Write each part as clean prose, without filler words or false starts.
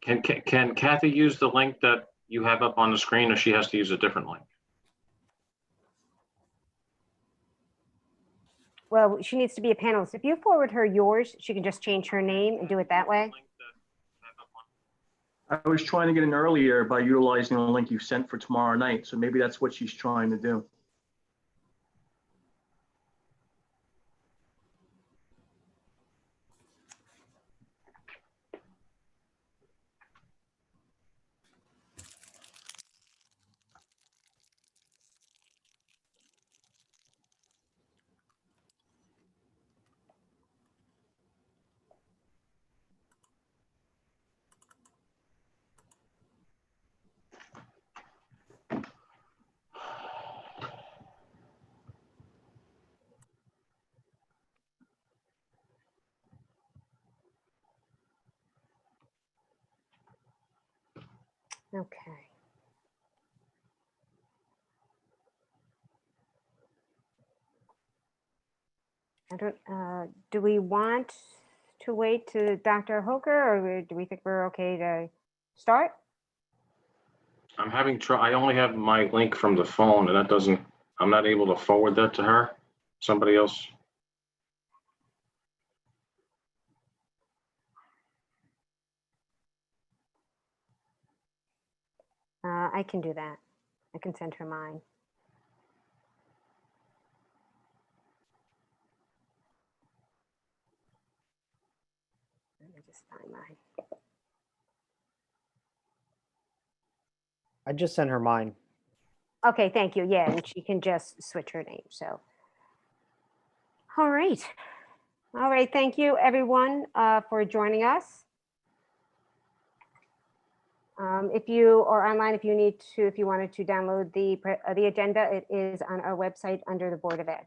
Can Kathy use the link that you have up on the screen, or she has to use a different link? Well, she needs to be a panelist. If you forward her yours, she can just change her name and do it that way. I was trying to get in earlier by utilizing the link you sent for tomorrow night, so maybe that's what she's trying to do. Okay. I don't, do we want to wait to Dr. Hoker, or do we think we're okay to start? I'm having I only have my link from the phone, and that doesn't, I'm not able to forward that to her. Somebody else. I can do that. I can send her mine. Let me just find mine. I just sent her mine. Okay, thank you. Yeah, and she can just switch her name. So, all right. All right. Thank you, everyone, for joining us. If you are online, if you wanted to download the agenda, it is on our website under the Board of Ed.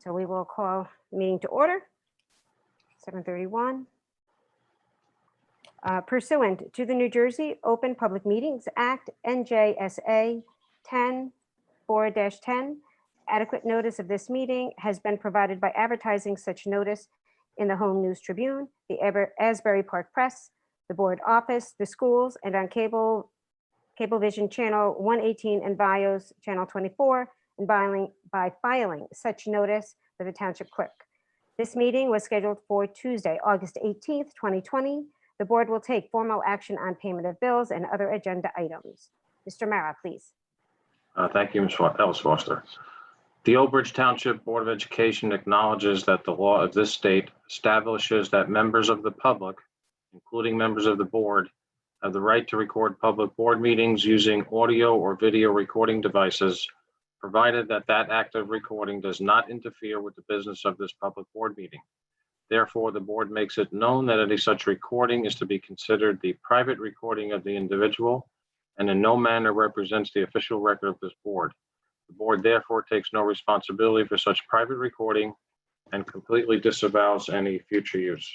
So we will call the meeting to order. 7:31. Pursuant to the New Jersey Open Public Meetings Act, NJSA 10-4-10, adequate notice of this meeting has been provided by advertising such notice in the Home News Tribune, the Asbury Park Press, the board office, the schools, and on Cablevision Channel 118 and Bios Channel 24, and by filing such notice with the Township Clerk. This meeting was scheduled for Tuesday, August 18th, 2020. The board will take formal action on payment of bills and other agenda items. Mr. Mara, please. Thank you, Ms. Ellis Foster. The Old Bridge Township Board of Education acknowledges that the law of this state establishes that members of the public, including members of the board, have the right to record public board meetings using audio or video recording devices, provided that that act of recording does not interfere with the business of this public board meeting. Therefore, the board makes it known that any such recording is to be considered the private recording of the individual and in no manner represents the official record of this board. The board therefore takes no responsibility for such private recording and completely disavows any future use.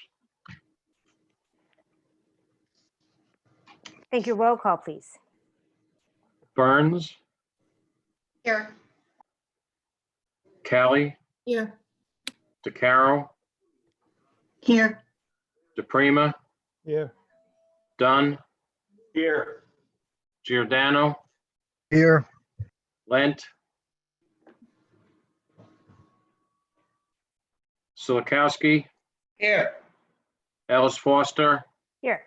Thank you. Roll call, please. Burns, Here. Callie, Here. DeCaro, Here. DePrima, Here. Dunn, Here. Giordano, Here. Lent, Silikowski, Here. Ellis Foster. Here.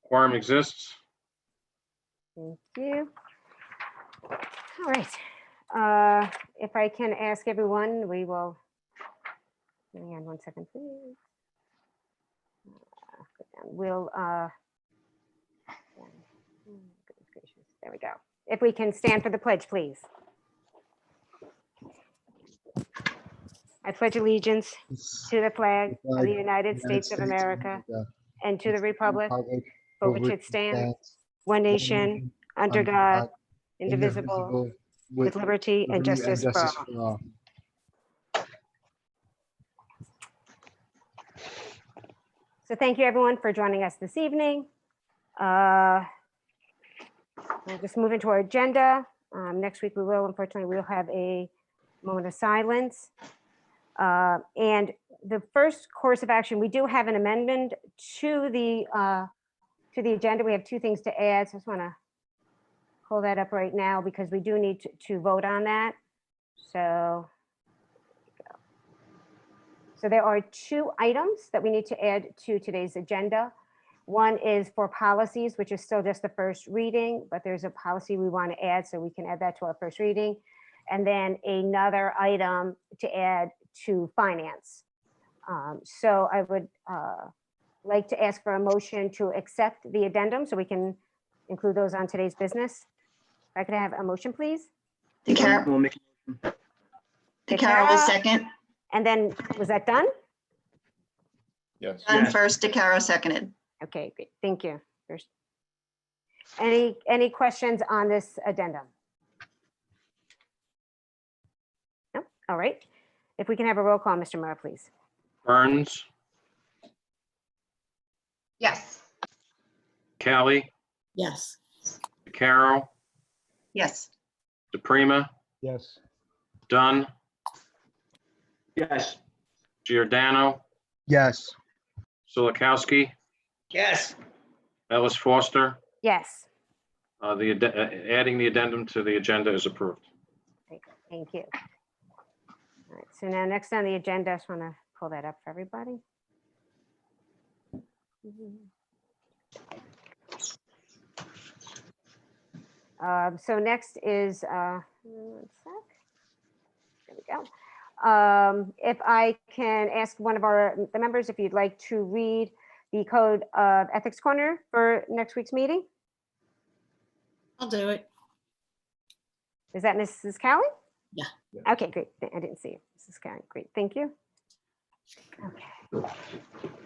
Quorum exists. Thank you. All right. If I can ask everyone, we will. Hang on 1 second, please. We'll. Goodness gracious. There we go. If we can stand for the pledge, please. I pledge allegiance to the flag of the United States of America and to the republic for which it stands, one nation, under God, indivisible, with liberty and justice for all. So thank you, everyone, for joining us this evening. We'll just move into our agenda. Next week, unfortunately, we'll have a moment of silence. And the first course of action, we do have an amendment to the to the agenda, we have two things to add. So I just want to pull that up right now because we do need to vote on that. So there are two items that we need to add to today's agenda. One is for policies, which is still just the first reading, but there's a policy we want to add, so we can add that to our first reading. And then another item to add to finance. So I would like to ask for a motion to accept the addendum so we can include those on today's business. If I could have a motion, please. DeCarlo, We'll make, DeCarlo was second. And then, was that done? Yes. Done Yes. first, DeCarlo seconded. Okay, great. Thank you. Any questions on this addendum? No? All right. If we can have a roll call, Mr. Murr, please. Burns, Yes. Kelly, Yes. Carol, Yes. DePrima, Yes. Dunn, yes. Giordano, Yes. Silikowski, Yes. Ellis Foster. Yes, Adding the addendum to the agenda is approved. thank you. All right, so now next on the agenda, I just want to pull that up for everybody. So next is, one sec. There we go. If I can ask one of the members if you'd like to read the Code of Ethics Corner for next week's meeting. I'll do it. Is that Mrs. Cowan? Yeah. Okay, great. I didn't see it. Mrs. Cowan, great. Thank you. Okay.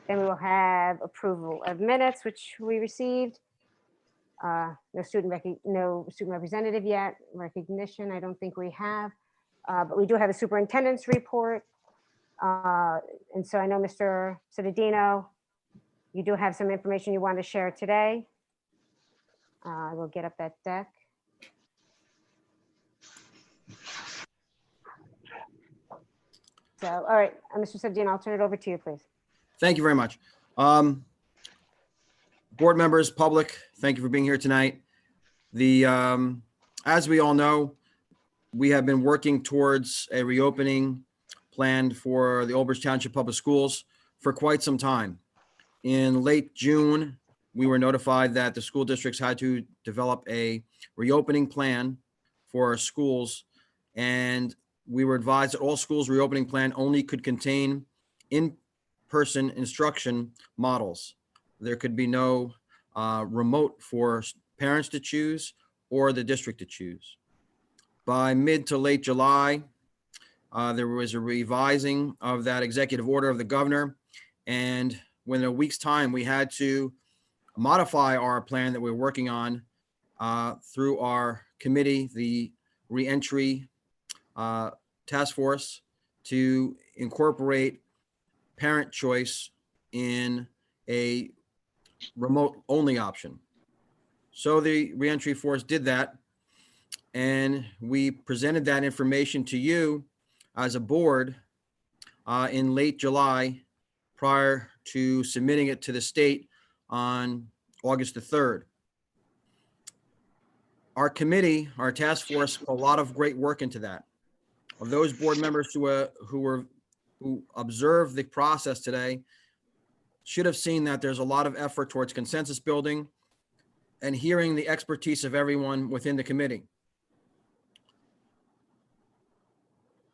Then we will have approval of minutes, which we received. No student representative yet. Recognition, I don't think we have. But we do have a superintendent's report. And so I know Mr. Cittadino, you do have some information you want to share today. I will get up that deck. So, all right, Mr. Cittadino, I'll turn it over to you, please. Thank you very much. Board members, public, thank you for being here tonight. As we all know, we have been working towards a reopening plan for the Old Bridge Township Public Schools for quite some time. In late June, we were notified that the school districts had to develop a reopening plan for our schools. And we were advised that all schools reopening plan only could contain in-person instruction models. There could be no remote for parents to choose or the district to choose. By mid to late July, there was a revising of that executive order of the governor. And within a week's time, we had to modify our plan that we're working on through our committee, the reentry task force, to incorporate parent choice in a remote only option. So the reentry force did that. And we presented that information to you as a board in late July prior to submitting it to the state on August the 3rd. Our committee, our task force, put a lot of great work into that. Of those board members who observed the process today should have seen that there's a lot of effort towards consensus building and hearing the expertise of everyone within the committee.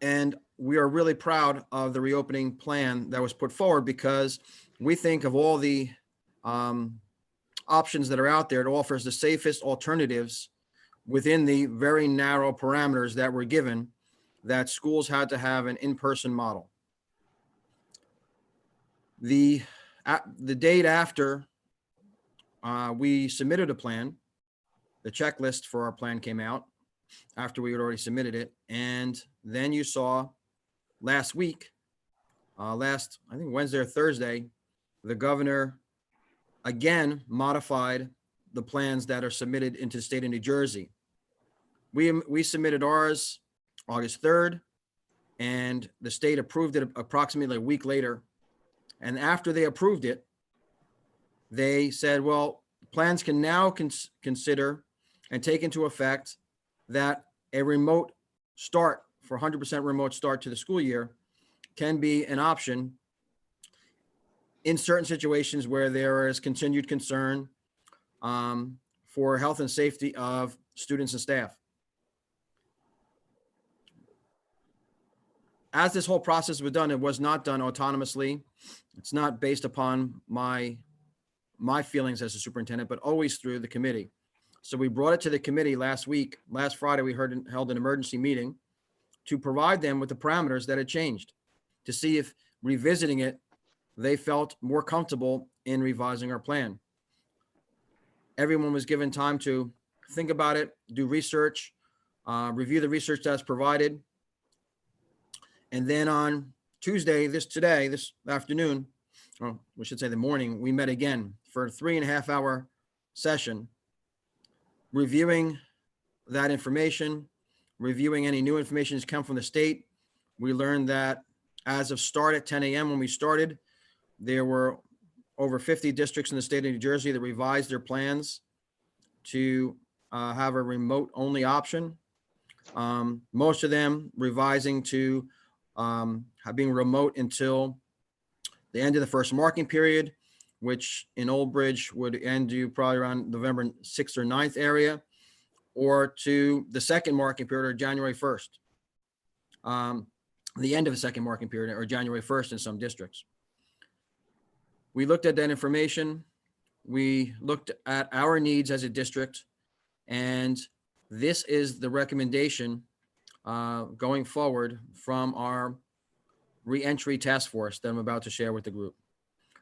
And we are really proud of the reopening plan that was put forward because we think of all the options that are out there, it offers the safest alternatives within the very narrow parameters that were given, that schools had to have an in-person model. The date after we submitted a plan, the checklist for our plan came out after we had already submitted it. And then you saw last week, I think Wednesday or Thursday, the governor again modified the plans that are submitted into the state of New Jersey. We submitted ours August 3rd, and the state approved it approximately a week later. And after they approved it, they said, well, plans can now consider and take into effect that a remote start for 100% remote start to the school year can be an option in certain situations where there is continued concern for health and safety of students and staff. As this whole process was done, it was not done autonomously. It's not based upon my feelings as a superintendent, but always through the committee. So we brought it to the committee last Friday, we held an emergency meeting to provide them with the parameters that had changed, to see if revisiting it, they felt more comfortable in revising our plan. Everyone was given time to think about it, do research, review the research that's provided. And then on Tuesday, this afternoon, or we should say the morning, we met again for a 3.5-hour session, reviewing that information, reviewing any new information that's come from the state. We learned that as of start at 10 a.m. when we started, there were over 50 districts in the state of New Jersey that revised their plans to have a remote only option. Most of them revising to being remote until the end of the first marking period, which in Old Bridge would end you probably around November 6th or 9th area, or to the second marking period or January 1st. The end of the second marking period or January 1st in some districts. We looked at that information. We looked at our needs as a district, and this is the recommendation going forward from our reentry task force that I'm about to share with the group.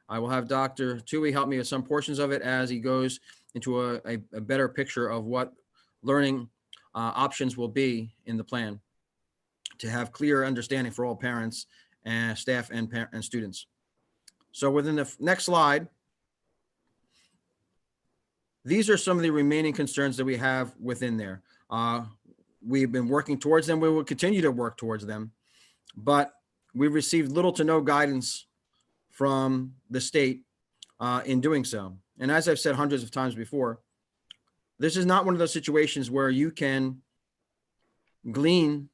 I will have Dr. Tui help me with some portions of it as he goes into a better picture of what learning options will be in the plan to have clear understanding for all parents and staff and students. So within the next slide, these are some of the remaining concerns that we have within there. We've been working towards them. We will continue to work towards them, but we've received little to no guidance from the state in doing so. And as I've said hundreds of times before, this is not one of those situations where you can glean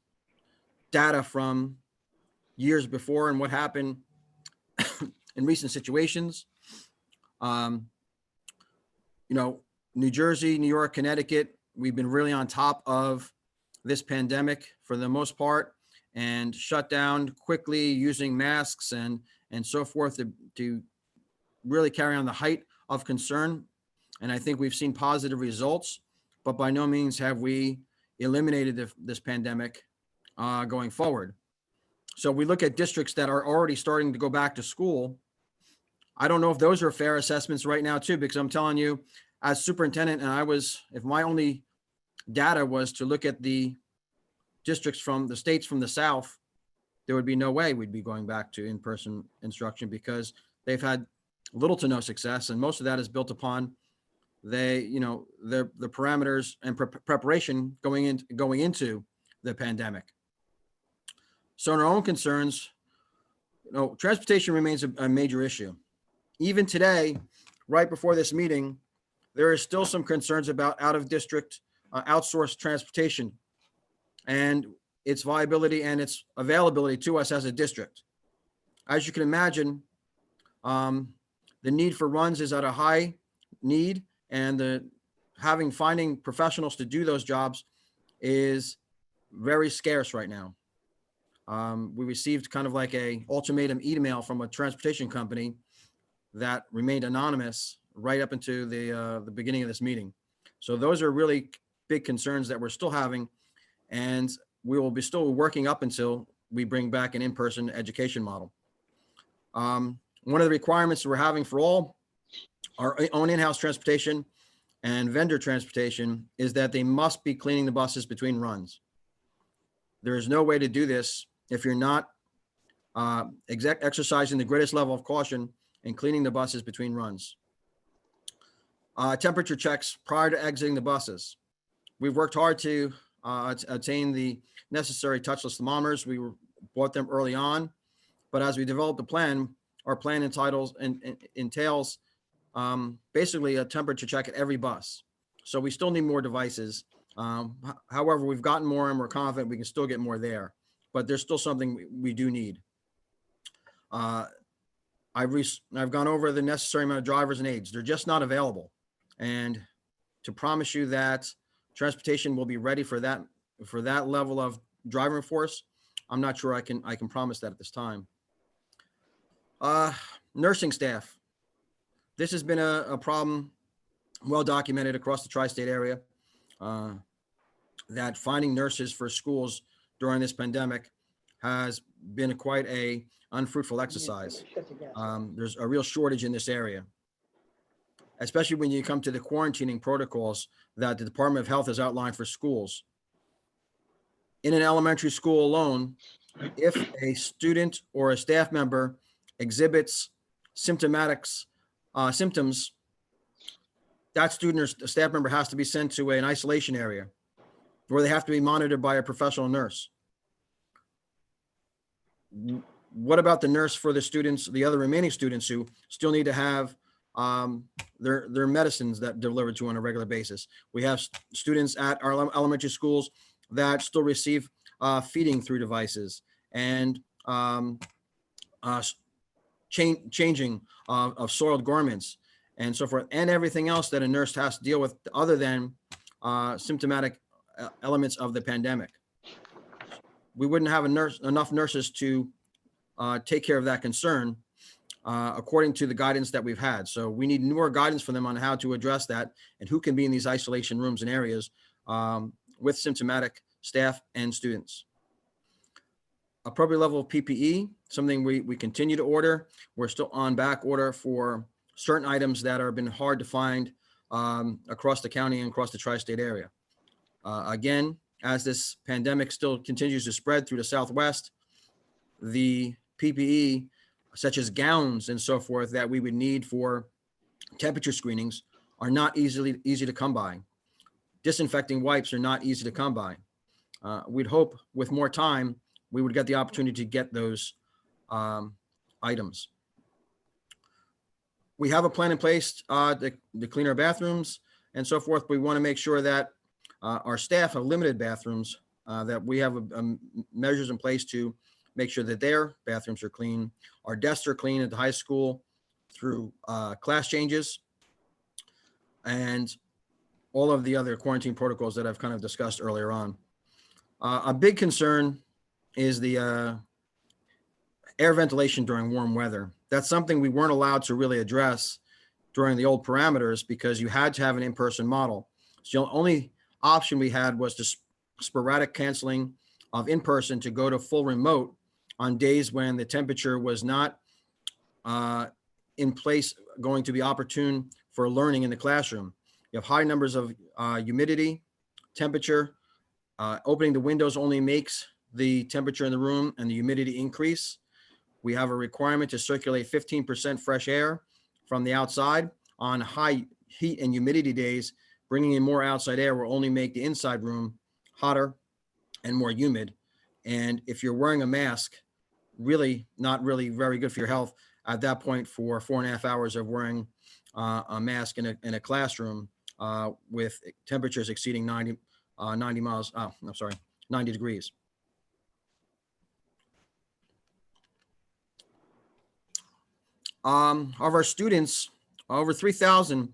data from years before and what happened in recent situations. New Jersey, New York, Connecticut, we've been really on top of this pandemic for the most part and shut down quickly using masks and so forth to really carry on the height of concern. And I think we've seen positive results, but by no means have we eliminated this pandemic going forward. So we look at districts that are already starting to go back to school. I don't know if those are fair assessments right now too, because I'm telling you, as superintendent, and if my only data was to look at the districts from the states from the South, there would be no way we'd be going back to in-person instruction because they've had little to no success. And most of that is built upon the parameters and preparation going into the pandemic. So in our own concerns, transportation remains a major issue. Even today, right before this meeting, there is still some concerns about out-of-district outsourced transportation and its viability and its availability to us as a district. As you can imagine, the need for runs is at a high need, and finding professionals to do those jobs is very scarce right now. We received kind of like a ultimatum email from a transportation company that remained anonymous right up into the beginning of this meeting. So those are really big concerns that we're still having, and we will be still working up until we bring back an in-person education model. One of the requirements we're having for all our own in-house transportation and vendor transportation is that they must be cleaning the buses between runs. There is no way to do this if you're not exercising the greatest level of caution and cleaning the buses between runs. Temperature checks prior to exiting the buses. We've worked hard to attain the necessary touchless thermometers. We bought them early on, but as we developed the plan, our plan entails basically a temperature check at every bus. So we still need more devices. However, we've gotten more and we're confident we can still get more there, but there's still something we do need. I've gone over the necessary amount of drivers and aides. They're just not available. And to promise you that transportation will be ready for that level of driver force, I'm not sure I can promise that at this time. Nursing staff. This has been a problem well documented across the tri-state area, that finding nurses for schools during this pandemic has been quite a unfruitful exercise. There's a real shortage in this area, especially when you come to the quarantining protocols that the Department of Health has outlined for schools. In an elementary school alone, if a student or a staff member exhibits symptoms, that student or staff member has to be sent to an isolation area where they have to be monitored by a professional nurse. What about the nurse for the students, the other remaining students who still need to have their medicines that delivered to on a regular basis? We have students at our elementary schools that still receive feeding through devices and changing of soiled garments and so forth, and everything else that a nurse has to deal with other than symptomatic elements of the pandemic. We wouldn't have enough nurses to take care of that concern, according to the guidance that we've had. So we need newer guidance for them on how to address that and who can be in these isolation rooms and areas with symptomatic staff and students. Appropriate level of PPE, something we continue to order. We're still on back order for certain items that have been hard to find across the county and across the tri-state area. Again, as this pandemic still continues to spread through the Southwest, the PPE, such as gowns and so forth, that we would need for temperature screenings are not easy to come by. Disinfecting wipes are not easy to come by. We'd hope with more time, we would get the opportunity to get those items. We have a plan in place to clean our bathrooms and so forth. We want to make sure that our staff have limited bathrooms, that we have measures in place to make sure that their bathrooms are clean. Our desks are clean at the high school through class changes and all of the other quarantine protocols that I've kind of discussed earlier on. A big concern is the air ventilation during warm weather. That's something we weren't allowed to really address during the old parameters because you had to have an in-person model. So the only option we had was to sporadic canceling of in-person to go to full remote on days when the temperature was not in place, going to be opportune for learning in the classroom. You have high numbers of humidity, temperature. Opening the windows only makes the temperature in the room and the humidity increase. We have a requirement to circulate 15% fresh air from the outside. On high heat and humidity days, bringing in more outside air will only make the inside room hotter and more humid. And if you're wearing a mask, really not really very good for your health at that point for 4.5 hours of wearing a mask in a classroom with temperatures exceeding 90 degrees. Of our students, over 3,000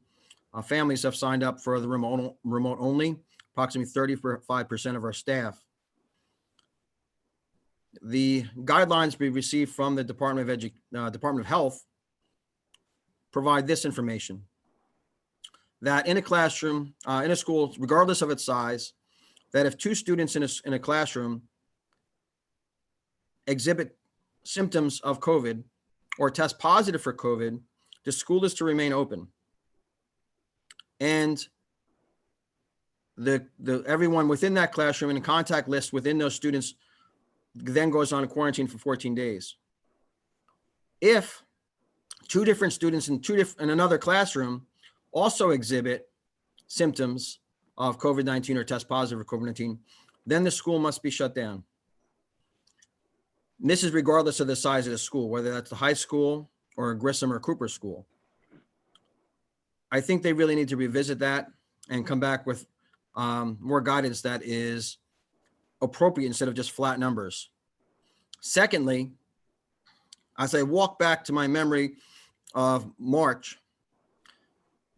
families have signed up for the remote only, approximately 35% of our staff. The guidelines we received from the Department of Health provide this information: that in a classroom, in a school, regardless of its size, that if 2 students in a classroom exhibit symptoms of COVID or test positive for COVID, the school is to remain open. And everyone within that classroom and a contact list within those students then goes on a quarantine for 14 days. If 2 different students in another classroom also exhibit symptoms of COVID-19 or test positive for COVID-19, then the school must be shut down. And this is regardless of the size of the school, whether that's the high school or a Grissom or Cooper school. I think they really need to revisit that and come back with more guidance that is appropriate instead of just flat numbers. Secondly, as I walk back to my memory of March,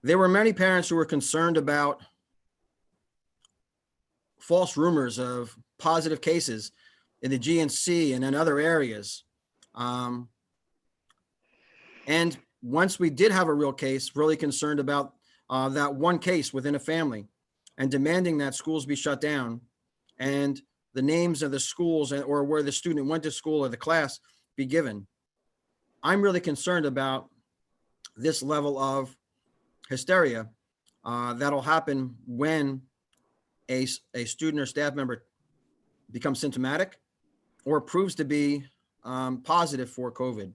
there were many parents who were concerned about false rumors of positive cases in the GNC and in other areas. And once we did have a real case, really concerned about that one case within a family and demanding that schools be shut down and the names of the schools or where the student went to school or the class be given. I'm really concerned about this level of hysteria that'll happen when a student or staff member becomes symptomatic or proves to be positive for COVID.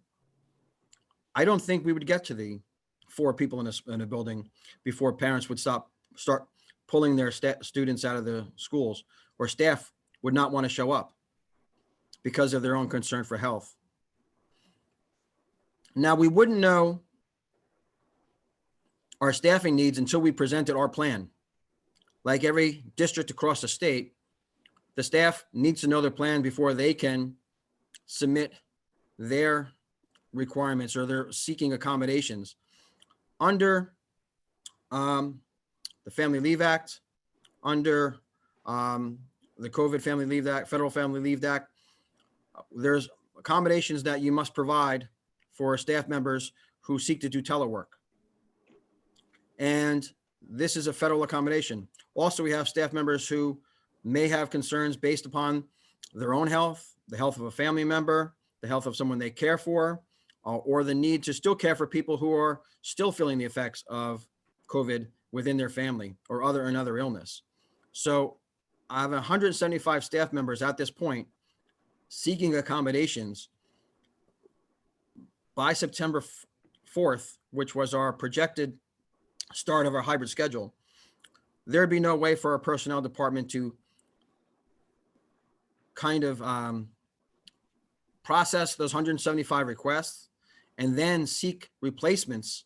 I don't think we would get to the 4 people in a building before parents would start pulling their students out of the schools, or staff would not want to show up because of their own concern for health. Now, we wouldn't know our staffing needs until we presented our plan. Like every district across the state, the staff needs to know their plan before they can submit their requirements or they're seeking accommodations under the Family Leave Act, under the COVID Family Leave Act, Federal Family Leave Act. There's accommodations that you must provide for staff members who seek to do telework. And this is a federal accommodation. Also, we have staff members who may have concerns based upon their own health, the health of a family member, the health of someone they care for, or the need to still care for people who are still feeling the effects of COVID within their family or another illness. So I have 175 staff members at this point seeking accommodations by September 4th, which was our projected start of our hybrid schedule. There'd be no way for our personnel department to kind of process those 175 requests and then seek replacements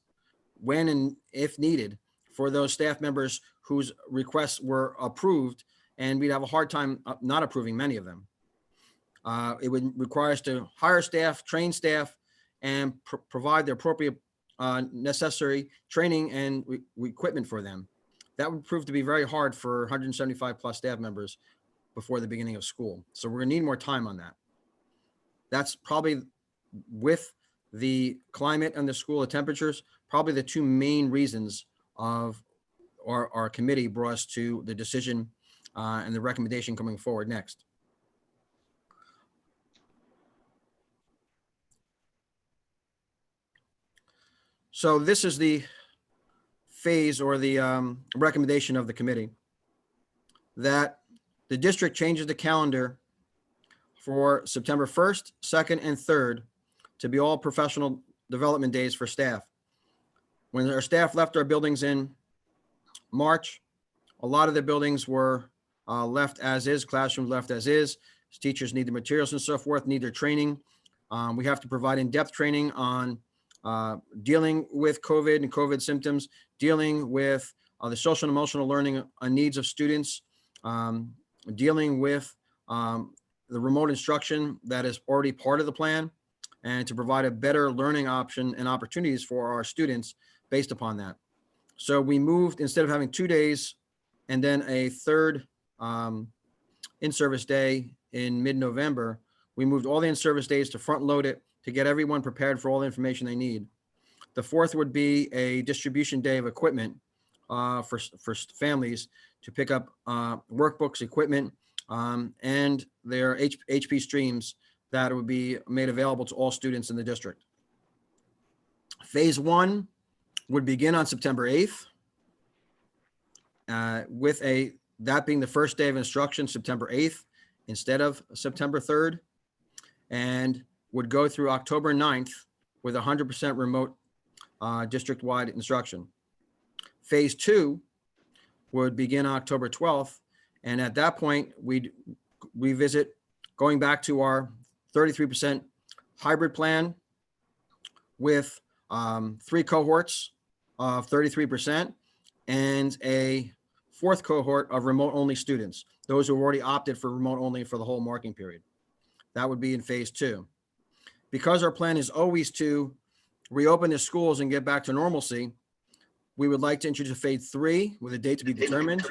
when and if needed for those staff members whose requests were approved, and we'd have a hard time not approving many of them. It would require us to hire staff, train staff, and provide the appropriate necessary training and equipment for them. That would prove to be very hard for 175 plus staff members before the beginning of school. So we're gonna need more time on that. That's probably, with the climate and the school, the temperatures, probably the 2 main reasons of our committee brought us to the decision and the recommendation coming forward next. So this is the phase or the recommendation of the committee, that the district changes the calendar for September 1st, 2nd, and 3rd to be all professional development days for staff. When our staff left our buildings in March, a lot of the buildings were left as is, classrooms left as is. Teachers need the materials and so forth, need their training. We have to provide in-depth training on dealing with COVID and COVID symptoms, dealing with the social and emotional learning needs of students, dealing with the remote instruction that is already part of the plan, and to provide a better learning option and opportunities for our students based upon that. So we moved, instead of having 2 days and then a third in-service day in mid-November, we moved all the in-service days to front load it to get everyone prepared for all the information they need. The 4th would be a distribution day of equipment for families to pick up workbooks, equipment, and their HP streams that would be made available to all students in the district. Phase 1 would begin on September 8th, with that being the first day of instruction, September 8th, instead of September 3rd, and would go through October 9th with 100% remote district-wide instruction. Phase 2 would begin October 12th, and at that point, we'd revisit going back to our 33% hybrid plan with 3 cohorts of 33% and a fourth cohort of remote-only students, those who have already opted for remote-only for the whole marking period. That would be in phase 2. Because our plan is always to reopen the schools and get back to normalcy, we would like to introduce phase 3 with a date to be determined,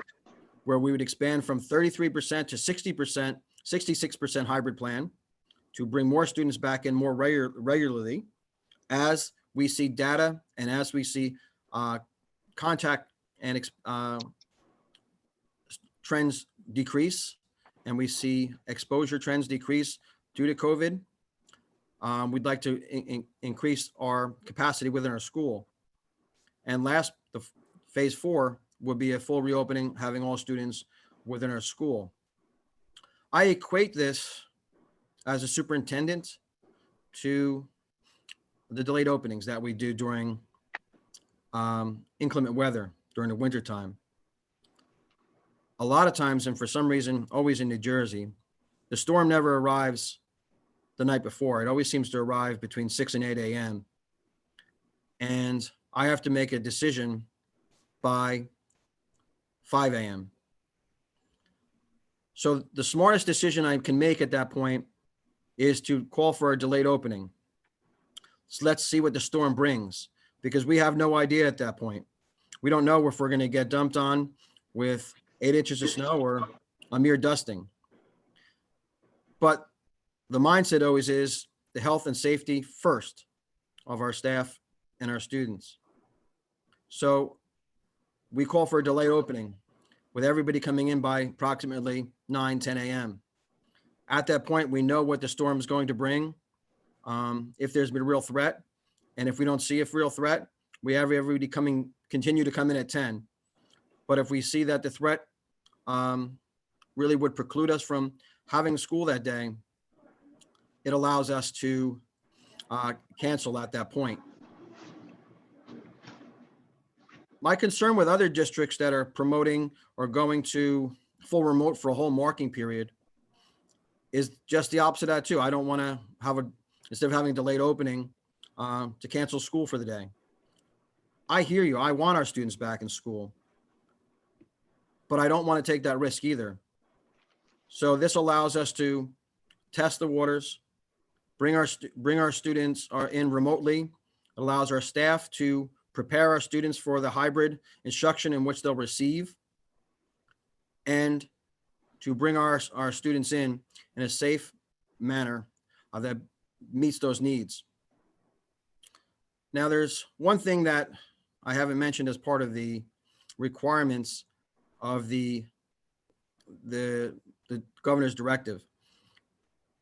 where we would expand from 33% to 60%, 66% hybrid plan to bring more students back in more regularly as we see data and as we see contact and trends decrease, and we see exposure trends decrease due to COVID. We'd like to increase our capacity within our school. And last, the phase 4 would be a full reopening, having all students within our school. I equate this as a superintendent to the delayed openings that we do during inclement weather during the winter time. A lot of times, and for some reason, always in New Jersey, the storm never arrives the night before. It always seems to arrive between 6 and 8 a.m. And I have to make a decision by 5 a.m. So the smartest decision I can make at that point is to call for a delayed opening. So let's see what the storm brings, because we have no idea at that point. We don't know if we're going to get dumped on with 8 inches of snow or a mere dusting. But the mindset always is the health and safety first of our staff and our students. So we call for a delayed opening with everybody coming in by approximately 9, 10 a.m. At that point, we know what the storm is going to bring, if there's been a real threat. And if we don't see a real threat, we have everybody continue to come in at 10. But if we see that the threat really would preclude us from having school that day, it allows us to cancel at that point. My concern with other districts that are promoting or going to full remote for a whole marking period is just the opposite of that too. I don't want to instead of having a delayed opening, to cancel school for the day. I hear you. I want our students back in school, but I don't want to take that risk either. So this allows us to test the waters, bring our students in remotely. It allows our staff to prepare our students for the hybrid instruction in which they'll receive, and to bring our students in a safe manner that meets those needs. Now, there's one thing that I haven't mentioned as part of the requirements of the governor's directive.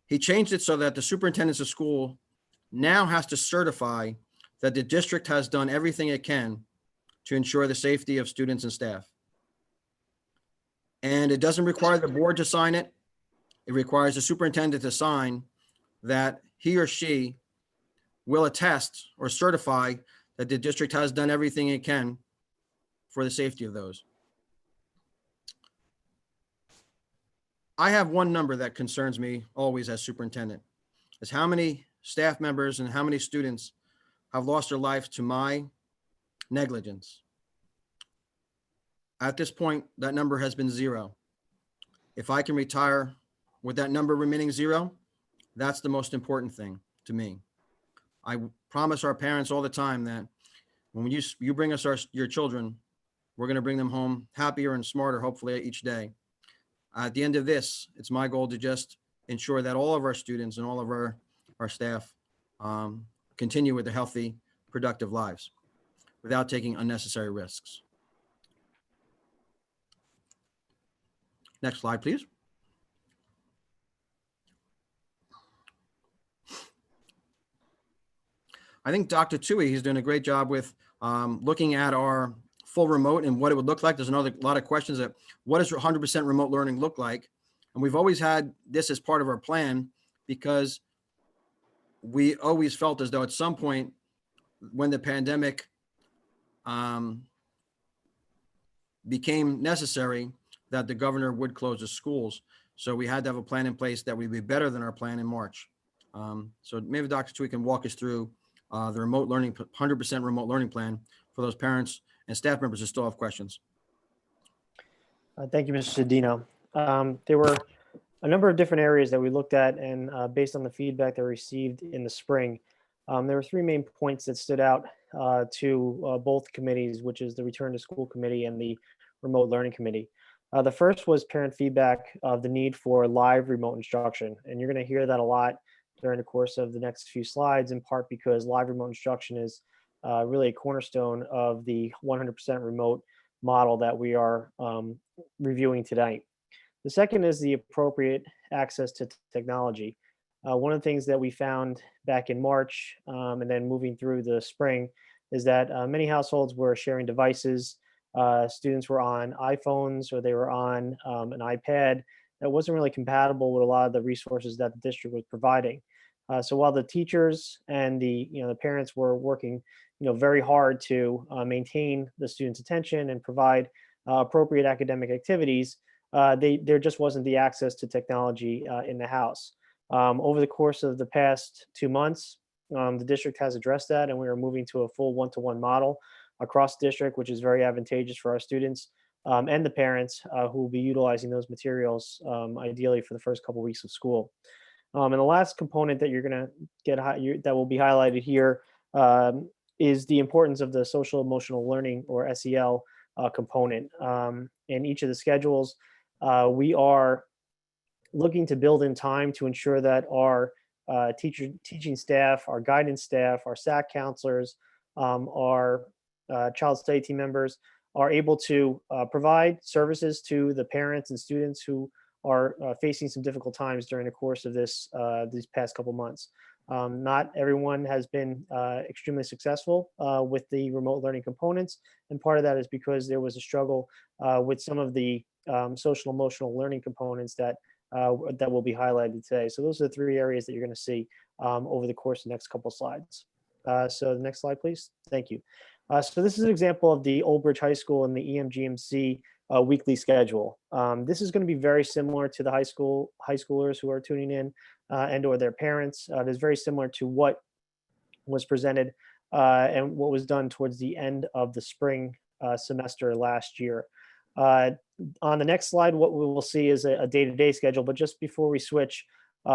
He changed it so that the superintendents of school now has to certify that the district has done everything it can to ensure the safety of students and staff. And it doesn't require the board to sign it. It requires the superintendent to sign that he or she will attest or certify that the district has done everything it can for the safety of those. I have one number that concerns me always as superintendent, is how many staff members and how many students have lost their life to my negligence. At this point, that number has been 0. If I can retire with that number remaining 0, that's the most important thing to me. I promise our parents all the time that when you bring us your children, we're going to bring them home happier and smarter, hopefully each day. At the end of this, it's my goal to just ensure that all of our students and all of our staff continue with their healthy, productive lives without taking unnecessary risks. Next slide, please. I think Dr. Tui, he's doing a great job with looking at our full remote and what it would look like. There's a lot of questions that what does 100% remote learning look like? And we've always had this as part of our plan because we always felt as though at some point when the pandemic became necessary that the governor would close the schools. So we had to have a plan in place that would be better than our plan in March. So maybe Dr. Tui can walk us through the remote learning, 100% remote learning plan for those parents and staff members who still have questions. Thank you, Mr. Sedino. There were a number of different areas that we looked at, and based on the feedback that we received in the spring, there were three main points that stood out to both committees, which is the Return to School Committee and the Remote Learning Committee. The first was parent feedback of the need for live remote instruction, and you're going to hear that a lot during the course of the next few slides, in part because live remote instruction is really a cornerstone of the 100% remote model that we are reviewing tonight. The second is the appropriate access to technology. One of the things that we found back in March and then moving through the spring is that many households were sharing devices. Students were on iPhones or they were on an iPad that wasn't really compatible with a lot of the resources that the district was providing. So while the teachers and the parents were working very hard to maintain the students' attention and provide appropriate academic activities, there just wasn't the access to technology in the house. Over the course of the past 2 months, the district has addressed that, and we are moving to a full one-to-one model across district, which is very advantageous for our students and the parents who will be utilizing those materials ideally for the first couple weeks of school. And the last component that you're going to get that will be highlighted here is the importance of the social emotional learning, or SEL, component. In each of the schedules, we are looking to build in time to ensure that our teaching staff, our guidance staff, our SAC counselors, our child study team members are able to provide services to the parents and students who are facing some difficult times during the course of these past couple months. Not everyone has been extremely successful with the remote learning components, and part of that is because there was a struggle with some of the social emotional learning components that will be highlighted today. So those are the three areas that you're going to see over the course of the next couple slides. So the next slide, please. Thank you. So this is an example of the Old Bridge High School and the EMGNC weekly schedule. This is going to be very similar to the high schoolers who are tuning in and or their parents. It is very similar to what was presented and what was done towards the end of the spring semester last year. On the next slide, what we will see is a day-to-day schedule, but just before we switch,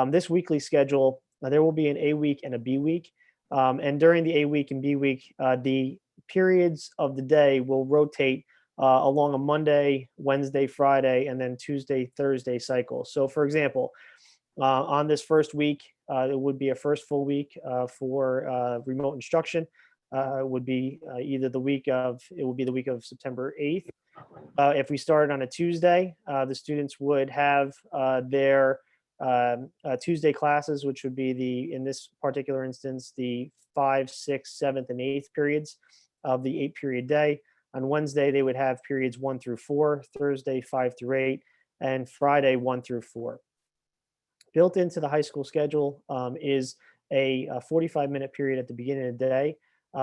this weekly schedule, there will be an A week and a B week. And during the A week and B week, the periods of the day will rotate along a Monday, Wednesday, Friday, and then Tuesday, Thursday cycle. So for example, on this first week, it would be a first full week for remote instruction. It would be the week of September 8th. If we started on a Tuesday, the students would have their Tuesday classes, which would be in this particular instance, the 5th, 6th, 7th, and 8th periods of the 8-period day. On Wednesday, they would have periods 1 through 4, Thursday 5 through 8, and Friday 1 through 4. Built into the high school schedule is a 45-minute period at the beginning of the day.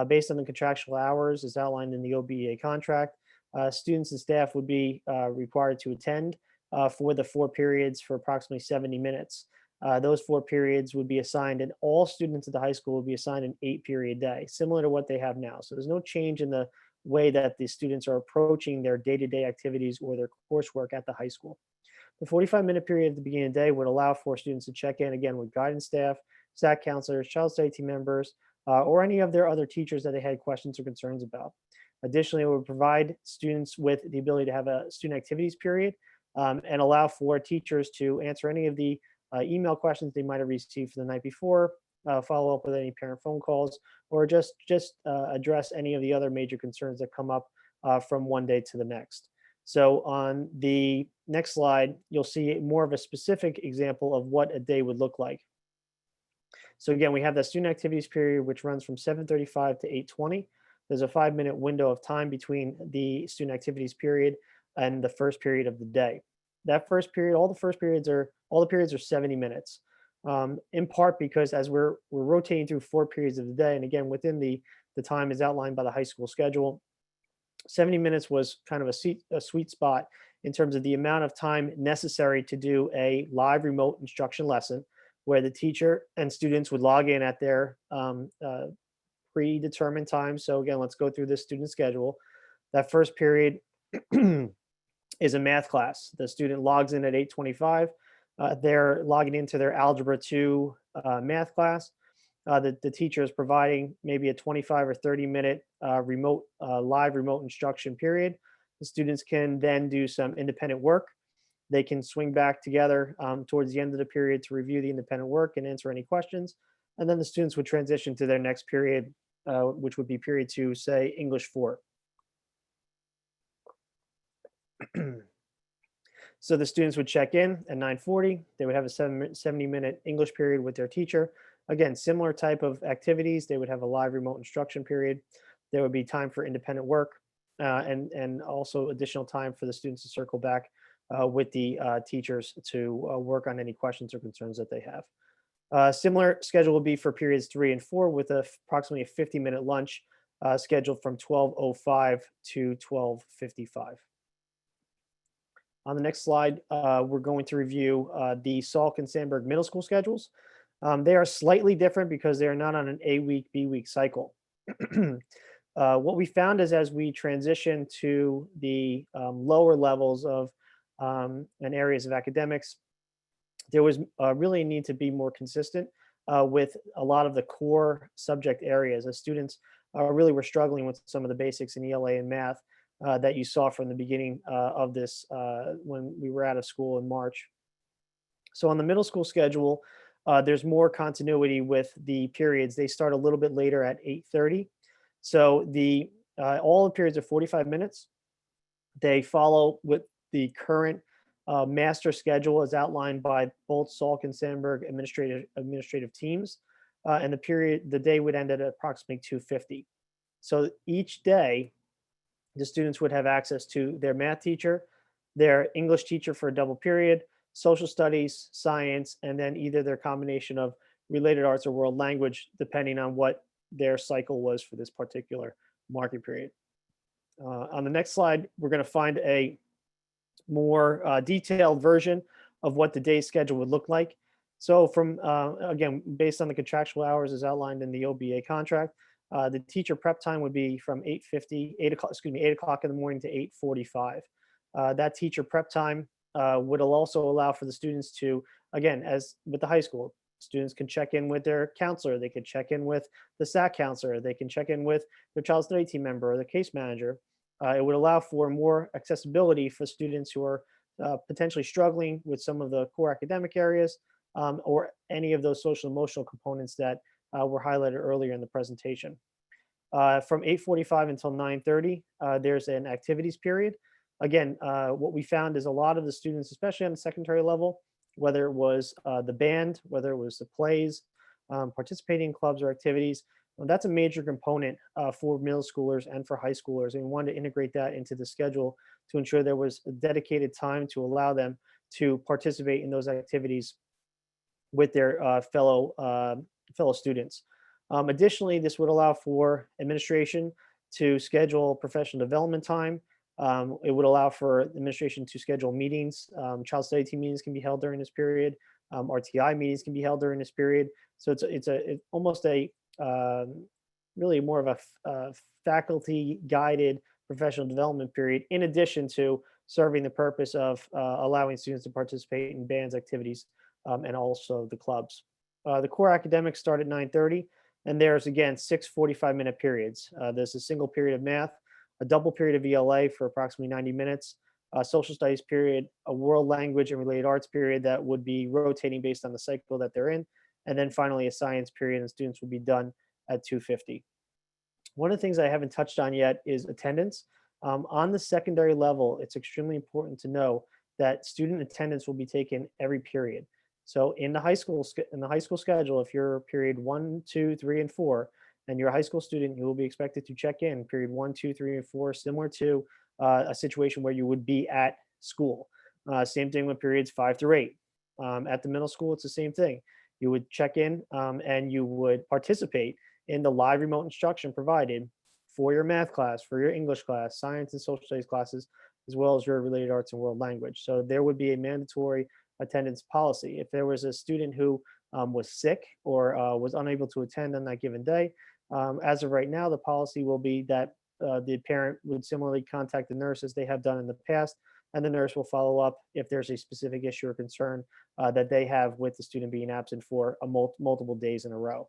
Based on the contractual hours as outlined in the OBEA contract, students and staff would be required to attend for the 4 periods for approximately 70 minutes. Those 4 periods would be assigned, and all students at the high school would be assigned an 8-period day, similar to what they have now. So there's no change in the way that the students are approaching their day-to-day activities or their coursework at the high school. The 45-minute period at the beginning of the day would allow for students to check in again with guidance staff, SAC counselors, child study team members, or any of their other teachers that they had questions or concerns about. Additionally, it would provide students with the ability to have a student activities period and allow for teachers to answer any of the email questions they might have received for the night before, follow up with any parent phone calls, or just address any of the other major concerns that come up from one day to the next. So on the next slide, you'll see more of a specific example of what a day would look like. So again, we have the student activities period, which runs from 7:35 to 8:20. There's a 5-minute window of time between the student activities period and the first period of the day. That first period, all the periods are 70 minutes. In part because as we're rotating through 4 periods of the day, and again, within the time is outlined by the high school schedule, 70 minutes was kind of a sweet spot in terms of the amount of time necessary to do a live remote instruction lesson where the teacher and students would log in at their predetermined times. So again, let's go through this student schedule. That first period is a math class. The student logs in at 8:25. They're logging into their Algebra 2 math class. The teacher is providing maybe a 25 or 30-minute live remote instruction period. The students can then do some independent work. They can swing back together towards the end of the period to review the independent work and answer any questions. And then the students would transition to their next period, which would be period 2, say English 4. So the students would check in at 9:40. They would have a 70-minute English period with their teacher. Again, similar type of activities. They would have a live remote instruction period. There would be time for independent work and also additional time for the students to circle back with the teachers to work on any questions or concerns that they have. Similar schedule will be for periods 3 and 4 with approximately a 50-minute lunch scheduled from 12:05 to 12:55. On the next slide, we're going to review the Salk and Sandburg Middle School schedules. They are slightly different because they are not on an A-week, B-week cycle. What we found is as we transition to the lower levels of and areas of academics, there was really a need to be more consistent with a lot of the core subject areas. As students really were struggling with some of the basics in ELA and math that you saw from the beginning of this when we were out of school in March. So on the middle school schedule, there's more continuity with the periods. They start a little bit later at 8:30. So all the periods are 45 minutes. They follow with the current master schedule as outlined by both Salk and Sandburg administrative teams. And the day would end at approximately 2:50. So each day, the students would have access to their math teacher, their English teacher for a double period, social studies, science, and then either their combination of related arts or world language, depending on what their cycle was for this particular marking period. On the next slide, we're going to find a more detailed version of what the day schedule would look like. So from, again, based on the contractual hours as outlined in the OBA contract, the teacher prep time would be from 8 o'clock in the morning to 8:45. That teacher prep time would also allow for the students to, again, as with the high school, students can check in with their counselor, they can check in with the SAC counselor, they can check in with their child study team member or the case manager. It would allow for more accessibility for students who are potentially struggling with some of the core academic areas or any of those social emotional components that were highlighted earlier in the presentation. From 8:45 until 9:30, there's an activities period. Again, what we found is a lot of the students, especially on the secondary level, whether it was the band, whether it was the plays, participating in clubs or activities, well, that's a major component for middle schoolers and for high schoolers. And we wanted to integrate that into the schedule to ensure there was a dedicated time to allow them to participate in those activities with their fellow students. Additionally, this would allow for administration to schedule professional development time. It would allow for administration to schedule meetings. Child study team meetings can be held during this period. RTI meetings can be held during this period. So it's almost a really more of a faculty guided professional development period, in addition to serving the purpose of allowing students to participate in bands activities and also the clubs. The core academics start at 9:30, and there's again 6 45-minute periods. There's a single period of math, a double period of ELA for approximately 90 minutes, a social studies period, a world language and related arts period that would be rotating based on the cycle that they're in, and then finally a science period, and students will be done at 2:50. One of the things I haven't touched on yet is attendance. On the secondary level, it's extremely important to know that student attendance will be taken every period. So in the high school schedule, if you're period 1, 2, 3, and 4, and you're a high school student, you will be expected to check in period 1, 2, 3, and 4, similar to a situation where you would be at school. Same thing with periods 5 through 8. At the middle school, it's the same thing. You would check in and you would participate in the live remote instruction provided for your math class, for your English class, science and social studies classes, as well as your related arts and world language. So there would be a mandatory attendance policy. If there was a student who was sick or was unable to attend on that given day, As of right now, the policy will be that the parent would similarly contact the nurse as they have done in the past, and the nurse will follow up if there's a specific issue or concern that they have with the student being absent for multiple days in a row.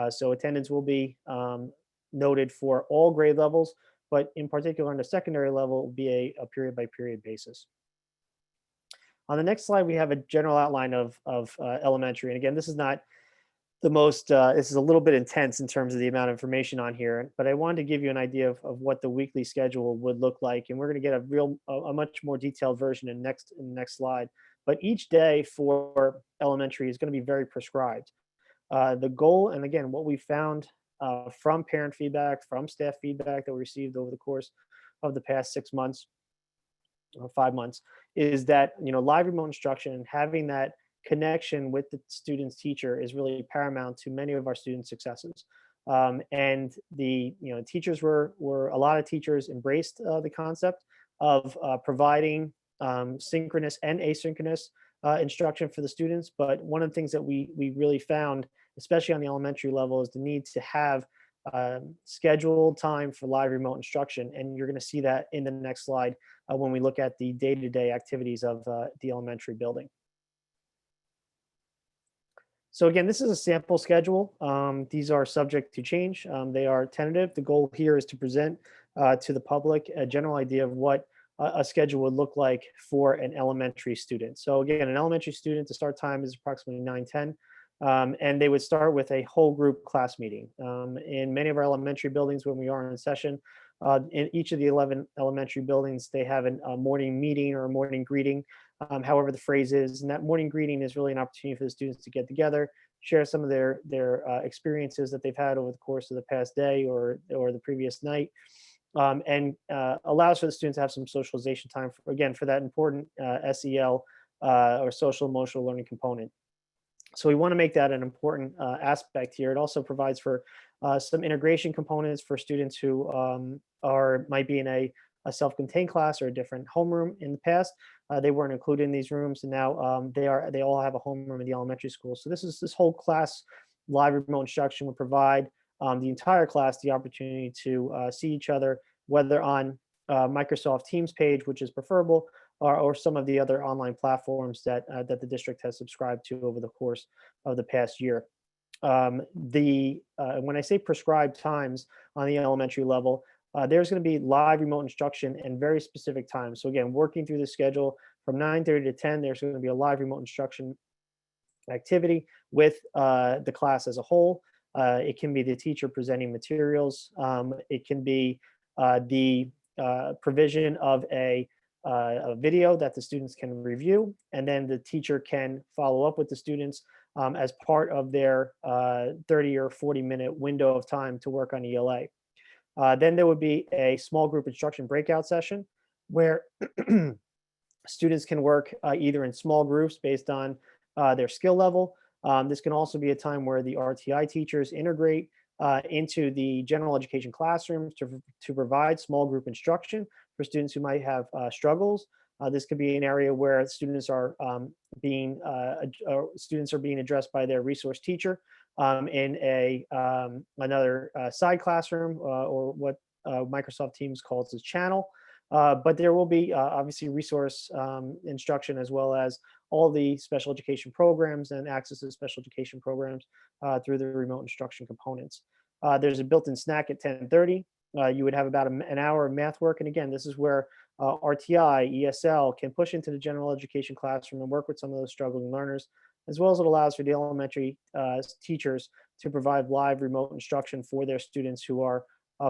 So attendance will be noted for all grade levels, but in particular on the secondary level, it will be a period by period basis. On the next slide, we have a general outline of elementary. And again, this is not the most, this is a little bit intense in terms of the amount of information on here, but I wanted to give you an idea of what the weekly schedule would look like. And we're going to get a much more detailed version in the next slide. But each day for elementary is going to be very prescribed. The goal, and again, what we found from parent feedback, from staff feedback that we received over the course of the past 6 months or 5 months, is that live remote instruction and having that connection with the student's teacher is really paramount to many of our students' successes. And the teachers were a lot of teachers embraced the concept of providing synchronous and asynchronous instruction for the students. But one of the things that we really found, especially on the elementary level, is the need to have scheduled time for live remote instruction. And you're going to see that in the next slide when we look at the day-to-day activities of the elementary building. So again, this is a sample schedule. These are subject to change. They are tentative. The goal here is to present to the public a general idea of what a schedule would look like for an elementary student. So again, an elementary student, the start time is approximately 9:10. And they would start with a whole group class meeting. In many of our elementary buildings, when we are in session, in each of the 11 elementary buildings, they have a morning meeting or a morning greeting, however the phrase is. And that morning greeting is really an opportunity for the students to get together, share some of their experiences that they've had over the course of the past day or the previous night, and allows for the students to have some socialization time, for that important SEL or social emotional learning component. So we want to make that an important aspect here. It also provides for some integration components for students who might be in a self-contained class or a different homeroom in the past. They weren't included in these rooms, and now they all have a homeroom in the elementary school. So this whole class live remote instruction would provide the entire class the opportunity to see each other, whether on Microsoft Teams page, which is preferable, or some of the other online platforms that the district has subscribed to over the course of the past year. When I say prescribed times on the elementary level, there's going to be live remote instruction and very specific times. So again, working through the schedule from 9:30 to 10, there's going to be a live remote instruction activity with the class as a whole. It can be the teacher presenting materials. It can be the provision of a video that the students can review, and then the teacher can follow up with the students as part of their 30 or 40-minute window of time to work on ELA. Then there would be a small group instruction breakout session where students can work either in small groups based on their skill level. This can also be a time where the RTI teachers integrate into the general education classrooms to provide small group instruction for students who might have struggles. This could be an area where students are being addressed by their resource teacher in another side classroom or what Microsoft Teams calls as channel. But there will be obviously resource instruction, as well as all the special education programs and access to special education programs through the remote instruction components. There's a built-in snack at 10:30. You would have about an hour of math work. And again, this is where RTI, ESL can push into the general education classroom and work with some of those struggling learners, as well as it allows for the elementary teachers to provide live remote instruction for their students who are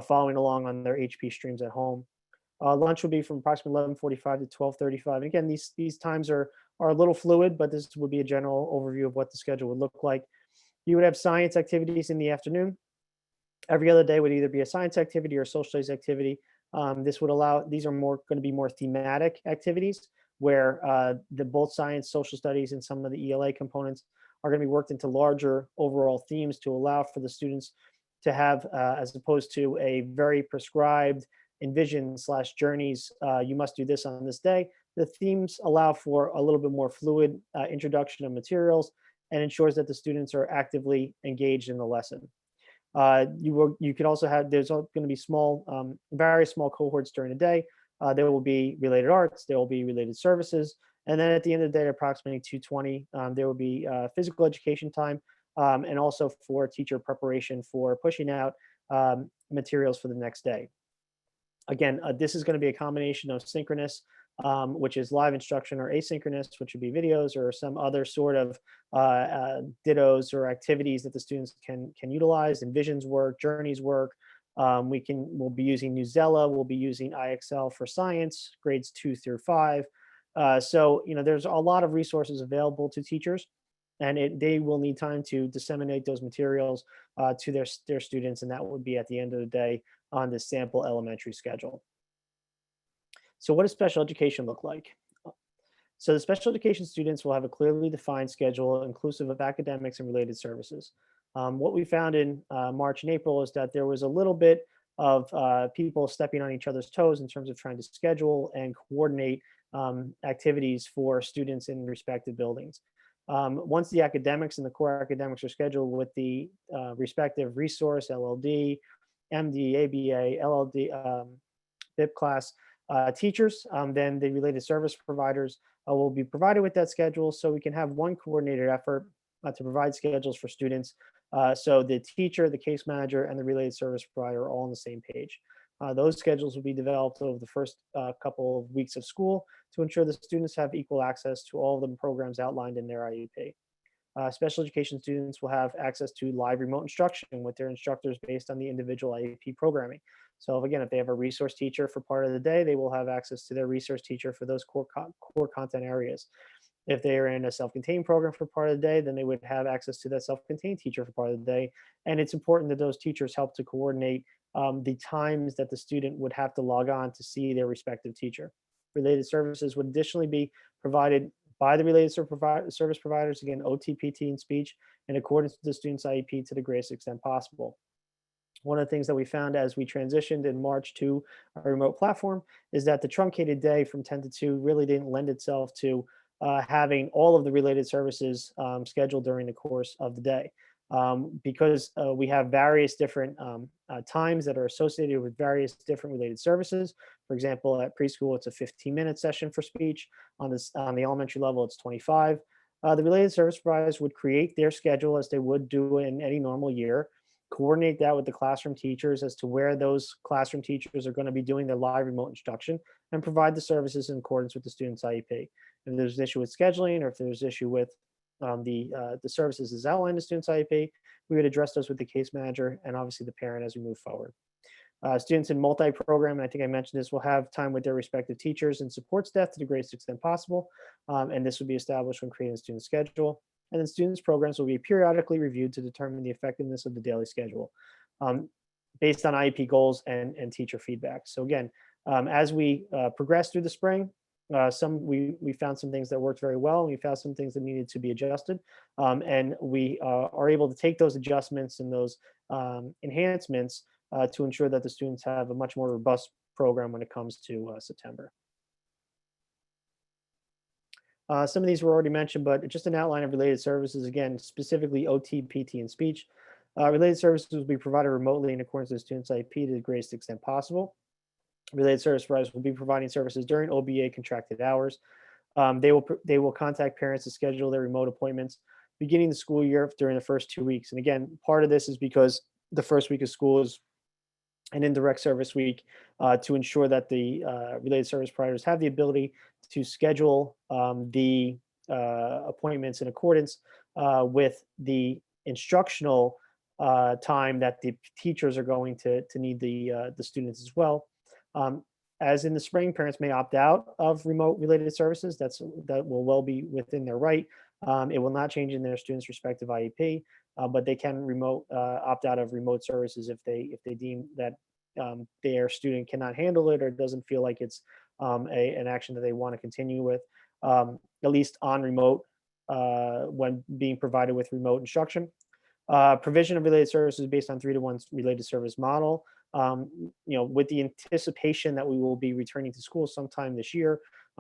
following along on their HP streams at home. Lunch will be from approximately 11:45 to 12:35. And again, these times are a little fluid, but this would be a general overview of what the schedule would look like. You would have science activities in the afternoon. Every other day would either be a science activity or a social studies activity. These are going to be more thematic activities where both science, social studies, and some of the ELA components are going to be worked into larger overall themes to allow for the students to have, as opposed to a very prescribed envision/journeys, you must do this on this day. The themes allow for a little bit more fluid introduction of materials and ensures that the students are actively engaged in the lesson. You could also have, there's going to be various small cohorts during the day. There will be related arts, there will be related services. And then at the end of the day, at approximately 2:20, there will be physical education time, and also for teacher preparation for pushing out materials for the next day. Again, this is going to be a combination of synchronous, which is live instruction, or asynchronous, which would be videos or some other sort of dittos or activities that the students can utilize. Envisions work, Journeys work. We'll be using Newsela, we'll be using IXL for science, grades 2 through 5. So, there's a lot of resources available to teachers, and they will need time to disseminate those materials to their students, and that would be at the end of the day on the sample elementary schedule. So what does special education look like? So the special education students will have a clearly defined schedule inclusive of academics and related services. What we found in March and April is that there was a little bit of people stepping on each other's toes in terms of trying to schedule and coordinate activities for students in respective buildings. Once the academics and the core academics are scheduled with the respective resource, LLD, MD, ABA, LLD, BIP class teachers, then the related service providers will be provided with that schedule, so we can have one coordinated effort to provide schedules for students. So the teacher, the case manager, and the related service provider are all on the same page. Those schedules will be developed over the first couple of weeks of school to ensure the students have equal access to all of the programs outlined in their IEP. Special education students will have access to live remote instruction with their instructors based on the individual IEP programming. So again, if they have a resource teacher for part of the day, they will have access to their resource teacher for those core content areas. If they are in a self-contained program for part of the day, then they would have access to that self-contained teacher for part of the day. And it's important that those teachers help to coordinate the times that the student would have to log on to see their respective teacher. Related services would additionally be provided by the related service providers, again, OT, PT, and speech, in accordance with the student's IEP to the greatest extent possible. One of the things that we found as we transitioned in March to a remote platform is that the truncated day from 10 to 2 really didn't lend itself to having all of the related services scheduled during the course of the day. Because we have various different times that are associated with various different related services. For example, at preschool, it's a 15-minute session for speech. On the elementary level, it's 25. The related service providers would create their schedule as they would do in any normal year, coordinate that with the classroom teachers as to where those classroom teachers are going to be doing their live remote instruction, and provide the services in accordance with the student's IEP. If there's an issue with scheduling, or if there's an issue with the services as outlined in the student's IEP, we would address those with the case manager and obviously the parent as we move forward. Students in multi-program, and I think I mentioned this, will have time with their respective teachers and support staff to the greatest extent possible. And this will be established when creating a student schedule. And then students' programs will be periodically reviewed to determine the effectiveness of the daily schedule based on IEP goals and teacher feedback. So again, as we progress through the spring, we found some things that worked very well, and we found some things that needed to be adjusted. And we are able to take those adjustments and those enhancements to ensure that the students have a much more robust program when it comes to September. Some of these were already mentioned, but just an outline of related services, again, specifically OT, PT, and speech. Related services will be provided remotely in accordance with the student's IEP to the greatest extent possible. Related service providers will be providing services during OBA contracted hours. They will contact parents to schedule their remote appointments beginning the school year during the first 2 weeks. And again, part of this is because the first week of school is an indirect service week to ensure that the related service providers have the ability to schedule the appointments in accordance with the instructional time that the teachers are going to need the students as well. As in the spring, parents may opt out of remote related services. That will well be within their right. It will not change in their students' respective IEP, but they can opt out of remote services if they deem that their student cannot handle it or doesn't feel like it's an action that they want to continue with, at least on remote when being provided with remote instruction. Provision of related services based on 3-to-1 related service model. With the anticipation that we will be returning to school sometime this year,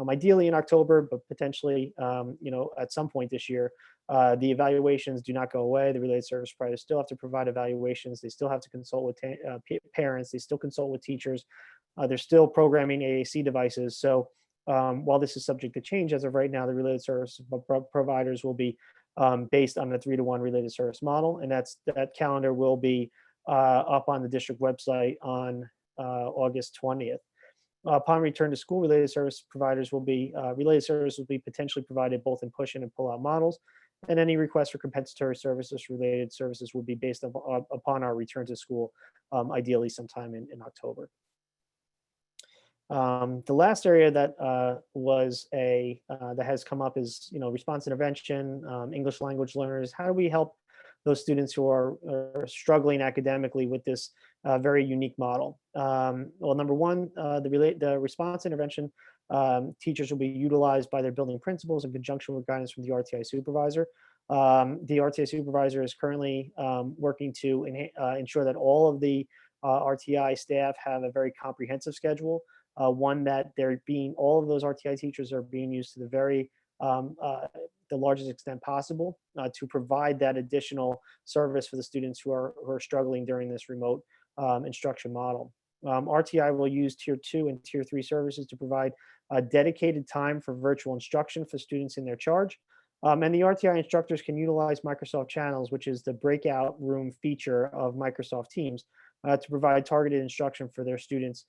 ideally in October, but potentially, at some point this year. The evaluations do not go away. The related service providers still have to provide evaluations. They still have to consult with parents. They still consult with teachers. They're still programming AAC devices. So while this is subject to change as of right now, the related service providers will be based on the 3-to-1 related service model, and that calendar will be up on the district website on August 20th. Upon return to school, related service will be potentially provided both in push-in and pull-out models, and any request for compensatory services related services will be based upon our return to school, ideally sometime in October. The last area that that has come up is response intervention, English language learners. How do we help those students who are struggling academically with this very unique model? Well, number one, the response intervention teachers will be utilized by their building principals in conjunction with guidance from the RTI supervisor. The RTI supervisor is currently working to ensure that all of the RTI staff have a very comprehensive schedule, one that all of those RTI teachers are being used to the largest extent possible to provide that additional service for the students who are struggling during this remote instruction model. RTI will use Tier 2 and Tier 3 services to provide dedicated time for virtual instruction for students in their charge. And the RTI instructors can utilize Microsoft Channels, which is the breakout room feature of Microsoft Teams, to provide targeted instruction for their students,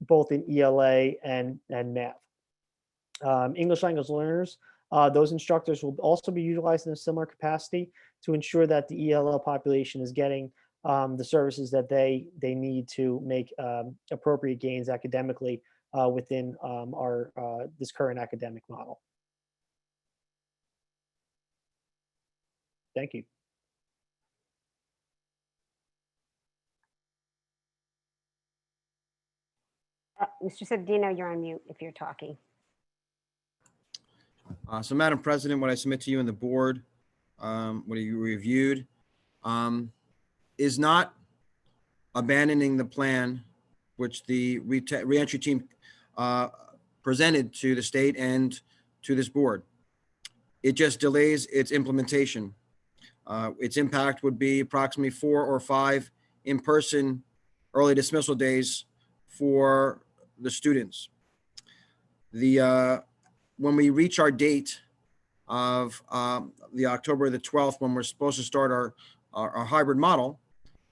both in ELA and math. English language learners, those instructors will also be utilized in a similar capacity to ensure that the ELL population is getting the services that they need to make appropriate gains academically within this current academic model. Thank you. Mr. Sedino, you're on mute if you're talking. So, Madam President, what I submit to you and the board, what you reviewed, is not abandoning the plan which the reentry team presented to the state and to this board. It just delays its implementation. Its impact would be approximately 4 or 5 in-person early dismissal days for the students. When we reach our date of the October the 12th, when we're supposed to start our hybrid model,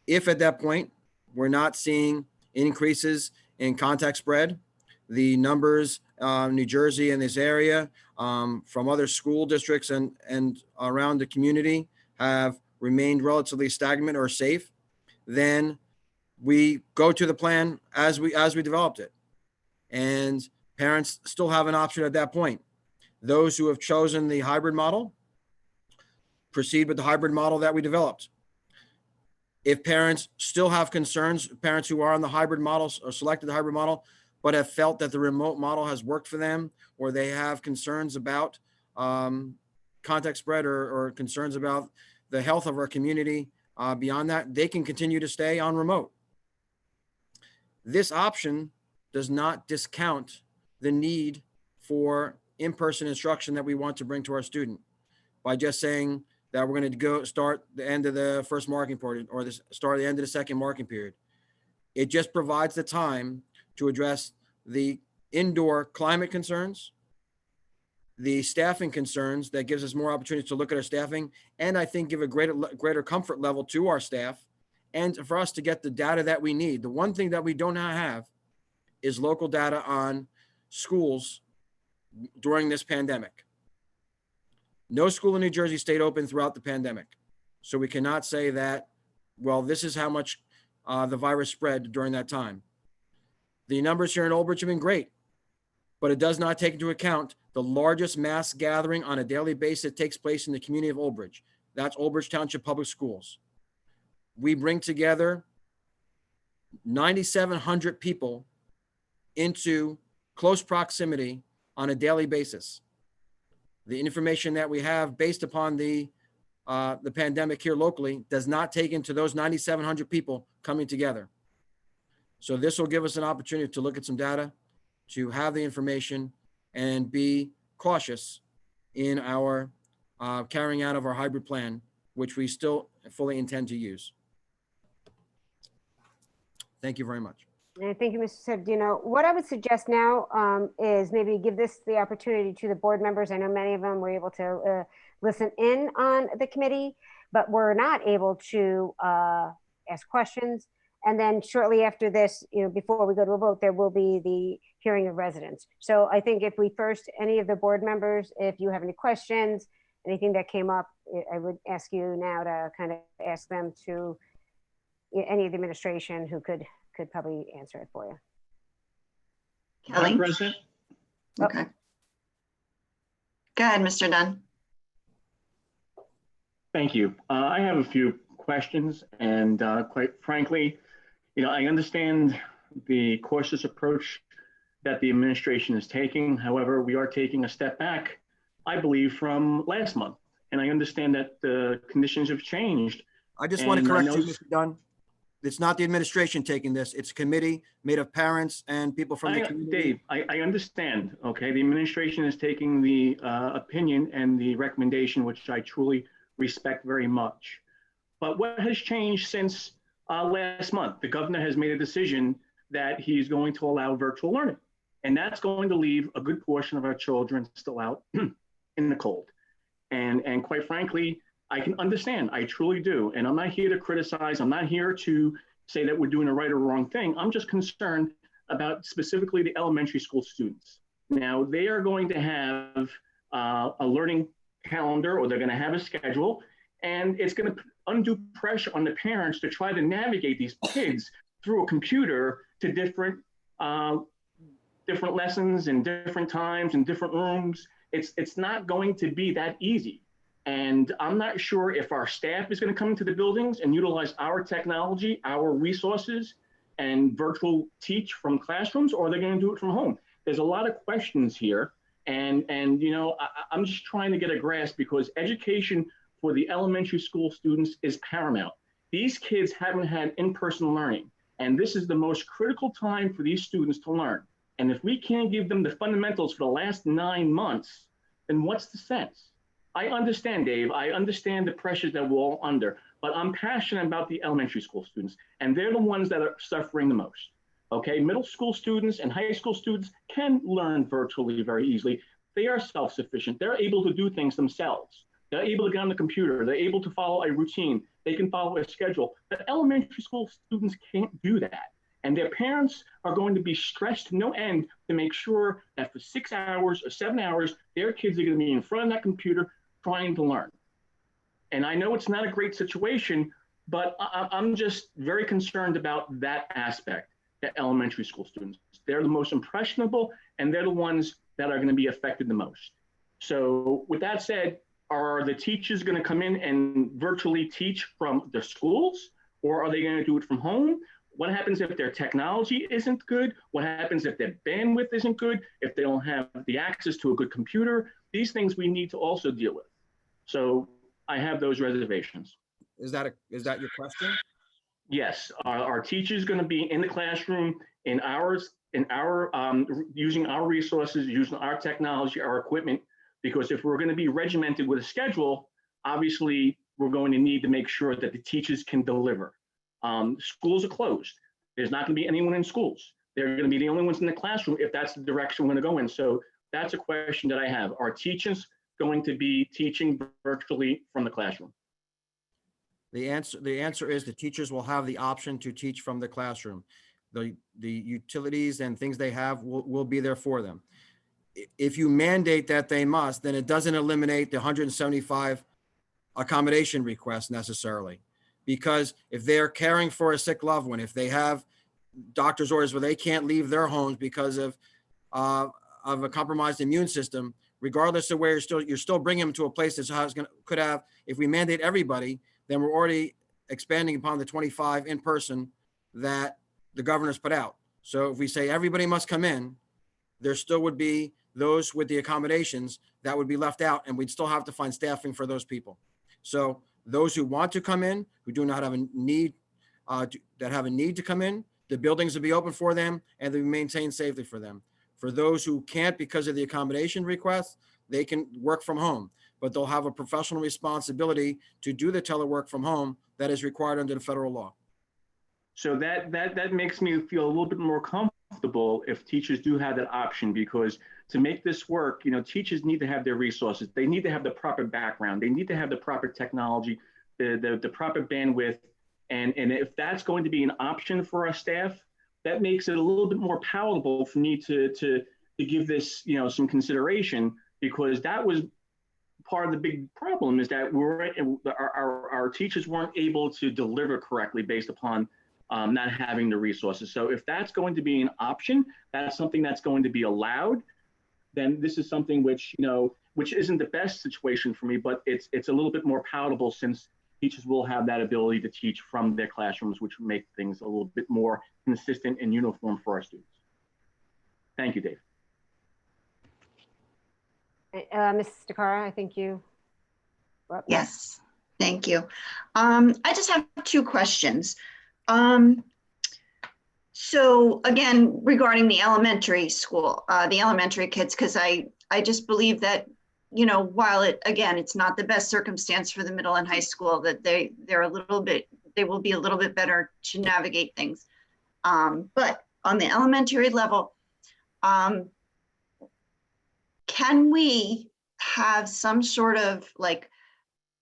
if at that point we're not seeing increases in contact spread, the numbers New Jersey and this area from other school districts and around the community have remained relatively stagnant or safe, then we go to the plan as we developed it. And parents still have an option at that point. Those who have chosen the hybrid model, proceed with the hybrid model that we developed. If parents still have concerns, parents who are on the hybrid model or selected the hybrid model, but have felt that the remote model has worked for them, or they have concerns about contact spread or concerns about the health of our community beyond that, they can continue to stay on remote. This option does not discount the need for in-person instruction that we want to bring to our student by just saying that we're going to go start the end of the first marking period or start the end of the second marking period. It just provides the time to address the indoor climate concerns, the staffing concerns that gives us more opportunities to look at our staffing, and I think give a greater comfort level to our staff and for us to get the data that we need. The one thing that we don't have is local data on schools during this pandemic. No school in New Jersey stayed open throughout the pandemic. So we cannot say that, well, this is how much the virus spread during that time. The numbers here in Old Bridge have been great, but it does not take into account the largest mass gathering on a daily basis that takes place in the community of Old Bridge. That's Old Bridge Township Public Schools. We bring together 9,700 people into close proximity on a daily basis. The information that we have based upon the pandemic here locally does not take into those 9,700 people coming together. So this will give us an opportunity to look at some data, to have the information, and be cautious in our carrying out of our hybrid plan, which we still fully intend to use. Thank you very much. And thank you, Mr. Sebdino. What I would suggest now is maybe give this the opportunity to the board members. I know many of them were able to listen in on the committee, but were not able to ask questions. And then shortly after this, before we go to a vote, there will be the hearing of residents. So I think if we first, any of the board members, if you have any questions, anything that came up, I would ask you now to kind of ask them to, any of the administration who could probably answer it for you. Kelly? Madam President? Okay. Go ahead, Mr. Dunn. Thank you. I have a few questions, and quite frankly, I understand the cautious approach that the administration is taking. However, we are taking a step back, I believe, from last month. And I understand that the conditions have changed. I just want to And I correct you, know- Mr. Dunn. It's not the administration taking this. It's a committee made of parents and people from the community. Dave, I understand, okay? The administration is taking the opinion and the recommendation, which I truly respect very much. But what has changed since last month? The governor has made a decision that he's going to allow virtual learning. And that's going to leave a good portion of our children still out in the cold. And quite frankly, I can understand, I truly do. And I'm not here to criticize, I'm not here to say that we're doing the right or wrong thing. I'm just concerned about specifically the elementary school students. Now, they are going to have a learning calendar, or they're going to have a schedule, and it's going to put undue pressure on the parents to try to navigate these kids through a computer to different lessons and different times and different rooms. It's not going to be that easy. And I'm not sure if our staff is going to come into the buildings and utilize our technology, our resources, and virtual teach from classrooms, or they're going to do it from home. There's a lot of questions here. And I'm just trying to get a grasp, because education for the elementary school students is paramount. These kids haven't had in-person learning, and this is the most critical time for these students to learn. And if we can't give them the fundamentals for the last 9 months, then what's the sense? I understand, Dave. I understand the pressures that we're all under, but I'm passionate about the elementary school students, and they're the ones that are suffering the most. Okay, middle school students and high school students can learn virtually very easily. They are self-sufficient. They're able to do things themselves. They're able to get on the computer. They're able to follow a routine. They can follow a schedule. But elementary school students can't do that. And their parents are going to be stressed to no end to make sure that for 6 hours or 7 hours, their kids are going to be in front of that computer trying to learn. And I know it's not a great situation, but I'm just very concerned about that aspect, the elementary school students. They're the most impressionable, and they're the ones that are going to be affected the most. So with that said, are the teachers going to come in and virtually teach from the schools, or are they going to do it from home? What happens if their technology isn't good? What happens if their bandwidth isn't good? If they don't have the access to a good computer? These things we need to also deal with. So I have those reservations. Is that your question? Yes, our teachers going to be in the classroom in using our resources, using our technology, our equipment, because if we're going to be regimented with a schedule, obviously we're going to need to make sure that the teachers can deliver. Schools are closed. There's not going to be anyone in schools. They're going to be the only ones in the classroom if that's the direction we're going to go in. So that's a question that I have. Are teachers going to be teaching virtually from the classroom? The answer is the teachers will have the option to teach from the classroom. The utilities and things they have will be there for them. If you mandate that they must, then it doesn't eliminate the 175 accommodation requests necessarily. Because if they're caring for a sick loved one, if they have doctor's orders where they can't leave their homes because of a compromised immune system, regardless of where you're still bringing them to a place that could have, if we mandate everybody, then we're already expanding upon the 25 in person that the governor's put out. So if we say everybody must come in, there still would be those with the accommodations that would be left out, and we'd still have to find staffing for those people. So those who want to come in, who do not have a need, that have a need to come in, the buildings will be open for them and they'll be maintained safely for them. For those who can't because of the accommodation request, they can work from home, but they'll have a professional responsibility to do the telework from home that is required under the federal law. So that makes me feel a little bit more comfortable if teachers do have that option, because to make this work, teachers need to have their resources. They need to have the proper background. They need to have the proper technology, the proper bandwidth. And if that's going to be an option for our staff, that makes it a little bit more palatable for me to give this, some consideration, because that was part of the big problem, is that our teachers weren't able to deliver correctly based upon not having the resources. So if that's going to be an option, that's something that's going to be allowed, then this is something which, which isn't the best situation for me, but it's a little bit more palatable, since teachers will have that ability to teach from their classrooms, which will make things a little bit more consistent and uniform for our students. Thank you, Dave. Mrs. DeCara, I think you. Yes, thank you. I just have two questions. So again, regarding the elementary school, the elementary kids, because I just believe that, while it's not the best circumstance for the middle and high school, that they will be a little bit better to navigate things. But on the elementary level, can we have some sort of, like,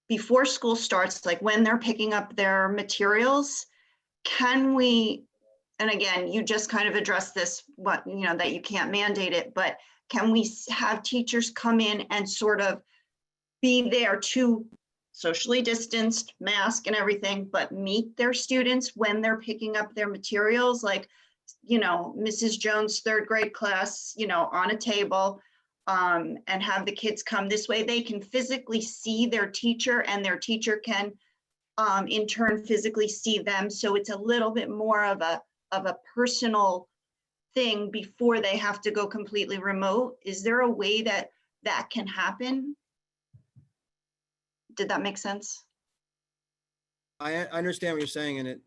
before school starts, like when they're picking up their materials, can we, and again, you just kind of addressed this, that you can't mandate it, but can we have teachers come in and sort of be there to socially distanced, mask and everything, but meet their students when they're picking up their materials? Like, Mrs. Jones' third grade class, on a table, and have the kids come this way. They can physically see their teacher, and their teacher can in turn physically see them. So it's a little bit more of a personal thing before they have to go completely remote. Is there a way that can happen? Did that make sense? I understand what you're saying, and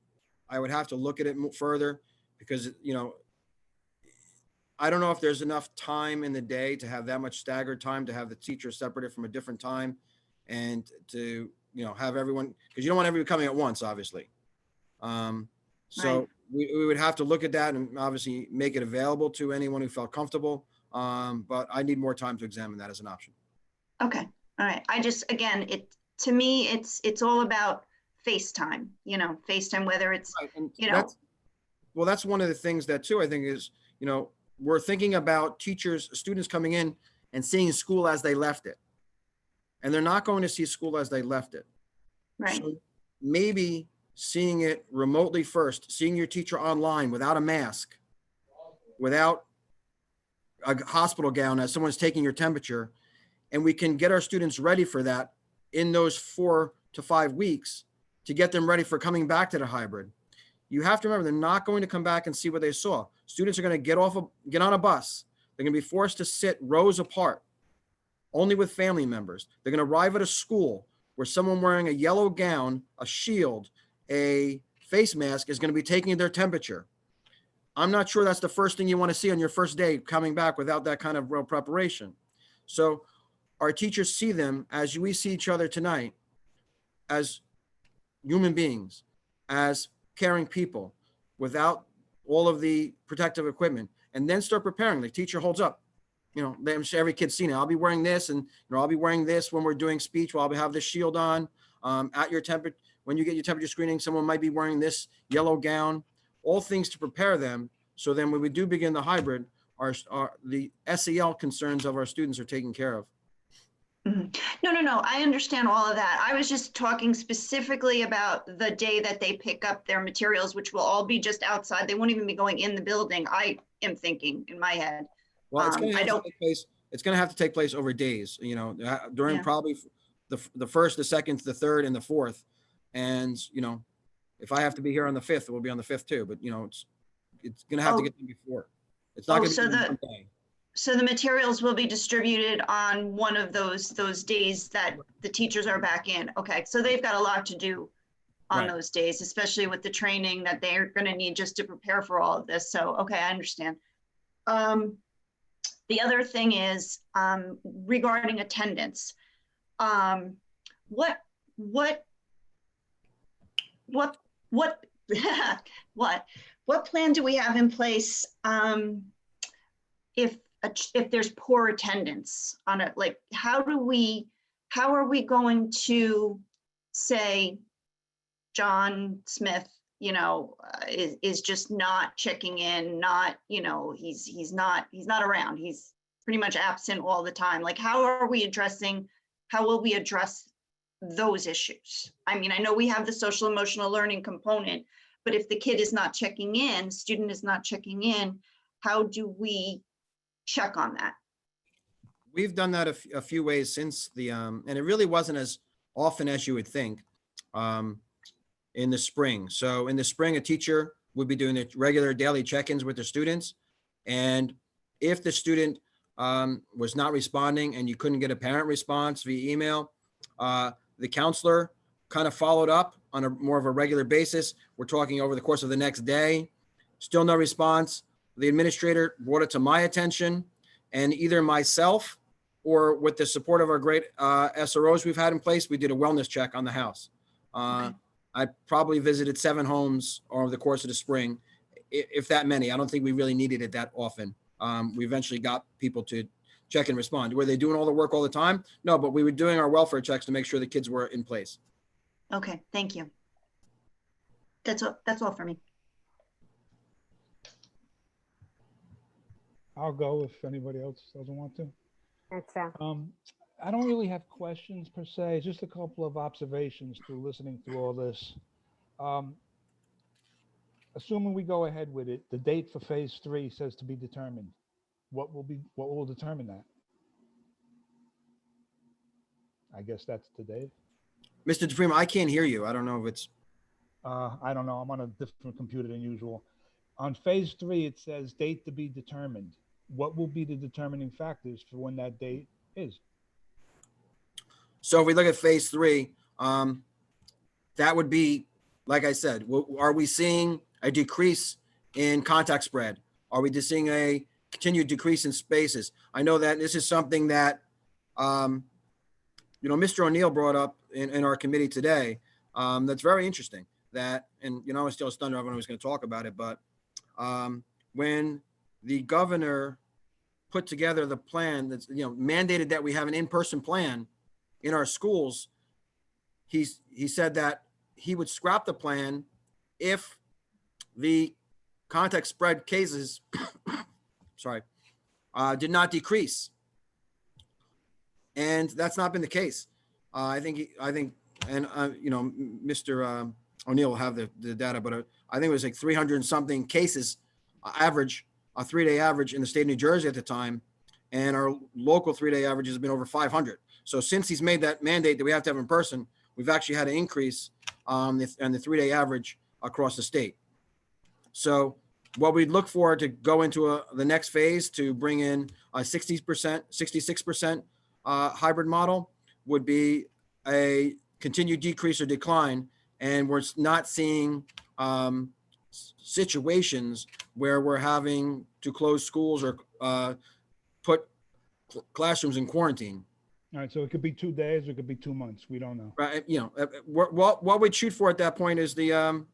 I would have to look at it further, because, I don't know if there's enough time in the day to have that much staggered time, to have the teacher separated from a different time, and to, have everyone, because you don't want everyone coming at once, obviously. So Right. we would have to look at that and obviously make it available to anyone who felt comfortable. But I need more time to examine that as an option. Okay, all right. I just, again, to me, it's all about FaceTime, FaceTime, whether it's, Right, and that's one of the things that too, I think is, we're thinking about students coming in and seeing school as they left it. And they're not going to see school as they left it. right. So maybe seeing it remotely first, seeing your teacher online without a mask, without a hospital gown as someone's taking your temperature, and we can get our students ready for that in those 4 to 5 weeks to get them ready for coming back to the hybrid. You have to remember, they're not going to come back and see what they saw. Students are going to get on a bus. They're going to be forced to sit rows apart, only with family members. They're going to arrive at a school where someone wearing a yellow gown, a shield, a face mask is going to be taking their temperature. I'm not sure that's the first thing you want to see on your first day coming back without that kind of real preparation. So our teachers see them as we see each other tonight, as human beings, as caring people, without all of the protective equipment, and then start preparing. The teacher holds up, I'm sure every kid's seen it. I'll be wearing this, and I'll be wearing this when we're doing speech. I'll have this shield on. At your temperature, when you get your temperature screening, someone might be wearing this yellow gown. All things to prepare them, so then when we do begin the hybrid, the SEL concerns of our students are taken care of. No. I understand all of that. I was just talking specifically about the day that they pick up their materials, which will all be just outside. They won't even be going in the building. I am thinking in my head. Well, it's going to have to take place. It's going to have to take place over days, during probably the first, the second, the third, and the fourth. And, if I have to be here on the 5th, it will be on the 5th too. But, it's going to have to get done before. It's not going to be one day. So the materials will be distributed on one of those days that the teachers are back in. Okay, so they've got a lot to do on those days, especially with the training that they're going to need just to prepare for all of this. So, okay, I understand. The other thing is regarding attendance. What what plan do we have in place if there's poor attendance on it? Like, how are we going to say John Smith, you know, is just not checking in, not, you know, he's not around, he's pretty much absent all the time? Like, how will we address those issues? I mean, I know we have the social emotional learning component, but if the kid is not checking in, student is not checking in, how do we check on that? We've done that a few ways since the, and it really wasn't as often as you would think in the spring. So in the spring, a teacher would be doing the regular daily check-ins with their students. And if the student was not responding and you couldn't get a parent response via email, the counselor kind of followed up on a more of a regular basis. We're talking over the course of the next day, still no response. The administrator brought it to my attention, and either myself or with the support of our great SROs we've had in place, we did a wellness check on the house. Okay. I probably visited 7 homes over the course of the spring, if that many. I don't think we really needed it that often. We eventually got people to check and respond. Were they doing all the work all the time? No, but we were doing our welfare checks to make sure the kids were in place. Okay, thank you. That's all for me. I'll go if anybody else doesn't want to. That's I don't really have questions per se, just a couple of observations through listening through all this. Assuming we go ahead with it, the date for phase 3 says to be determined. What will determine that? I guess that's today. Mr. DePrima, I can't hear you. I don't know if it's. I don't know. I'm on a different computer than usual. On phase 3, it says date to be determined. What will be the determining factors for when that date is? So if we look at phase 3, that would be, like I said, are we seeing a decrease in contact spread? Are we just seeing a continued decrease in spaces? I know that this is something that, Mr. O'Neill brought up in our committee today. That's very interesting. That, and I was still stunned when I was going to talk about it, but when the governor put together the plan that's mandated that we have an in-person plan in our schools, he said that he would scrap the plan if the contact spread cases did not decrease. And that's not been the case. Mr. O'Neill will have the data, but I think it was like 300 and something cases average, a 3-day average in the state of New Jersey at the time. And our local 3-day average has been over 500. So since he's made that mandate that we have to have in person, we've actually had an increase on the 3-day average across the state. So what we'd look for to go into the next phase to bring in a 60%, 66% hybrid model would be a continued decrease or decline. And we're not seeing situations where we're having to close schools or put classrooms in quarantine. All right, so it could be 2 days, or it could be 2 months. We don't know. Right. What we'd shoot for at that point is the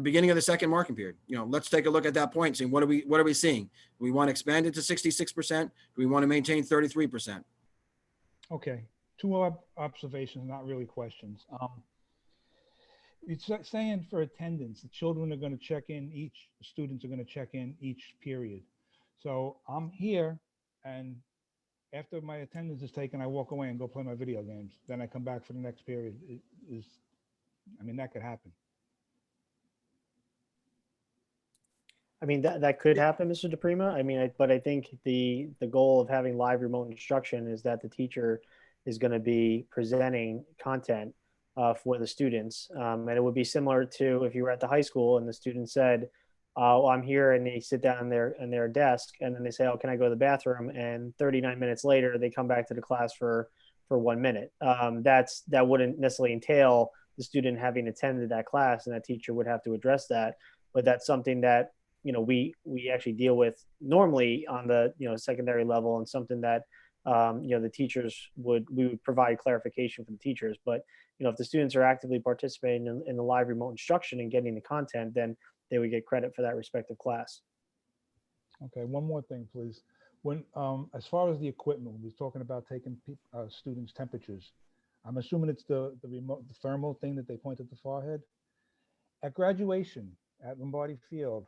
beginning of the second marking period. Let's take a look at that point and see what are we seeing? Do we want to expand it to 66%? Do we want to maintain 33%? Okay, 2 observations, not really questions. It's saying for attendance, the children are going to check in the students are going to check in each period. So I'm here, and after my attendance is taken, I walk away and go play my video games. Then I come back for the next period. That could happen. I mean, that could happen, Mr. DePrima. But I think the goal of having live remote instruction is that the teacher is going to be presenting content for the students. And it would be similar to if you were at the high school and the student said, well, I'm here, and they sit down in their desk, and then they say, oh, can I go to the bathroom? And 39 minutes later, they come back to the class for 1 minute. That wouldn't necessarily entail the student having attended that class, and that teacher would have to address that. But that's something that we actually deal with normally on the, secondary level, and something that, the teachers we would provide clarification for the teachers. But, if the students are actively participating in the live remote instruction and getting the content, then they would get credit for that respective class. Okay, one more thing, please. When, as far as the equipment, we're talking about taking students' temperatures. I'm assuming it's the remote, the thermal thing that they point at the forehead. At graduation at Lombardi Field,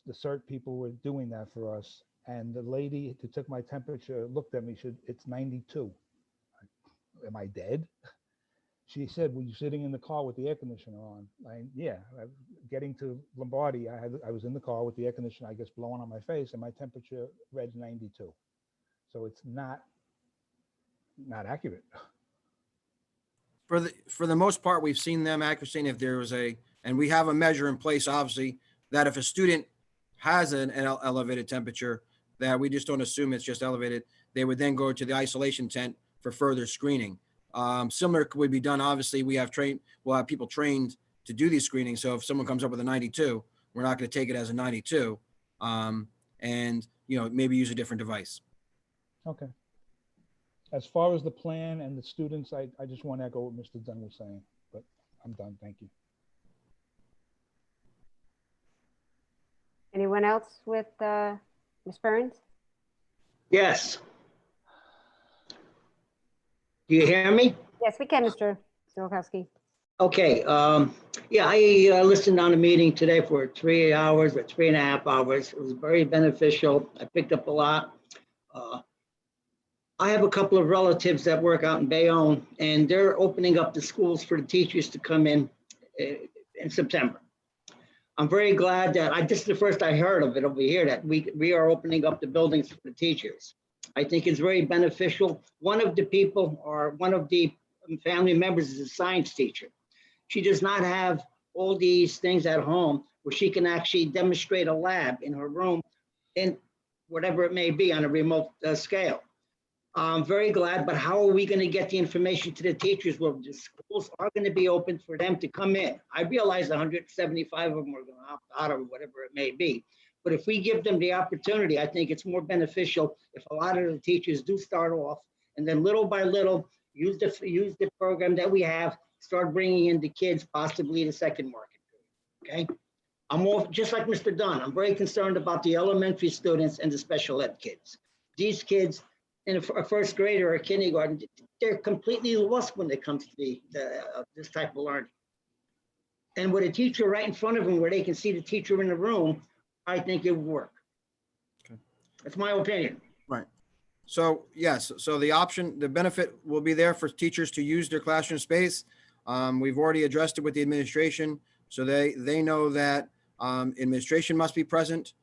the CERT people were doing that for us. And the lady who took my temperature looked at me, said, "It's 92. Am I dead?" She said, "Were you sitting in the car with the air conditioner on?" Yeah, getting to Lombardi, I was in the car with the air conditioner, I guess, blowing on my face, and my temperature read 92. So it's not accurate. For the most part, we've seen them accuracy. If there was and we have a measure in place, obviously, that if a student has an elevated temperature, that we just don't assume it's just elevated. They would then go to the isolation tent for further screening. Similar would be done. Obviously, we'll have people trained to do these screenings. So if someone comes up with a 92, we're not going to take it as a 92, and maybe use a different device. Okay. As far as the plan and the students, I just want to echo what Mr. Dunn was saying, but I'm done. Thank you. Anyone else with Ms. Burns? Yes. Do you hear me? Yes, we can, Mr. Nowakowski. Okay. Yeah, I listened on the meeting today for 3 hours or 3.5 hours. It was very beneficial. I picked up a lot. I have a couple of relatives that work out in Bayonne, and they're opening up the schools for the teachers to come in September. I'm very glad that this is the first I heard of it over here, that we are opening up the buildings for the teachers. I think it's very beneficial. One of the people, or one of the family members, is a science teacher. She does not have all these things at home where she can actually demonstrate a lab in her room, in whatever it may be, on a remote scale. I'm very glad, but how are we going to get the information to the teachers? Well, the schools are going to be open for them to come in. I realize 175 of them are going to opt out, or whatever it may be. But if we give them the opportunity, I think it's more beneficial if a lot of the teachers do start off, and then little by little use the program that we have, start bringing in the kids, possibly the second market. Okay, I'm more just like Mr. Dunn. I'm very concerned about the elementary students and the special ed kids. These kids in a first grade or a kindergarten, they're completely lost when it comes to this type of learning. And with a teacher right in front of them, where they can see the teacher in the room, I think it would work. Okay. That's my opinion. Right. So yes, so the benefit will be there for teachers to use their classroom space. We've already addressed it with the administration, so they know that administration must be present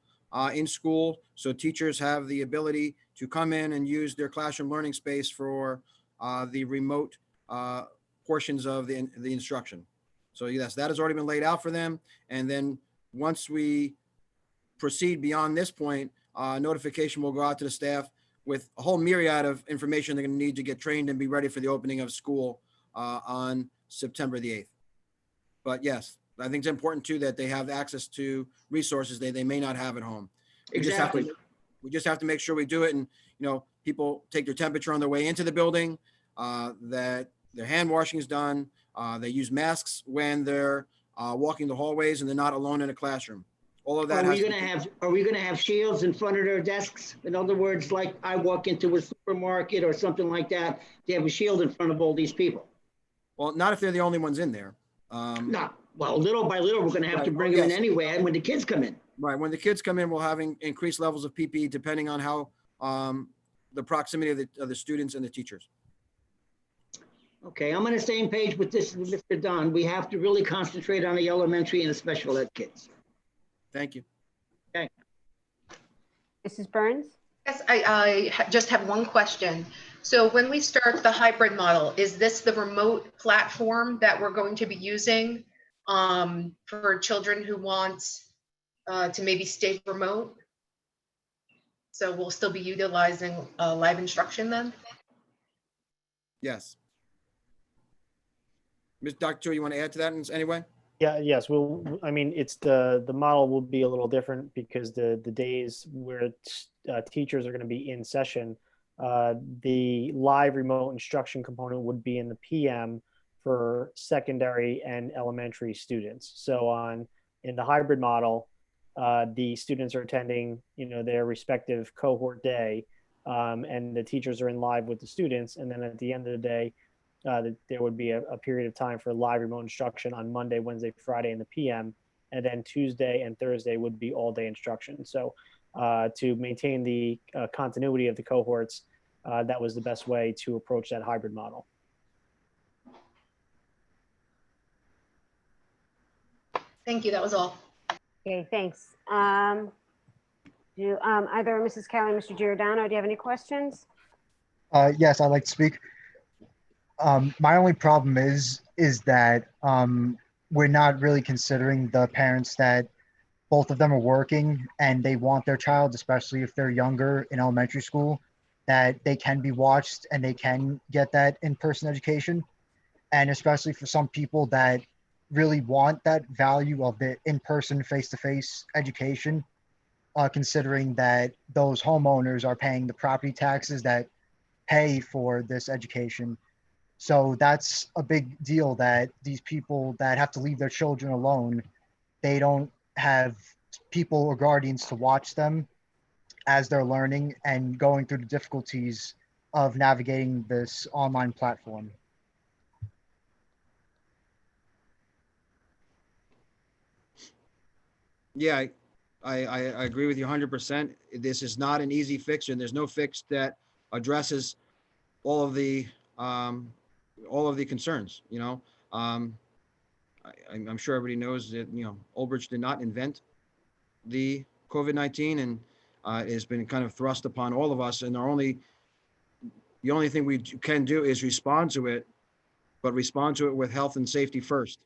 in school, so teachers have the ability to come in and use their classroom learning space for the remote portions of the instruction. So yes, that has already been laid out for them. And then once we proceed beyond this point, notification will go out to the staff with a whole myriad of information they're going to need to get trained and be ready for the opening of school on September the 8th. But yes, I think it's important too that they have access to resources they may not have at home. Exactly. We just have to make sure we do it. And, people take their temperature on their way into the building, that their hand washing is done. They use masks when they're walking the hallways and they're not alone in a classroom. All of that. Are we gonna have shields in front of their desks? In other words, like I walk into a supermarket or something like that, they have a shield in front of all these people. Well, not if they're the only ones in there. No, well, little by little, we're gonna have to bring them in anyway, and when the kids come in. Right. When the kids come in, we'll have increased levels of PPE depending on how the proximity of the students and the teachers. Okay, I'm on the same page with this, Mr. Dunn. We have to really concentrate on the elementary and the special ed kids. Thank you. Okay. Mrs. Burns? Yes, I just have one question. So when we start the hybrid model, is this the remote platform that we're going to be using for children who want to maybe stay remote? So we'll still be utilizing live instruction then? Yes. Ms. Dr. Chu, you want to add to that in any way? Yeah, yes. Well, I mean, it's the model will be a little different because the days where teachers are going to be in session, the live remote instruction component would be in the PM for secondary and elementary students. So in the hybrid model, the students are attending, their respective cohort day, and the teachers are in live with the students. And then at the end of the day, there would be a period of time for live remote instruction on Monday, Wednesday, Friday in the PM, and then Tuesday and Thursday would be all day instruction. So to maintain the continuity of the cohorts, that was the best way to approach that hybrid model. Thank you. That was all. Okay, thanks. Either Mrs. Kelly, Mr. Giordano, do you have any questions? Yes, I'd like to speak. My only problem is that we're not really considering the parents that both of them are working and they want their child, especially if they're younger in elementary school, that they can be watched and they can get that in-person education. And especially for some people that really want that value of the in-person, face-to-face education, considering that those homeowners are paying the property taxes that pay for this education. So that's a big deal that these people that have to leave their children alone, they don't have people or guardians to watch them as they're learning and going through the difficulties of navigating this online platform. Yeah, I agree with you 100%. This is not an easy fix, and there's no fix that addresses all of the concerns. I'm sure everybody knows that Old Bridge did not invent the COVID-19, and it has been kind of thrust upon all of us. And the only thing we can do is respond to it, but respond to it with health and safety first,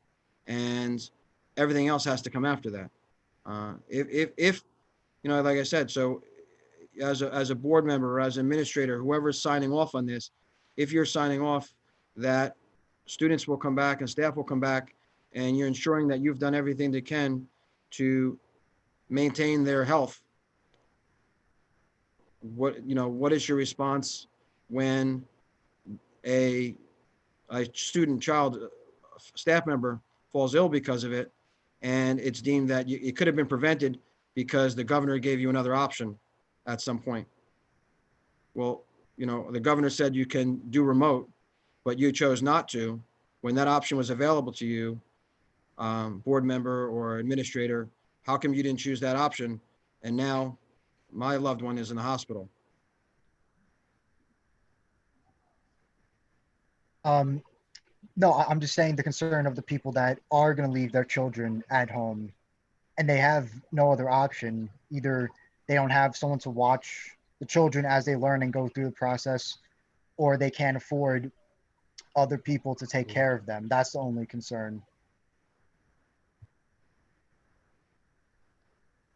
and everything else has to come after that. If like I said, so as a board member or as an administrator, whoever's signing off on this, if you're signing off that students will come back and staff will come back, and you're ensuring that you've done everything they can to maintain their health, what is your response when a student, child, staff member falls ill because of it, and it's deemed that it could have been prevented because the governor gave you another option at some point? Well, the governor said you can do remote, but you chose not to. When that option was available to you, board member or administrator, how come you didn't choose that option? And now my loved one is in the hospital. No, I'm just saying the concern of the people that are going to leave their children at home and they have no other option. Either they don't have someone to watch the children as they learn and go through the process, or they can't afford other people to take care of them. That's the only concern.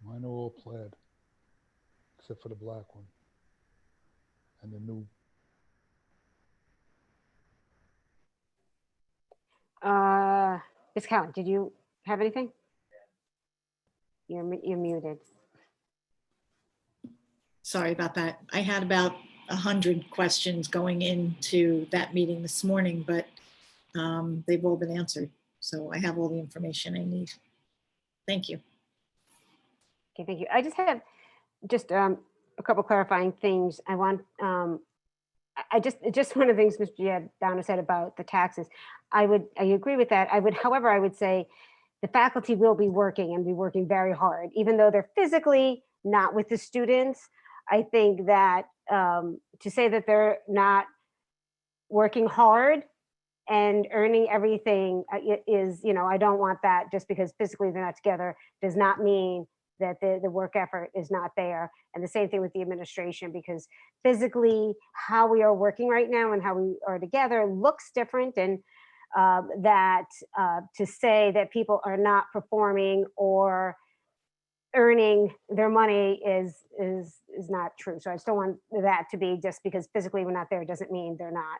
Mine are all plaid, except for the black one and the new. Ms. Kelly, did you have anything? You're muted. Sorry about that. I had about 100 questions going into that meeting this morning, but they've all been answered. So I have all the information I need. Thank you. Okay, thank you. I just have a couple clarifying things. I want, just one of the things Mr. Giordano said about the taxes. I agree with that. However, I would say the faculty will be working and be working very hard, even though they're physically not with the students. I think that to say that they're not working hard and earning everything is, I don't want that. Just because physically they're not together does not mean that the work effort is not there. And the same thing with the administration, because physically how we are working right now and how we are together looks different. And that to say that people are not performing or earning their money is not true. So I still want that to be, just because physically we're not there doesn't mean they're not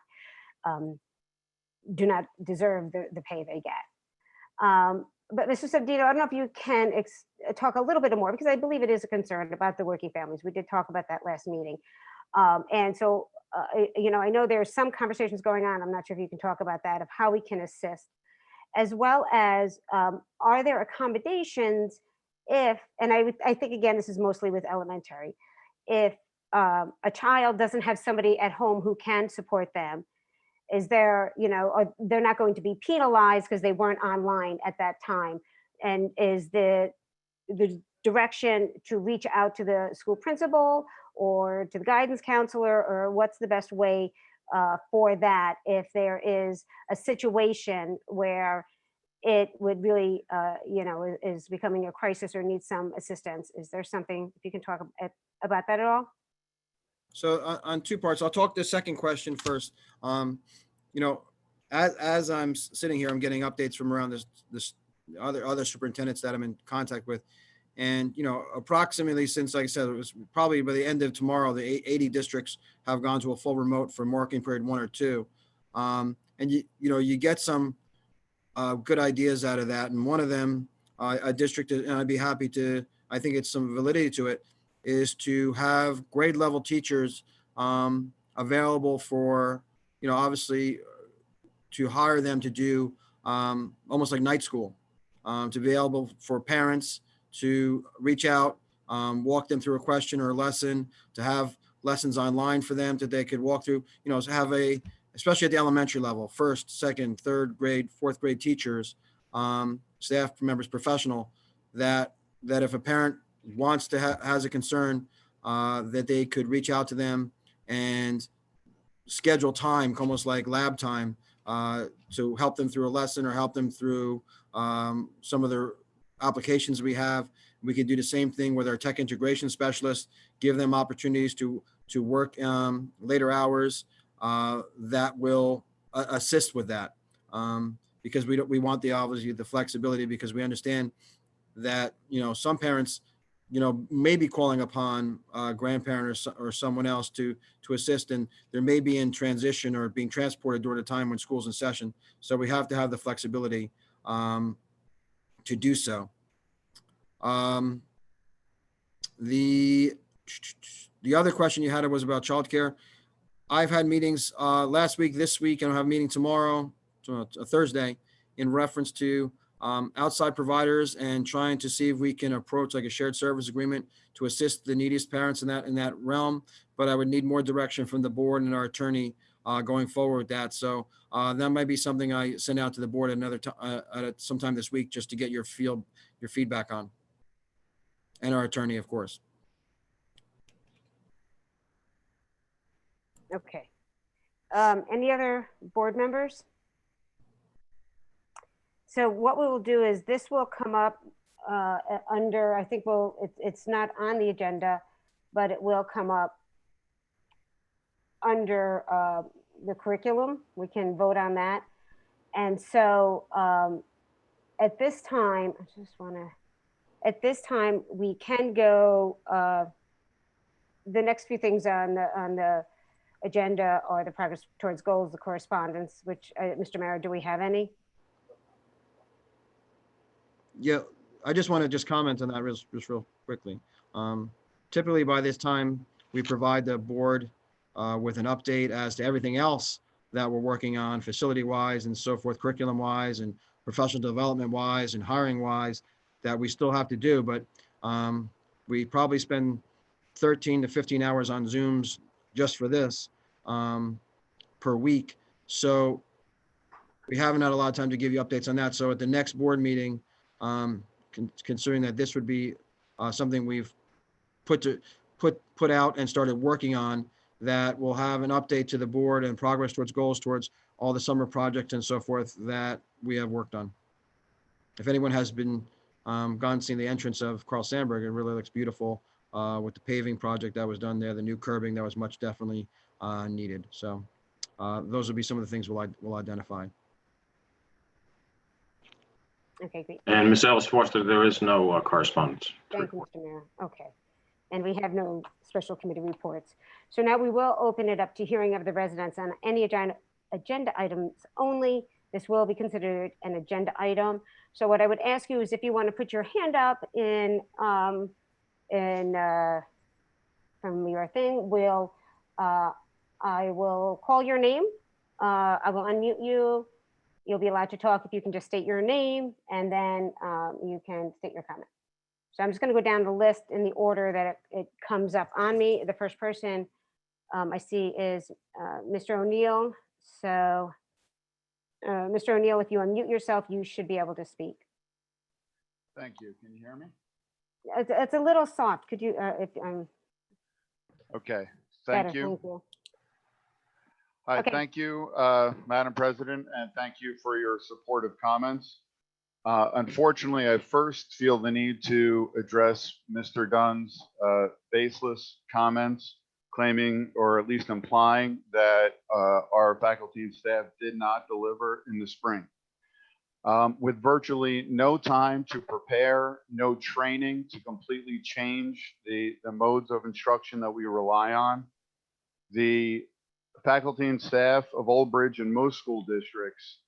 do not deserve the pay they get. But Mr. Savdino, I don't know if you can talk a little bit more, because I believe it is a concern about the working families. We did talk about that last meeting. And so, I know there's some conversations going on. I'm not sure if you can talk about that, of how we can assist, as well as, are there accommodations if, and I think, again, this is mostly with elementary, if a child doesn't have somebody at home who can support them, is there, or they're not going to be penalized because they weren't online at that time? And is the direction to reach out to the school principal or to the guidance counselor, or what's the best way for that if there is a situation where it would really, is becoming a crisis or needs some assistance? Is there something, if you can talk about that at all? So on two parts, I'll talk the second question first. As I'm sitting here, I'm getting updates from around this other superintendents that I'm in contact with. And, approximately, since, like I said, it was probably by the end of tomorrow, the 80 districts have gone to a full remote for marking period 1 or 2. And you get some good ideas out of that. And one of them, a district, and I'd be happy to, I think it's some validity to it, is to have grade level teachers available for, obviously to hire them to do almost like night school, to be available for parents to reach out, walk them through a question or a lesson, to have lessons online for them that they could walk through, to have especially at the elementary level, 1st, 2nd, 3rd grade, 4th grade teachers, staff members, professional, that if a parent wants to has a concern, that they could reach out to them and schedule time, almost like lab time, to help them through a lesson or help them through some of their applications we have. We could do the same thing with our tech integration specialists, give them opportunities to work later hours that will assist with that, because we want obviously the flexibility, because we understand that some parents may be calling upon a grandparent or someone else to assist, and there may be in transition or being transported during the time when school's in session. So we have to have the flexibility to do so. The other question you had was about childcare. I've had meetings last week, this week, and I'll have a meeting tomorrow, a Thursday, in reference to outside providers and trying to see if we can approach like a shared service agreement to assist the neediest parents in that realm. But I would need more direction from the board and our attorney going forward with that. So that might be something I send out to the board sometime this week, just to get your feedback on, and our attorney, of course. Okay. Any other board members? So what we will do is this will come up under, I think it's not on the agenda, but it will come up under the curriculum. We can vote on that. And so at this time, we can go, the next few things on the agenda are the progress towards goals, the correspondence, which Mr. Mara, do we have any? Yeah, I just want to comment on that just real quickly. Typically by this time, we provide the board with an update as to everything else that we're working on, facility-wise and so forth, curriculum-wise and professional development-wise and hiring-wise, that we still have to do. But we probably spend 13 to 15 hours on Zooms just for this per week. So we haven't had a lot of time to give you updates on that. So at the next board meeting, considering that this would be something we've put out and started working on, that will have an update to the board and progress towards goals towards all the summer projects and so forth that we have worked on. If anyone has been gone and seen the entrance of Carl Sandburg, it really looks beautiful with the paving project that was done there, the new curbing that was much definitely needed. So those will be some of the things we'll identify. Okay, great. And Ms. Ellis Forster, there is no correspondence. Thank you, Mr. Mayor. Okay. And we have no special committee reports. So now we will open it up to hearing of the residents on any agenda items only. This will be considered an agenda item. So what I would ask you is if you want to put your hand up from your thing, I will call your name. I will unmute you. You'll be allowed to talk if you can just state your name, and then you can state your comment. So I'm just going to go down the list in the order that it comes up on me. The first person I see is Mr. O'Neill. So Mr. O'Neill, if you unmute yourself, you should be able to speak. Thank you. Can you hear me? It's a little soft. Could you, Okay. better, Thank you. thank you. Hi, Okay. thank you, Madam President, and thank you for your supportive comments. Unfortunately, I first feel the need to address Mr. Dunn's baseless comments, claiming or at least implying that our faculty and staff did not deliver in the spring. With virtually no time to prepare, no training to completely change the modes of instruction that we rely on, the faculty and staff of Old Bridge and most school districts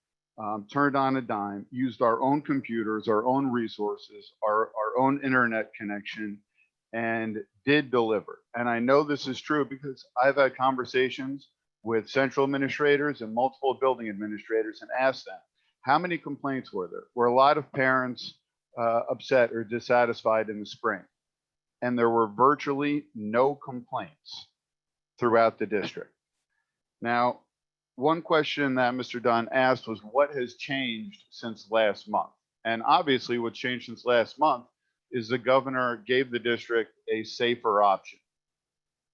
turned on a dime, used our own computers, our own resources, our own internet connection, and did deliver. And I know this is true because I've had conversations with central administrators and multiple building administrators and asked them, how many complaints were there? Were a lot of parents upset or dissatisfied in the spring? And there were virtually no complaints throughout the district. Now, one question that Mr. Dunn asked was what has changed since last month? And obviously what's changed since last month is the governor gave the district a safer option,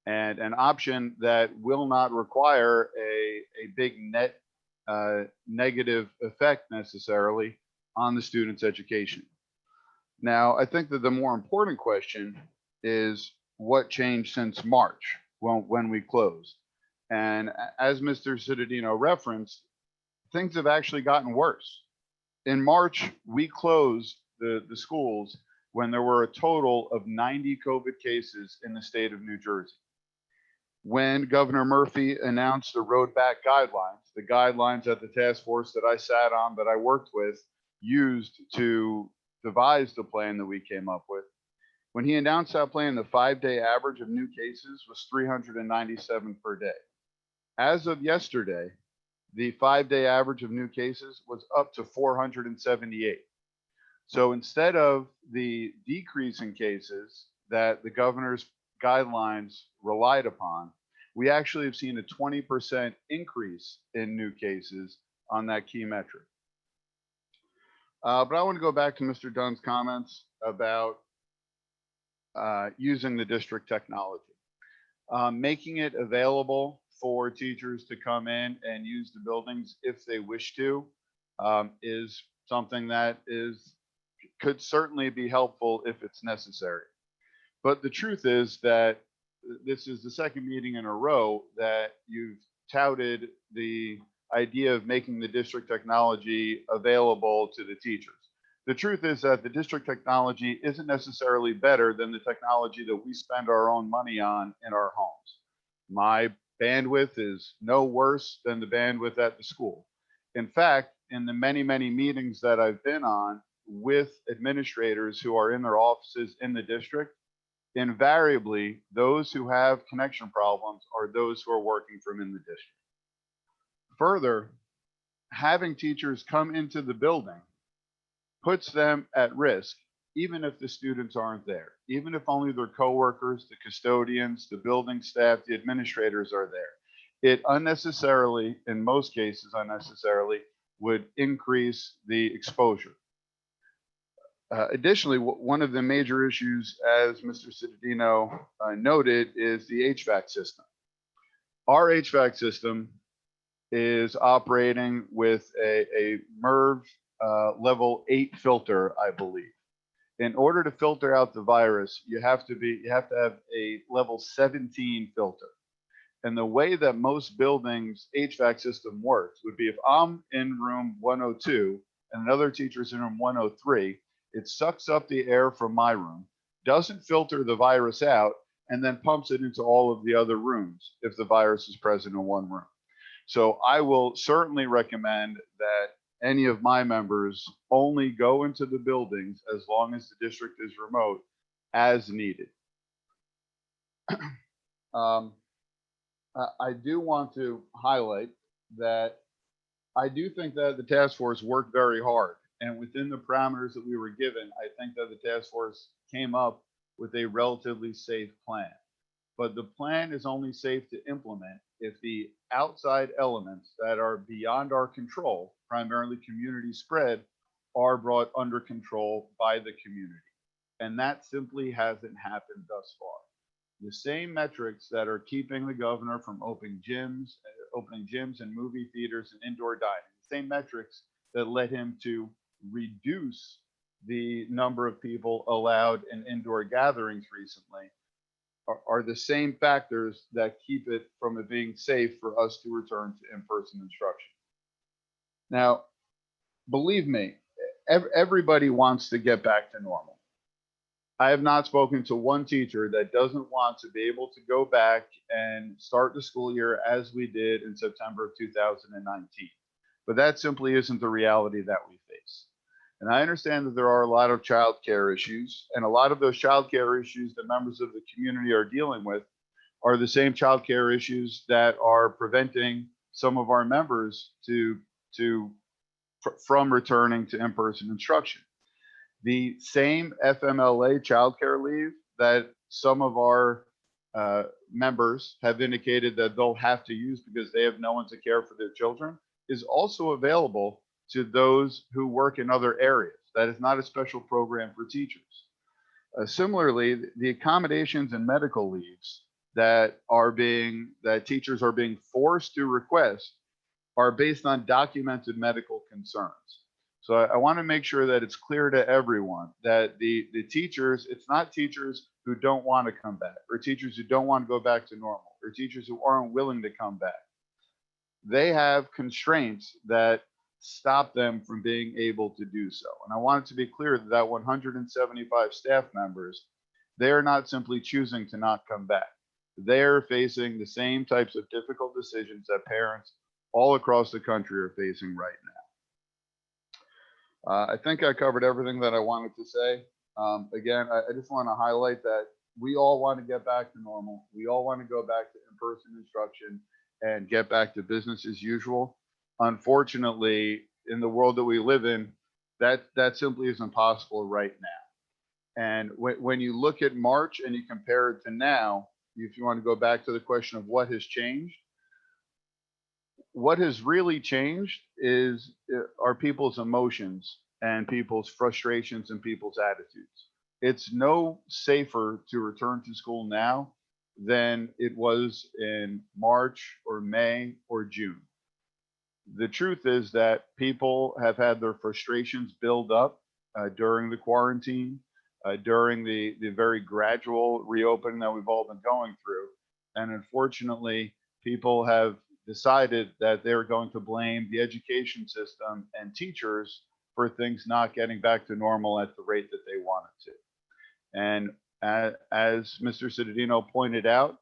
and an option that will not require a big net negative effect necessarily on the student's education. Now, I think that the more important question is what changed since March when we closed. And as Mr. Cittadino referenced, things have actually gotten worse. In March, we closed the schools when there were a total of 90 COVID cases in the state of New Jersey. When Governor Murphy announced the road back guidelines, the guidelines that the task force that I sat on, that I worked with, used to devise the plan that we came up with. When he announced that plan, the 5-day average of new cases was 397 per day. As of yesterday, the 5-day average of new cases was up to 478. So instead of the decrease in cases that the governor's guidelines relied upon, we actually have seen a 20% increase in new cases on that key metric. But I want to go back to Mr. Dunn's comments about using the district technology. Making it available for teachers to come in and use the buildings if they wish to is something that could certainly be helpful if it's necessary. But the truth is that this is the second meeting in a row that you've touted the idea of making the district technology available to the teachers. The truth is that the district technology isn't necessarily better than the technology that we spend our own money on in our homes. My bandwidth is no worse than the bandwidth at the school. In fact, in the many, many meetings that I've been on with administrators who are in their offices in the district, invariably, those who have connection problems are those who are working from in the district. Further, having teachers come into the building puts them at risk, even if the students aren't there, even if only their coworkers, the custodians, the building staff, the administrators are there. It unnecessarily, in most cases unnecessarily, would increase the exposure. Additionally, one of the major issues, as Mr. Cittadino noted, is the HVAC system. Our HVAC system is operating with a MERV level 8 filter, I believe. In order to filter out the virus, you have to have a level 17 filter. And the way that most buildings' HVAC system works would be if I'm in room 102 and another teacher's in room 103, it sucks up the air from my room, doesn't filter the virus out, and then pumps it into all of the other rooms if the virus is present in one room. So I will certainly recommend that any of my members only go into the buildings as long as the district is remote as needed. I do want to highlight that I do think that the task force worked very hard, and within the parameters that we were given, I think that the task force came up with a relatively safe plan. But the plan is only safe to implement if the outside elements that are beyond our control, primarily community spread, are brought under control by the community. And that simply hasn't happened thus far. The same metrics that are keeping the governor from opening gyms and movie theaters and indoor dining, the same metrics that led him to reduce the number of people allowed in indoor gatherings recently, are the same factors that keep it from it being safe for us to return to in-person instruction. Now, believe me, everybody wants to get back to normal. I have not spoken to one teacher that doesn't want to be able to go back and start the school year as we did in September of 2019. But that simply isn't the reality that we face. And I understand that there are a lot of childcare issues, and a lot of those childcare issues that members of the community are dealing with are the same childcare issues that are preventing some of our members from returning to in-person instruction. The same FMLA childcare leave that some of our members have indicated that they'll have to use because they have no one to care for their children is also available to those who work in other areas. That is not a special program for teachers. Similarly, the accommodations and medical leaves that teachers are being forced to request are based on documented medical concerns. So I want to make sure that it's clear to everyone that the teachers, it's not teachers who don't want to come back, or teachers who don't want to go back to normal, or teachers who aren't willing to come back. They have constraints that stop them from being able to do so. And I want it to be clear that 175 staff members, they are not simply choosing to not come back. They're facing the same types of difficult decisions that parents all across the country are facing right now. I think I covered everything that I wanted to say. Again, I just want to highlight that we all want to get back to normal. We all want to go back to in-person instruction and get back to business as usual. Unfortunately, in the world that we live in, that simply isn't possible right now. And when you look at March and you compare it to now, if you want to go back to the question of what has changed, what has really changed are people's emotions and people's frustrations and people's attitudes. It's no safer to return to school now than it was in March or May or June. The truth is that people have had their frustrations build up during the quarantine, during the very gradual reopening that we've all been going through. And unfortunately, people have decided that they're going to blame the education system and teachers for things not getting back to normal at the rate that they wanted to. And as Mr. Cittadino pointed out,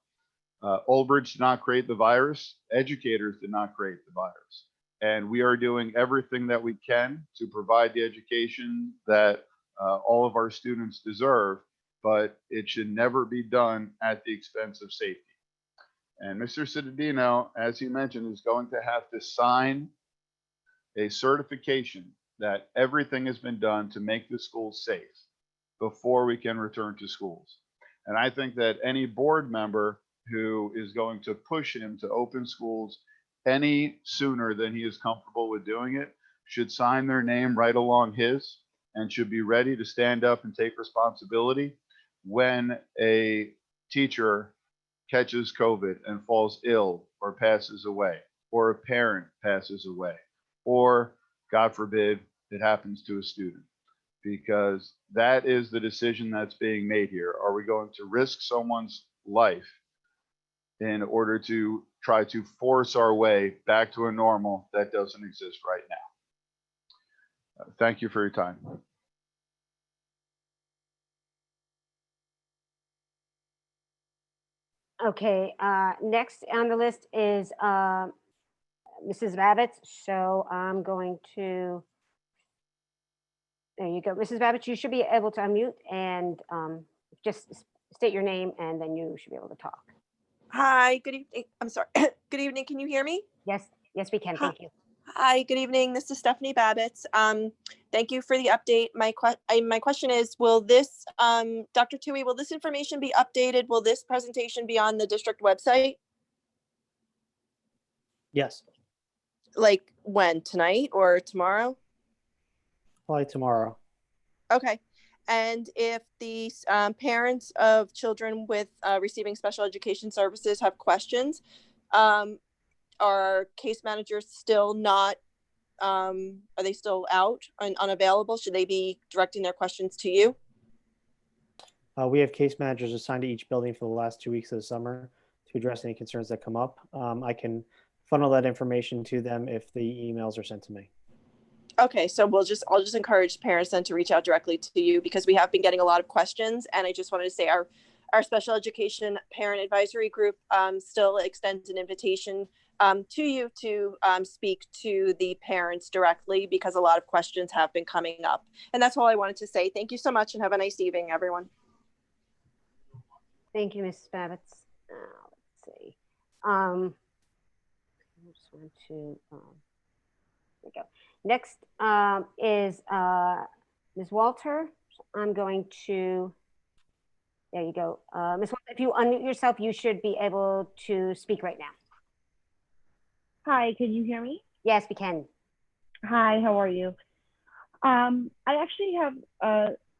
Old Bridge did not create the virus. Educators did not create the virus. And we are doing everything that we can to provide the education that all of our students deserve, but it should never be done at the expense of safety. And Mr. Cittadino, as he mentioned, is going to have to sign a certification that everything has been done to make the schools safe before we can return to schools. And I think that any board member who is going to push him to open schools any sooner than he is comfortable with doing it should sign their name right along his and should be ready to stand up and take responsibility when a teacher catches COVID and falls ill or passes away, or a parent passes away, or God forbid, it happens to a student. Because that is the decision that's being made here. Are we going to risk someone's life in order to try to force our way back to a normal that doesn't exist right now? Thank you for your time. Okay, next on the list is Mrs. Babbitts, so I'm going to, there you go. Mrs. Babbitts, you should be able to unmute and just state your name and then you should be able to talk. Hi, good evening. I'm sorry. Good evening. Can you hear me? Yes, yes, we can. Hi. Thank you. Hi, good evening. This is Stephanie Babbitts. Thank you for the update. My question is, will this, Dr. Tui, will this information be updated? Will this presentation be on the district website? Yes, Like when, tonight or tomorrow? probably tomorrow. Okay. And if the parents of children with receiving special education services have questions, are case managers still not, are they still out and unavailable? Should they be directing their questions to you? We have case managers assigned to each building for the last 2 weeks of the summer to address any concerns that come up. I can funnel that information to them if the emails are sent to me. Okay, so I'll just encourage parents then to reach out directly to you because we have been getting a lot of questions, and I just wanted to say our special education parent advisory group still extends an invitation to you to speak to the parents directly because a lot of questions have been coming up. And that's all I wanted to say. Thank you so much and have a nice evening, everyone. Thank you, Mrs. Babbitts. Let's see. I just want to, there we go. Next is Ms. Walter. I'm going to, there you go. Ms. Walter, if you unmute yourself, you should be able to speak right now. Hi, can you hear me? Yes, we can. Hi, how are you? I actually have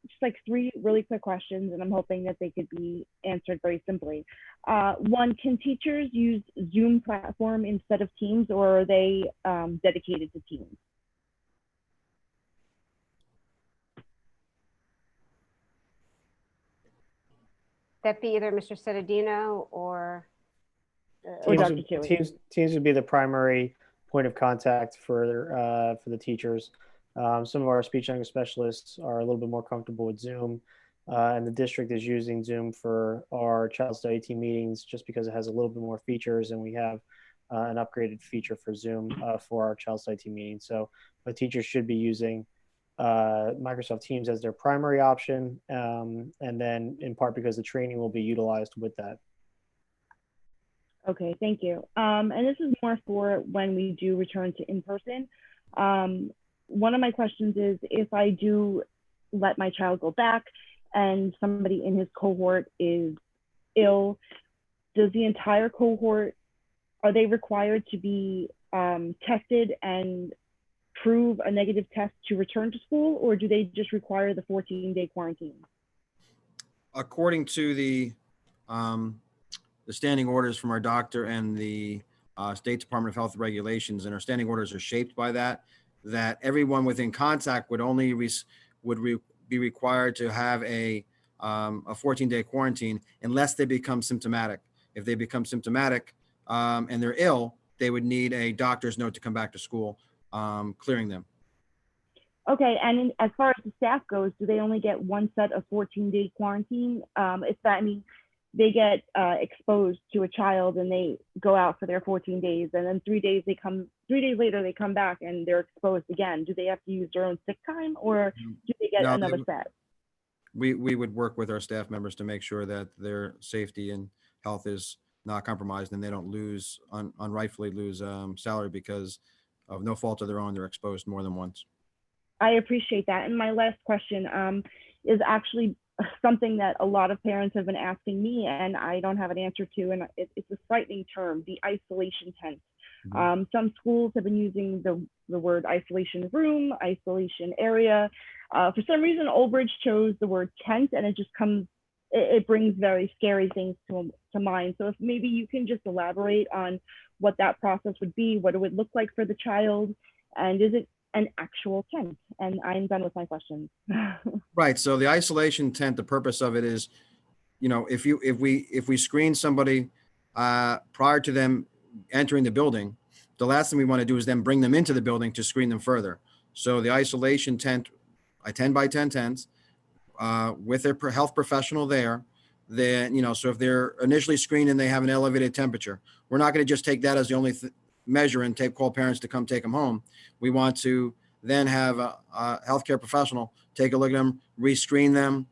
just like 3 really quick questions, and I'm hoping that they could be answered very simply. One, can teachers use Zoom platform instead of Teams, or are they dedicated to Teams? That be either Mr. Citadino or Dr. Tui. Teams would be the primary point of contact for the teachers. Some of our speech language specialists are a little bit more comfortable with Zoom, and the district is using Zoom for our child study team meetings just because it has a little bit more features, and we have an upgraded feature for Zoom for our child study team meetings. So the teachers should be using Microsoft Teams as their primary option, and then in part because the training will be utilized with that. Okay, thank you. And this is more for when we do return to in-person. One of my questions is, if I do let my child go back and somebody in his cohort is ill, does the entire cohort, are they required to be tested and prove a negative test to return to school, or do they just require the 14-day quarantine? According to the standing orders from our doctor and the State Department of Health regulations, and our standing orders are shaped by that everyone within contact would only be required to have a 14-day quarantine unless they become symptomatic. If they become symptomatic and they're ill, they would need a doctor's note to come back to school, clearing them. Okay, and as far as the staff goes, do they only get one set of 14-day quarantine? If that, I mean, they get exposed to a child and they go out for their 14 days, and then 3 days later they come back and they're exposed again. Do they have to use their own sick time, or do they get another set? We would work with our staff members to make sure that their safety and health is not compromised and they don't unrightfully lose salary because of no fault of their own. They're exposed more than once. I appreciate that. And my last question is actually something that a lot of parents have been asking me, and I don't have an answer to, and it's a frightening term, the isolation tent. Mm-hmm. Some schools have been using the word isolation room, isolation area. For some reason, Old Bridge chose the word tent, and it brings very scary things to mind. So if maybe you can just elaborate on what that process would be, what it would look like for the child, and is it an actual tent? And I'm done with my questions. Right. So the isolation tent, the purpose of it is, if we screen somebody prior to them entering the building, the last thing we want to do is then bring them into the building to screen them further. So the isolation tent, a 10 by 10 tents, with their health professional there, then, so if they're initially screened and they have an elevated temperature, we're not going to just take that as the measure and call parents to come take them home. We want to then have a healthcare professional take a look at them, rescreen them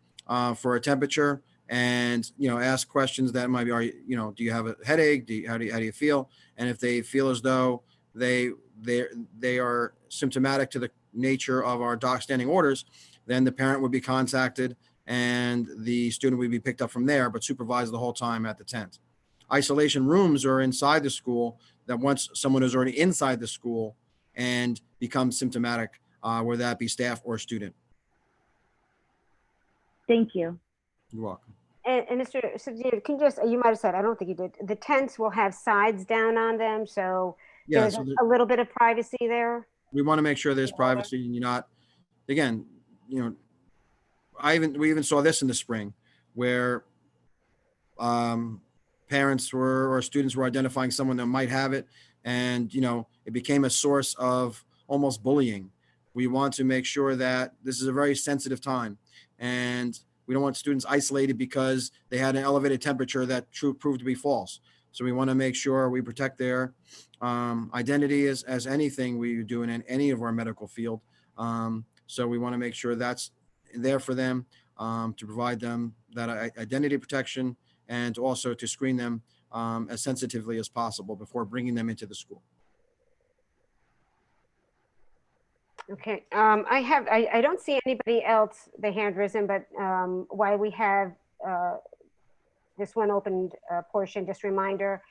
for a temperature, and ask questions that might be, do you have a headache? How do you feel? And if they feel as though they are symptomatic to the nature of our doc standing orders, then the parent would be contacted and the student would be picked up from there, but supervised the whole time at the tent. Isolation rooms are inside the school that once someone is already inside the school and becomes symptomatic, whether that be staff or student. Thank you. You're welcome. And Mr. Cedillo, can you you might have said, I don't think you did, the tents will have sides down on them, so Yeah, there's so a little bit of privacy there. we want to make sure there's privacy and you're not, again, we even saw this in the spring where parents or students were identifying someone that might have it, and it became a source of almost bullying. We want to make sure that this is a very sensitive time, and we don't want students isolated because they had an elevated temperature that proved to be false. So we want to make sure we protect their identity as anything we do in any of our medical field. So we want to make sure that's there for them, to provide them that identity protection, and also to screen them as sensitively as possible before bringing them into the school. Okay, I don't see anybody else, the hand risen, but while we have this one opened portion, just reminder,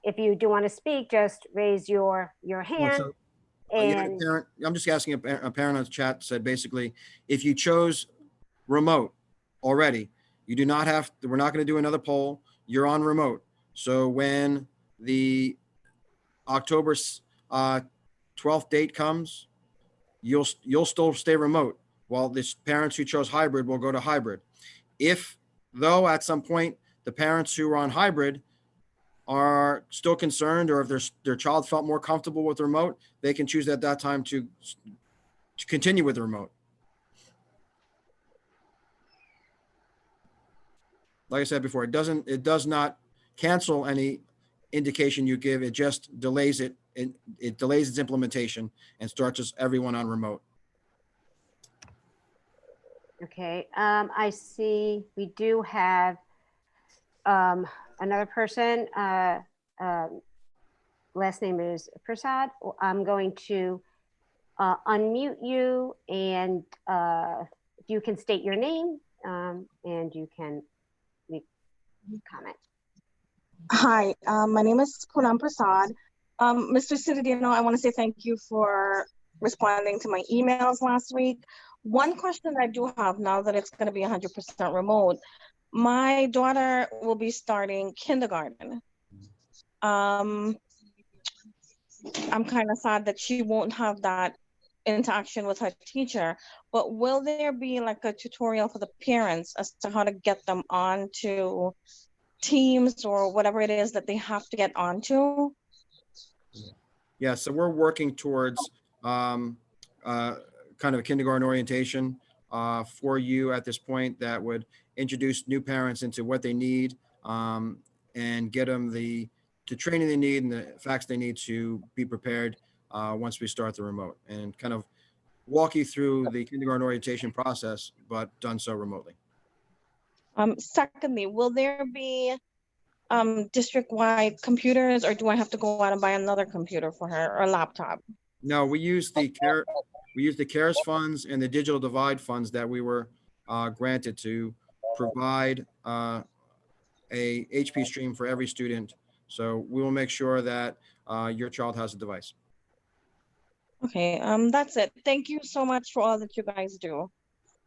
if you do want to speak, just raise your hand. And I'm just asking a parent on the chat said basically, if you chose remote already, you do not have to, we're not going to do another poll. You're on remote. So when the October 12th date comes, you'll still stay remote, while the parents who chose hybrid will go to hybrid. If though at some point the parents who are on hybrid are still concerned, or if their child felt more comfortable with the remote, they can choose at that time to continue with the remote. Like I said before, it does not cancel any indication you give. It just delays it. It delays its implementation and starts us everyone on remote. okay, I see we do have another person. Last name is Prasad. I'm going to unmute you, and you can state your name, and you can make comment. Hi, my name is Poonam Prasad. Mr. Citadino, I want to say thank you for responding to my emails last week. One question I do have now that it's going to be 100% remote, my daughter will be starting kindergarten. I'm kind of sad that she won't have that interaction with her teacher, but will there be like a tutorial for the parents as to how to get them onto Teams or whatever it is that they have to get onto? Yeah, so we're working towards kind of a kindergarten orientation for you at this point that would introduce new parents into what they need, and get them the training they need and the facts they need to be prepared once we start the remote, and kind of walk you through the kindergarten orientation process, but done so remotely. Secondly, will there be district-wide computers, or do I have to go out and buy another computer for her, or a laptop? No, we use the CARES funds and the digital divide funds that we were granted to provide a HP stream for every student. So we will make sure that your child has a device. Okay, that's it. Thank you so much for all that you guys do.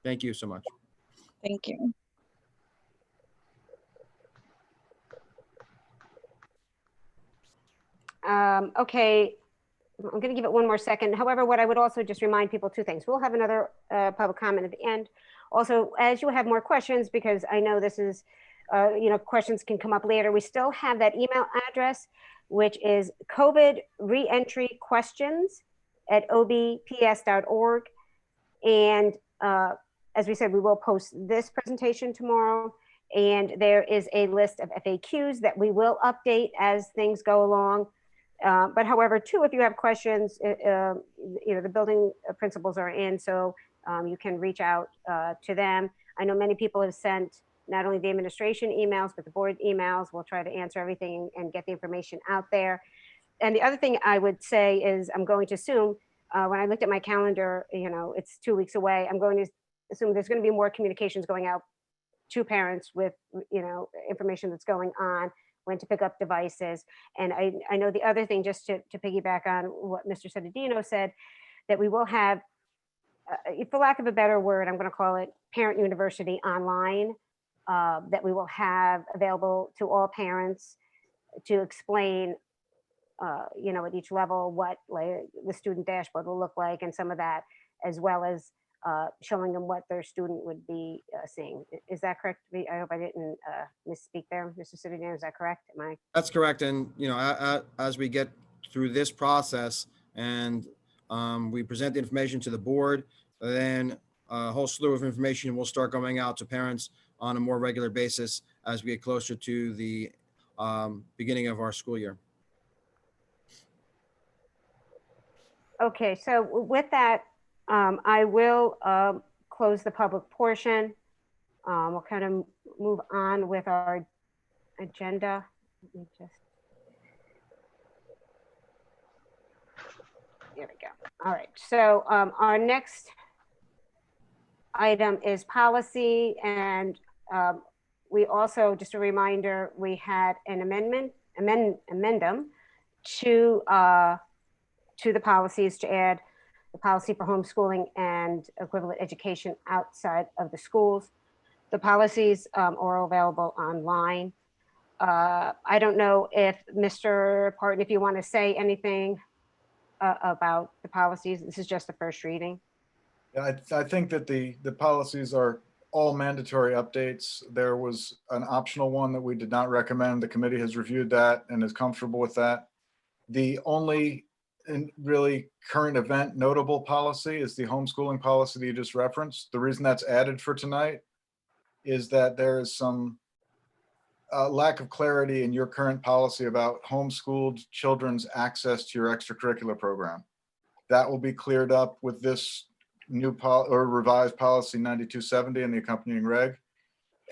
Thank you so much. Thank you. Okay, I'm going to give it one more second. However, what I would also just remind people, two things. We'll have another public comment at the end. Also, as you have more questions, because I know this is, questions can come up later. We still have that email address, which is COVID reentry questions at obps.org. And as we said, we will post this presentation tomorrow. And there is a list of FAQs that we will update as things go along. But however, too, if you have questions, the building principals are in, so you can reach out to them. I know many people have sent not only the administration emails, but the board emails. We'll try to answer everything and get the information out there. And the other thing I would say is, I'm going to assume, when I looked at my calendar, it's 2 weeks away. I'm going to assume there's going to be more communications going out to parents with, information that's going on, when to pick up devices. And I know the other thing, just to piggyback on what Mr. Cittadino said, that we will have, for lack of a better word, I'm going to call it Parent University Online, that we will have available to all parents to explain, at each level what the student dashboard will look like, and some of that, as well as showing them what their student would be seeing. Is that correct? I hope I didn't misspeak there, Mr. Cittadino. Is that correct? Am I? That's correct. And, as we get through this process and we present the information to the board, then a whole slew of information will start going out to parents on a more regular basis as we get closer to the beginning of our school year. Okay, so with that, I will close the public portion. We'll kind of move on with our agenda. Let me just. There we go. All right, so our next item is policy, and we also, just a reminder, we had an amendum to the policies to add the policy for homeschooling and equivalent education outside of the schools. The policies are available online. I don't know if Mr. Parton, if you want to say anything about the policies. This is just the first reading. Yeah, I think that the policies are all mandatory updates. There was an optional one that we did not recommend. The committee has reviewed that and is comfortable with that. The only really current event notable policy is the homeschooling policy that you just referenced. The reason that's added for tonight is that there is some lack of clarity in your current policy about homeschooled children's access to your extracurricular program. That will be cleared up with this new revised policy 9270 and the accompanying reg.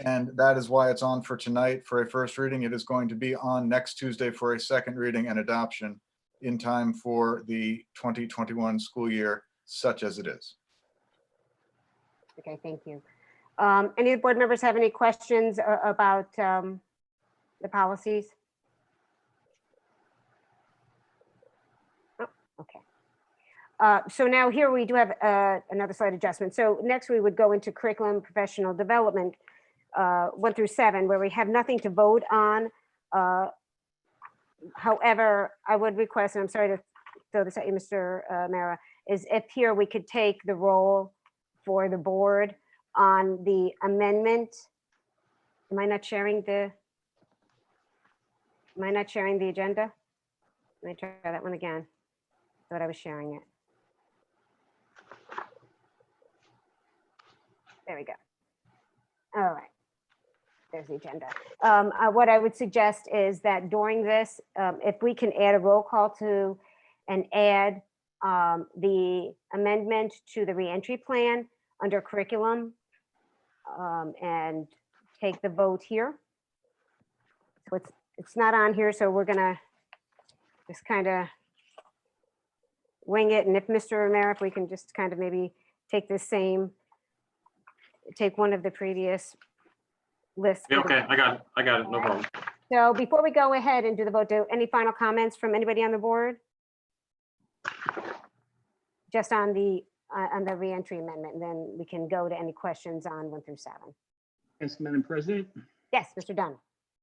And that is why it's on for tonight for a first reading. It is going to be on next Tuesday for a second reading and adoption in time for the 2021 school year, such as it is. Okay, thank you. Any of the board members have any questions about the policies? Oh, okay. So now here we do have another slight adjustment. So next we would go into curriculum professional development 1 through 7, where we have nothing to vote on. However, I would request, and I'm sorry to throw this at you, Mr. Mara, is if here we could take the roll for the board on the amendment. Am I not sharing the agenda? Let me try that one again. I thought I was sharing it. There we go. All right. There's the agenda. What I would suggest is that during this, if we can add a roll call to and add the amendment to the reentry plan under curriculum and take the vote here. So it's not on here, so we're gonna just kind of wing it. And if Mr. Romero, if we can just kind of maybe take one of the previous lists. Yeah, okay, I got it, no problem. So before we go ahead and do the vote, any final comments from anybody on the board? Just on the reentry amendment, and then we can go to any questions on 1 through 7. Yes, Madam President. Yes, Mr. Dunn.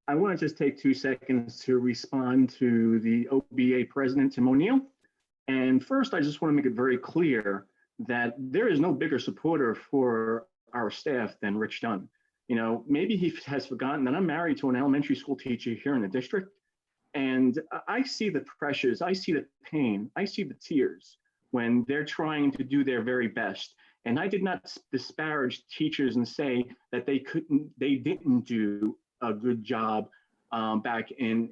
I want to just take 2 seconds to respond to the OBA President, Tim O'Neill. And first, I just want to make it very clear that there is no bigger supporter for our staff than Rich Dunn. Maybe he has forgotten that I'm married to an elementary school teacher here in the district. And I see the pressures, I see the pain, I see the tears when they're trying to do their very best. And I did not disparage teachers and say that they didn't do a good job back in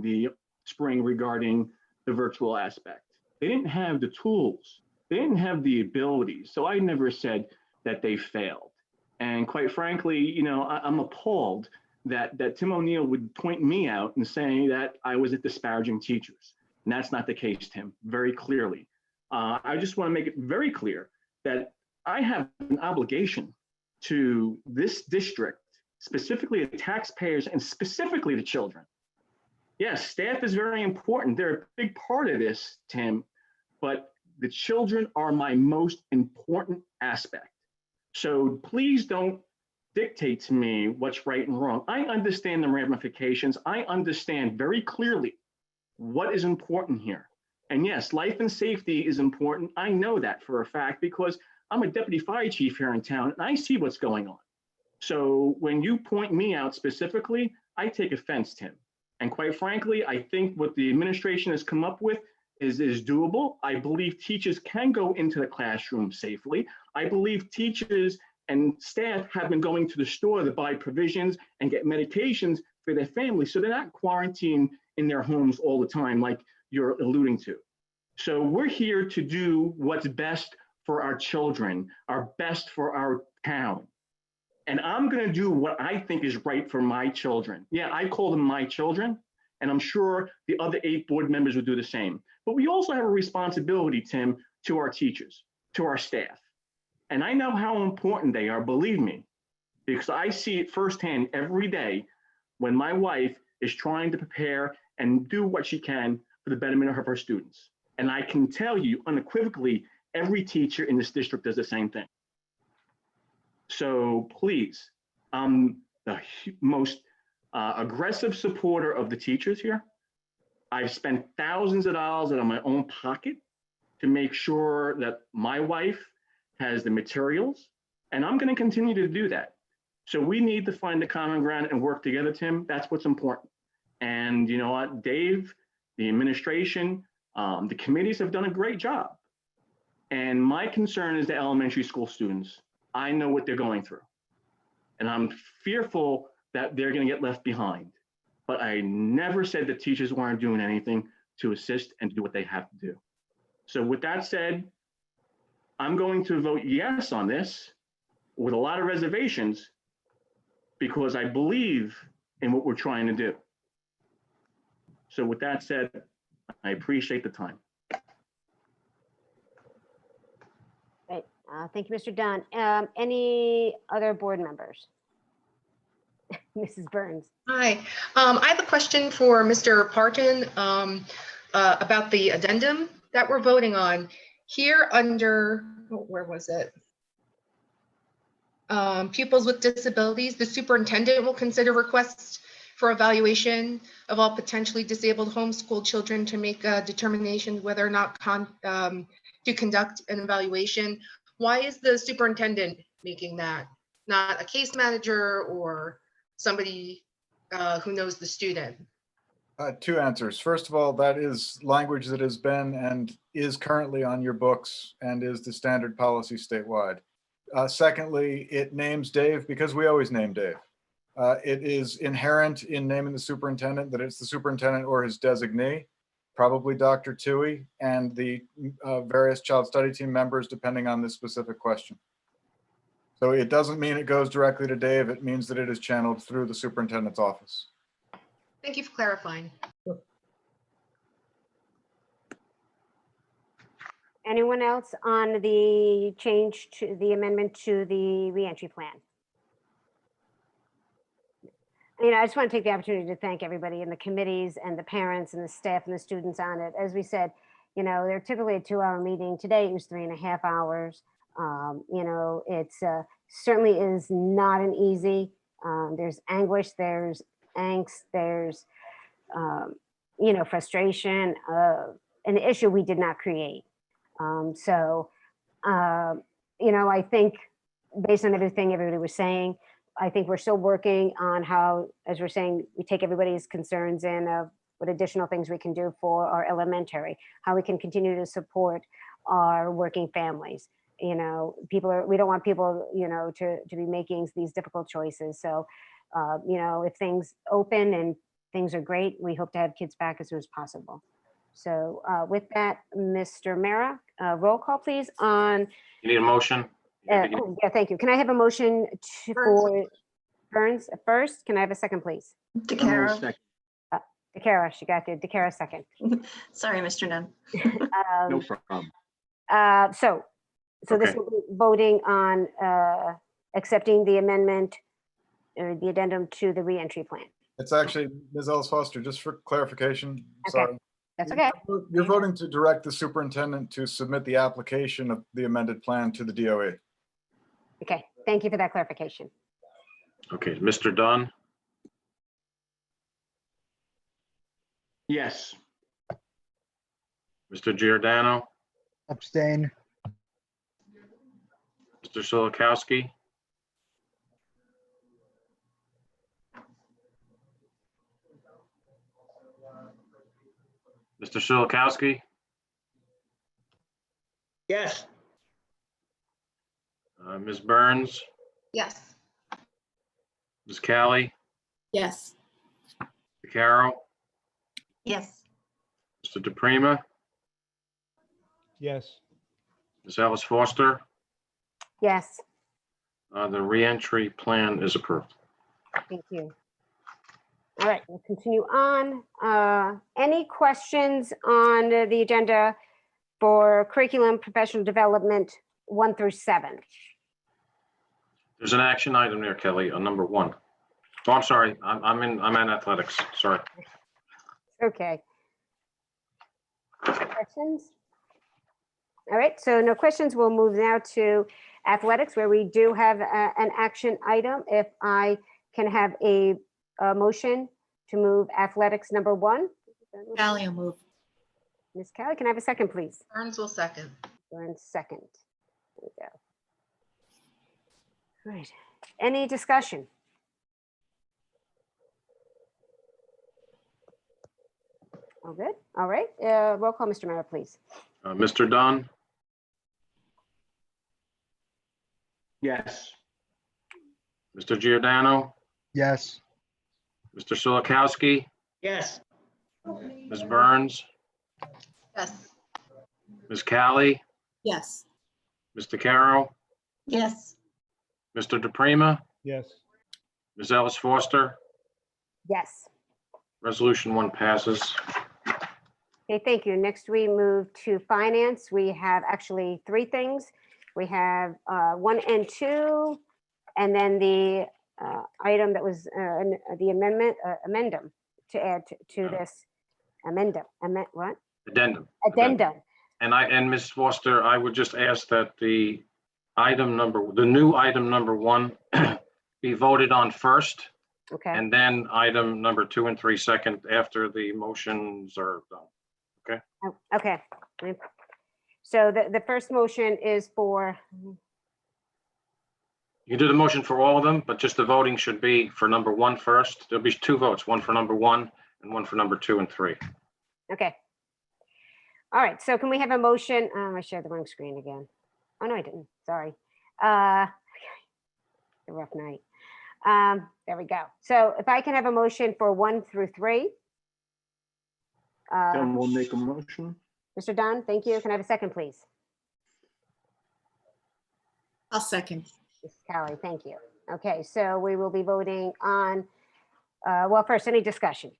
the spring regarding the virtual aspect. They didn't have the tools. They didn't have the abilities. So I never said that they failed. And quite frankly, you know, I'm appalled that Tim O'Neill would point me out and say that I was disparaging teachers. And that's not the case, Tim, very clearly. I just want to make it very clear that I have an obligation to this district, specifically the taxpayers and specifically the children. Yes, staff is very important. They're a big part of this, Tim, but the children are my most important aspect. So please don't dictate to me what's right and wrong. I understand the ramifications. I understand very clearly what is important here. And yes, life and safety is important. I know that for a fact because I'm a deputy fire chief here in town and I see what's going on. So when you point me out specifically, I take offense, Tim. And quite frankly, I think what the administration has come up with is doable. I believe teachers can go into the classroom safely. I believe teachers and staff have been going to the store to buy provisions and get medications for their families. So they're not quarantined in their homes all the time like you're alluding to. So we're here to do what's best for our children, our best for our town. And I'm gonna do what I think is right for my children. Yeah, I call them my children, and I'm sure the other 8 board members would do the same. But we also have a responsibility, Tim, to our teachers, to our staff. And I know how important they are, believe me, because I see it firsthand every day when my wife is trying to prepare and do what she can for the betterment of her students. And I can tell you unequivocally, every teacher in this district does the same thing. So please, I'm the most aggressive supporter of the teachers here. I've spent thousands of dollars out of my own pocket to make sure that my wife has the materials, and I'm going to continue to do that. So we need to find the common ground and work together, Tim. That's what's important. And you know what, Dave, the administration, the committees have done a great job. And my concern is the elementary school students. I know what they're going through. And I'm fearful that they're going to get left behind. But I never said that teachers weren't doing anything to assist and do what they have to do. So with that said, I'm going to vote yes on this with a lot of reservations because I believe in what we're trying to do. So with that said, I appreciate the time. Great. Thank you, Mr. Dunn. Any other board members? Mrs. Burns. Hi, I have a question for Mr. Parton about the addendum that we're voting on. Here under, where was it? Pupils with disabilities, the superintendent will consider requests for evaluation of all potentially disabled homeschool children to make a determination whether or not to conduct an evaluation. Why is the superintendent making that? Not a case manager or somebody who knows the student? 2 answers. First of all, that is language that has been and is currently on your books and is the standard policy statewide. Secondly, it names Dave because we always name Dave. It is inherent in naming the superintendent that it's the superintendent or his designee, probably Dr. Tui, and the various child study team members, depending on the specific question. So it doesn't mean it goes directly to Dave. It means that it is channeled through the superintendent's office. Thank you for clarifying. Anyone else on the change to the amendment to the reentry plan? You know, I just want to take the opportunity to thank everybody in the committees and the parents and the staff and the students on it. As we said, you know, they're typically a 2-hour meeting. Today it was 3.5 hours. You know, it's certainly is not an easy. There's anguish, there's angst, there's you know, frustration, an issue we did not create. So you know, I think based on everything everybody was saying, I think we're still working on how, as we're saying, we take everybody's concerns in of what additional things we can do for our elementary, how we can continue to support our working families. You know, we don't want people, you know, to be making these difficult choices. So, you know, if things open and things are great. We hope to have kids back as soon as possible. So with that, Mr. Mara, roll call, please, on, You need a motion? oh, yeah, thank you. Can I have a motion for Burns first? Can I have a second, please? DeCara. DeCara, she got the DeCara second. Sorry, Mr. Dunn. No problem. So this Okay. will be voting on accepting the amendment or the addendum to the reentry plan. It's actually, Ms. Ellis Foster, just for clarification, Okay. sorry. That's okay. You're voting to direct the superintendent to submit the application of the amended plan to the DOE. Okay, thank you for that clarification. Okay, Mr. Dunn, Yes. Mr. Giordano, Abstain. Mr. Solikowski, Mr. Solikowski, Yes. Ms. Burns, Yes. Ms. Callie, Yes. DeCaro, Yes. Mr. DePrima, Yes. Ms. Ellis Foster. Yes, The reentry plan is approved. thank you. All right, we'll continue on. Any questions on the agenda for curriculum professional development 1 through 7? There's an action item there, Kelly, on number 1. Oh, I'm sorry, I'm in athletics, sorry. Okay. Questions? All right, so no questions. We'll move now to athletics, where we do have an action item. If I can have a motion to move athletics number 1. Callie will move. Ms. Callie, can I have a second, please? Burns will second. Burns second. There we go. All right. Any discussion? All good. All right. Roll call, Mr. Mara, please. Mr. Dunn, Yes. Mr. Giordano, Yes. Mr. Solikowski, Yes. Ms. Burns, Yes. Ms. Callie, Yes. Mr. DeCaro, Yes. Mr. DePrima, Yes. Ms. Ellis Foster. Yes. Resolution 1 passes. Okay, thank you. Next, we move to finance. We have actually 3 things. We have 1 and 2, and then the item that was the amendum to add to this what? Addendum. Addendum. And Ms. Foster, I would just ask that the new item number 1 be voted on first, Okay. and then item number 2 and 3 second after the motions are done. Okay? Oh, okay. So the first motion is for, You do the motion for all of them, but just the voting should be for number 1 first. There'll be 2 votes, 1 for number 1 and 1 for number 2 and 3. okay. All right, so can we have a motion? I shared the wrong screen again. Oh, no, I didn't. Sorry. A rough night. There we go. So if I can have a motion for 1 through 3. Then we'll make a motion. Mr. Dunn, thank you. Can I have a second, please? I'll second. Ms. Callie, thank you. Okay, so we will be voting on, well, first, any discussion?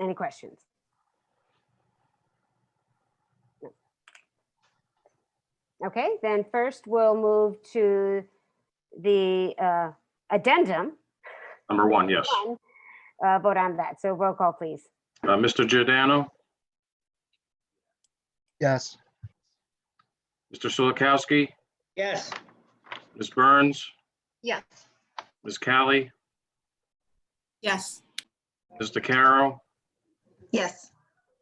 Any questions? No. Okay, then first we'll move to the addendum. Number 1, yes. Vote on that. So roll call, please. Mr. Giordano, Yes. Mr. Solikowski, Yes. Ms. Burns, Yes. Ms. Callie, Yes. Ms. DeCaro, Yes.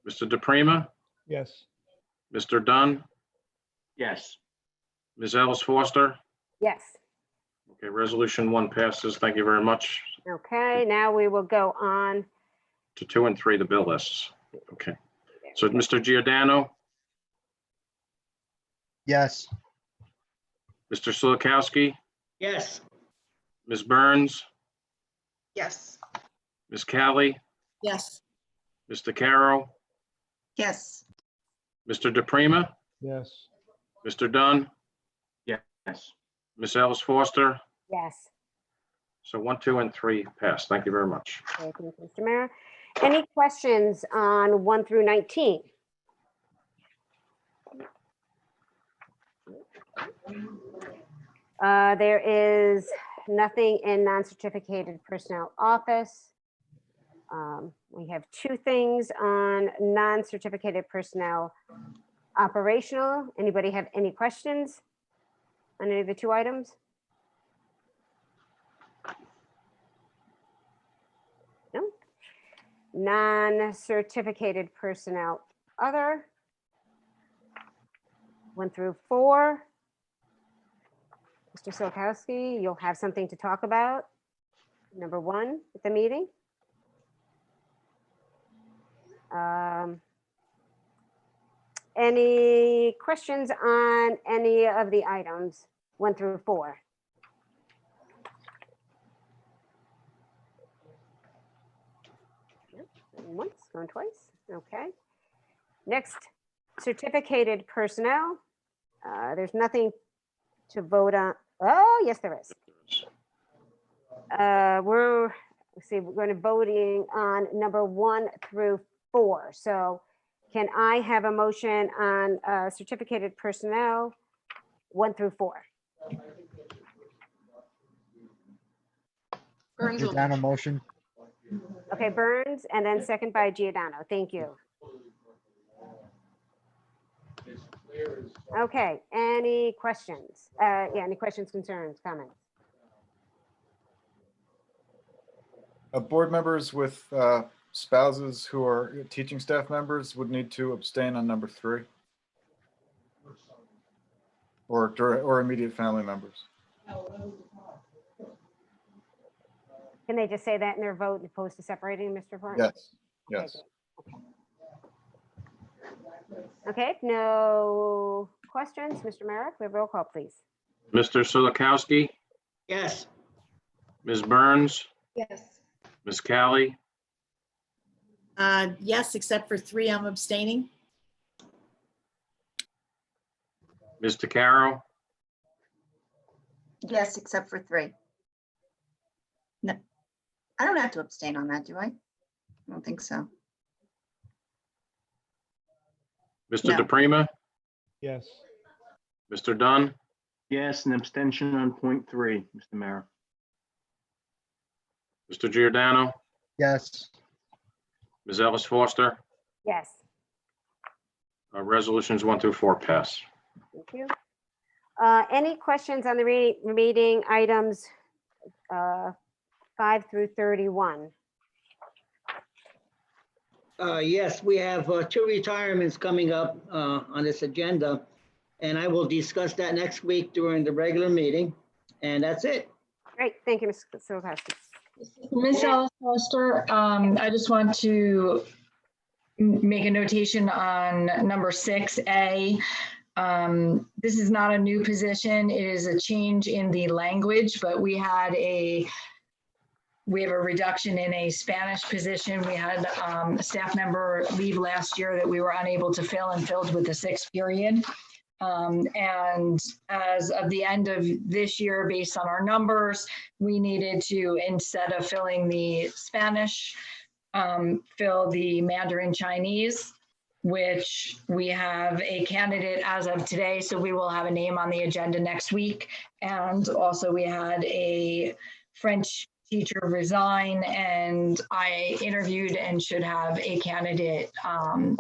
Mr. DePrima, Yes. Mr. Dunn, Yes. Ms. Ellis Foster. Yes. Okay, resolution 1 passes. Thank you very much. Okay, now we will go on. To 2 and 3, the bill lists. Okay. So Mr. Giordano, Yes. Mr. Solikowski, Yes. Ms. Burns, Yes. Ms. Callie, Yes. Mr. Carroll, Yes. Mr. DePrima, Yes. Mr. Dunn, Yes. Ms. Ellis Foster. Yes. So 1, 2, and 3 passed. Thank you very much. Okay, thank you, Mr. Mayor. Any questions on 1 through 19? There is nothing in non-certificated personnel office. We have 2 things on non-certificated personnel operational. Anybody have any questions on any of the 2 items? No? Non-certificated personnel other. 1 through 4. Mr. Solkowski, you'll have something to talk about. Number 1 at the meeting. Any questions on any of the items 1 through 4? Going once, going twice. Okay. Next, certificated personnel. There's nothing to vote on. Oh, yes, there is. Let's see, we're going to voting on number 1 through 4. So can I have a motion on certificated personnel 1 through 4? Burns will Giordano motion. Okay, Burns, and then second by Giordano. Thank you. Okay, any questions? Yeah, any questions, concerns, comments? Board members with spouses who are teaching staff members would need to abstain on number 3. Or immediate family members. Can they just say that in their vote opposed to separating, Mr. Burns? Yes, yes. Okay, if no questions, Mr. Merrick, we have roll call, please. Mr. Solokowski, Yes. Ms. Burns, Yes. Ms. Callie, Yes, except for 3, I'm abstaining. Mr. Carroll, Yes, except for 3. No, I don't have to abstain on that, do I? I don't think so. Mr. No. DePrima, Yes. Mr. Dunn, Yes, an abstention on point 3, Mr. Mayor. Mr. Giordano, Yes. Ms. Ellis Foster. Yes, Resolutions 1 through 4 pass. thank you. Any questions on the remaining items 5 through 31? Yes, we have 2 retirements coming up on this agenda, and I will discuss that next week during the regular meeting, and that's it. Great, thank you, Ms. Solakowski. Ms. Ellis Foster, I just want to make a notation on number 6A. This is not a new position. It is a change in the language, but we have a reduction in a Spanish position. We had a staff member leave last year that we were unable to fill and filled with the 6th period. And as of the end of this year, based on our numbers, we needed to, instead of filling the Spanish, fill the Mandarin Chinese, which we have a candidate as of today. So we will have a name on the agenda next week. And also we had a French teacher resign, and I interviewed and should have a candidate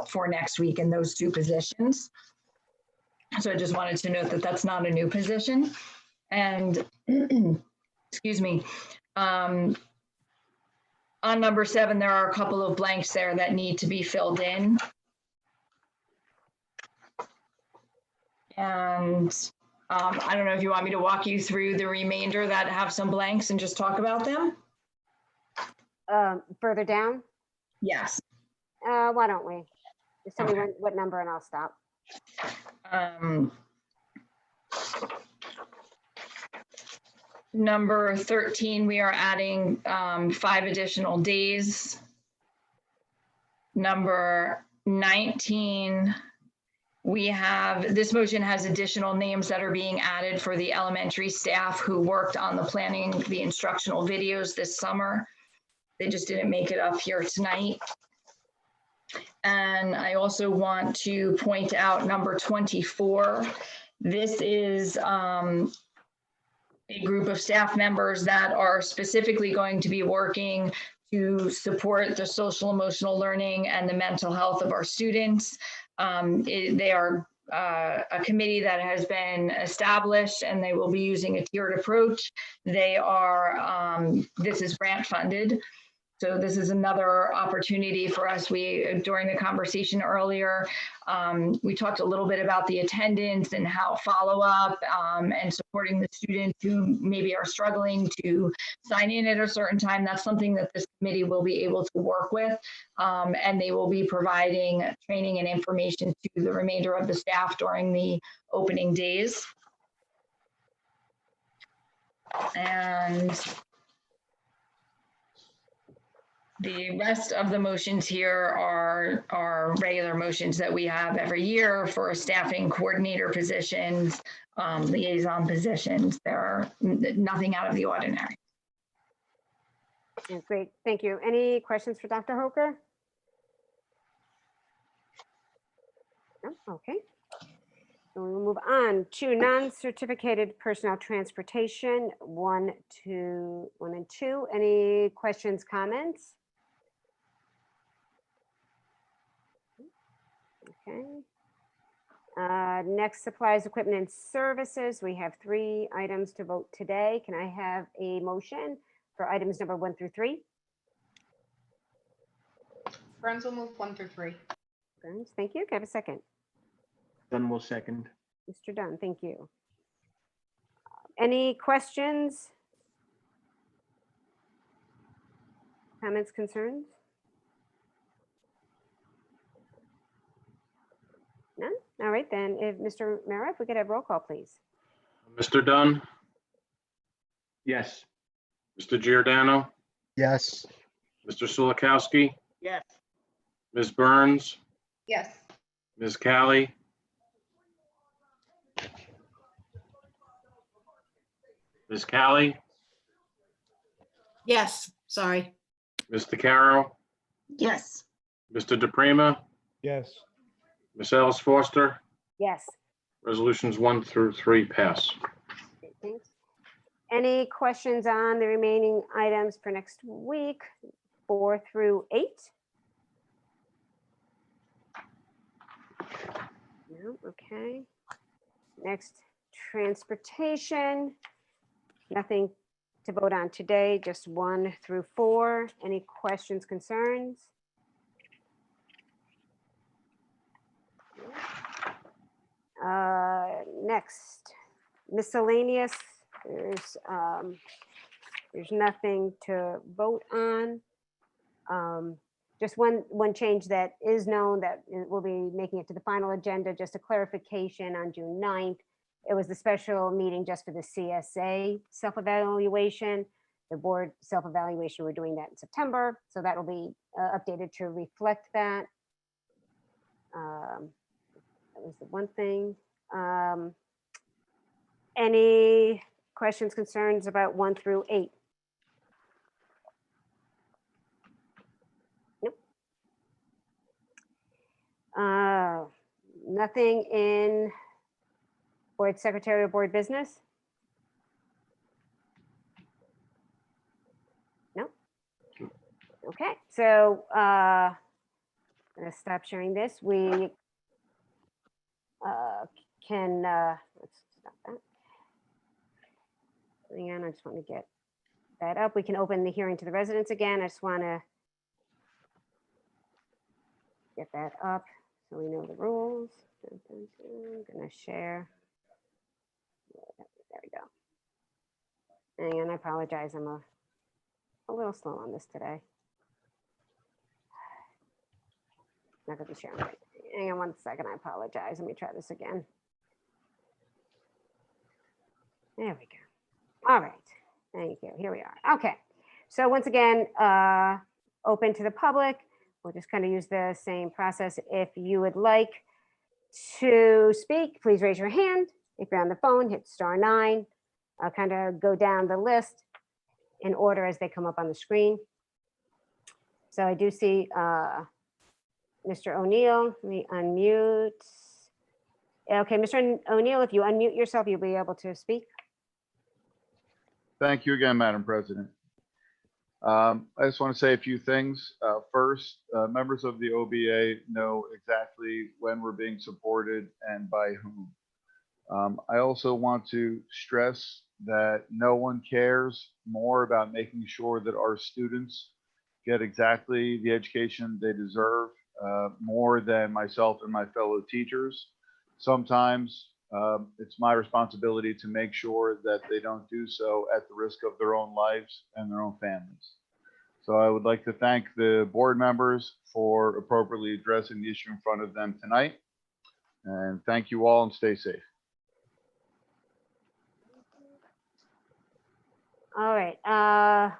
for next week in those 2 positions. So I just wanted to note that that's not a new position. And excuse me, on number 7, there are a couple of blanks there that need to be filled in. And I don't know if you want me to walk you through the remainder that have some blanks and just talk about them? Further down? Yes. Why don't we? Just tell me Okay. what number and I'll stop. Number 13, we are adding 5 additional days. Number 19, this motion has additional names that are being added for the elementary staff who worked on the planning, the instructional videos this summer. They just didn't make it up here tonight. And I also want to point out number 24. This is a group of staff members that are specifically going to be working to support the social emotional learning and the mental health of our students. They are a committee that has been established, and they will be using a tiered approach. They are, this is grant funded. So this is another opportunity for us. During the conversation earlier, we talked a little bit about the attendance and how follow up and supporting the students who maybe are struggling to sign in at a certain time. That's something that this committee will be able to work with, and they will be providing training and information to the remainder of the staff during the opening days. And the rest of the motions here are regular motions that we have every year for staffing coordinator positions, liaison positions. There are nothing out of the ordinary. Yeah, great, thank you. Any questions for Dr. Hoker? No? Okay. So we'll move on to non-certificated personnel transportation, 1 and 2. Any questions, comments? Okay. Next, supplies, equipment, and services. We have 3 items to vote today. Can I have a motion for items number 1 through 3? Burns will move 1 through 3. Burns, thank you. Can I have a second? Dunn will second. Mr. Dunn, thank you. Any questions? Comments, concerns? None? All right, then, if Mr. Mara, if we could have roll call, please. Mr. Dunn, Yes. Mr. Giordano, Yes. Mr. Sulikowski, Yes. Ms. Burns, Yes. Ms. Callie, Ms. Callie, Yes, sorry. Mr. Caro, Yes. Mr. DePrima, Yes. Ms. Ellis Foster. Yes. Resolutions 1 through 3 pass. Okay, thanks. Any questions on the remaining items for next week, 4 through 8? No, okay. Next, transportation. Nothing to vote on today, just 1 through 4. Any questions, concerns? Next, miscellaneous. There's nothing to vote on. Just one change that is known that will be making it to the final agenda, just a clarification on June 9th. It was the special meeting just for the CSA self-evaluation. The board self-evaluation, we're doing that in September, so that will be updated to reflect that. That was the one thing. Any questions, concerns about 1 through 8? Nope. Nothing in board secretary or board business? No. Okay, so I'm gonna stop sharing this. We can, let's stop that. Hang on, I just want to get that up. We can open the hearing to the residents again. I just want to get that up so we know the rules. I'm going to share. There we go. Hang on, I apologize. I'm a little slow on this today. Not going to be sharing. Hang on 1 second. I apologize. Let me try this again. There we go. All right. Thank you. Here we are. Okay. So once again, open to the public. We'll just kind of use the same process. If you would like to speak, please raise your hand. If you're on the phone, hit *9. I'll kind of go down the list in order as they come up on the screen. So I do see Mr. O'Neill. Let me unmute. Okay, Mr. O'Neill, if you unmute yourself, you'll be able to speak. Thank you again, Madam President. I just want to say a few things. First, members of the OBA know exactly when we're being supported and by whom. I also want to stress that no one cares more about making sure that our students get exactly the education they deserve, more than myself and my fellow teachers. Sometimes it's my responsibility to make sure that they don't do so at the risk of their own lives and their own families. So I would like to thank the board members for appropriately addressing the issue in front of them tonight. And thank you all and stay safe. All right,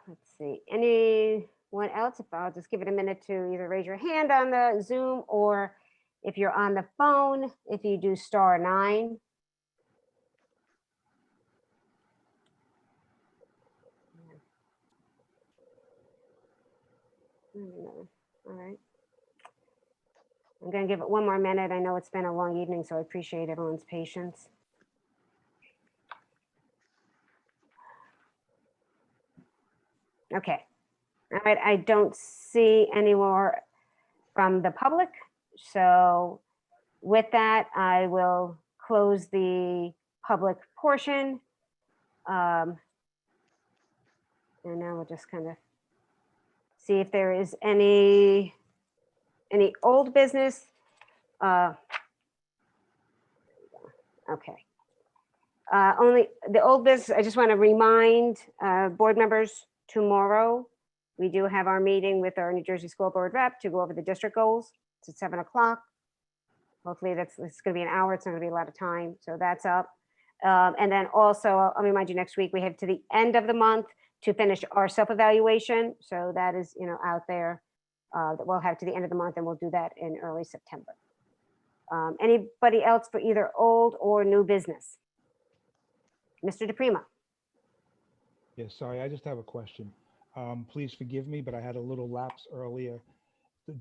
let's see. Anyone else? If I'll just give it a minute to either raise your hand on the Zoom, or if you're on the phone, if you do *9. All right. I'm going to give it one more minute. I know it's been a long evening, so I appreciate everyone's patience. Okay. All right. I don't see any more from the public. So with that, I will close the public portion. And now we'll just kind of see if there is any old business. Okay. Only the old business, I just want to remind board members, tomorrow we do have our meeting with our New Jersey School Board rep to go over the district goals. It's at 7 o'clock. Hopefully it's going to be an hour. It's not going to be a lot of time. So that's up. And then also, I'll remind you, next week we have to the end of the month to finish our self-evaluation. So that is, out there that we'll have to the end of the month, and we'll do that in early September. Anybody else for either old or new business? Mr. DePrima. Yes, sorry, I just have a question. Please forgive me, but I had a little lapse earlier.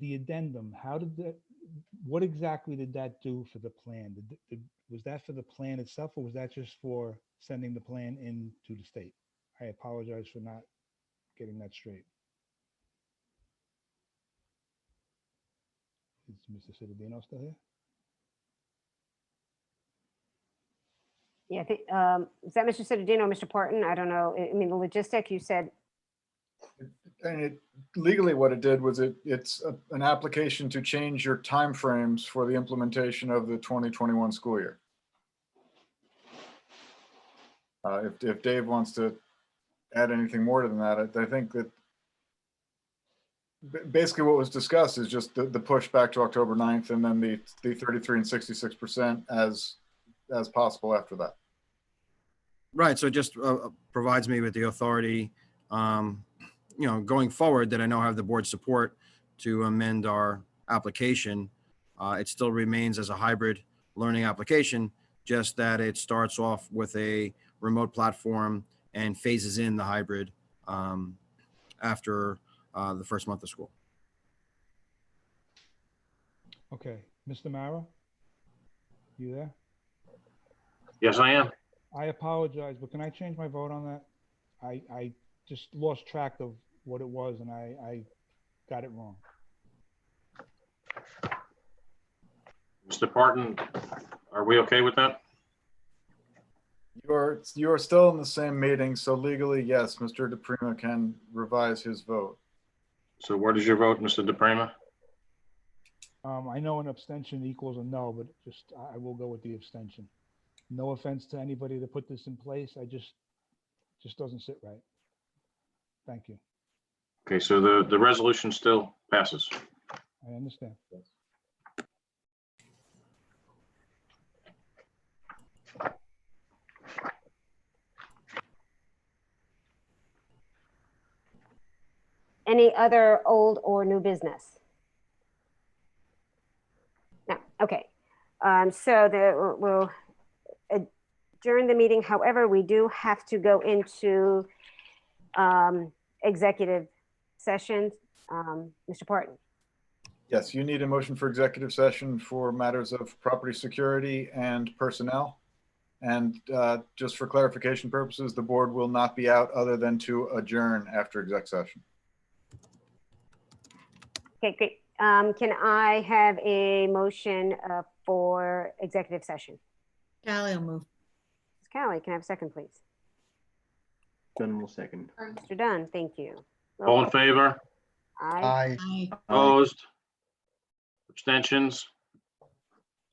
The addendum, what exactly did that do for the plan? Was that for the plan itself, or was that just for sending the plan into the state? I apologize for not getting that straight. Is Mr. Cittadino still here? Yeah, I think, is that Mr. Cittadino or Mr. Parton? I don't know. I mean, the logistic, you said. And legally what it did was it's an application to change your timeframes for the implementation of the 2021 school year. If Dave wants to add anything more than that, I think that basically what was discussed is just the push back to October 9th, and then the 33 and 66% as possible after that. Right. So it just provides me with the authority, going forward, that I know I have the board's support to amend our application. It still remains as a hybrid learning application, just that it starts off with a remote platform and phases in the hybrid after the first month of school. Okay, Mr. Mara, you there? Yes, I am. I apologize, but can I change my vote on that? I just lost track of what it was, and I got it wrong. Mr. Parton, are we okay with that? You're still in the same meeting, so legally, yes, Mr. DePrima can revise his vote. So where does your vote, Mr. DePrima? I know an abstention equals a no, but I will go with the abstention. No offense to anybody that put this in place. Just doesn't sit right. Thank you. Okay, so the resolution still passes. I understand. Any other old or new business? No, okay. We'll adjourn the meeting. However, we do have to go into executive session. Mr. Parton. Yes, you need a motion for executive session for matters of property security and personnel. And just for clarification purposes, the board will not be out other than to adjourn after exec session. Okay, great. Can I have a motion for executive session? Callie will move. Ms. Callie, can I have a second, please? Dunn will second. Mr. Dunn, thank you. All in favor? Aye. Aye. Opposed? Abstentions?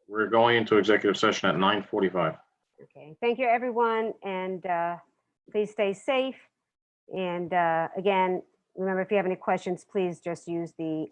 We're going into executive session at 9:45. Okay, thank you, everyone, and please stay safe. And again, remember, if you have any questions, please just use the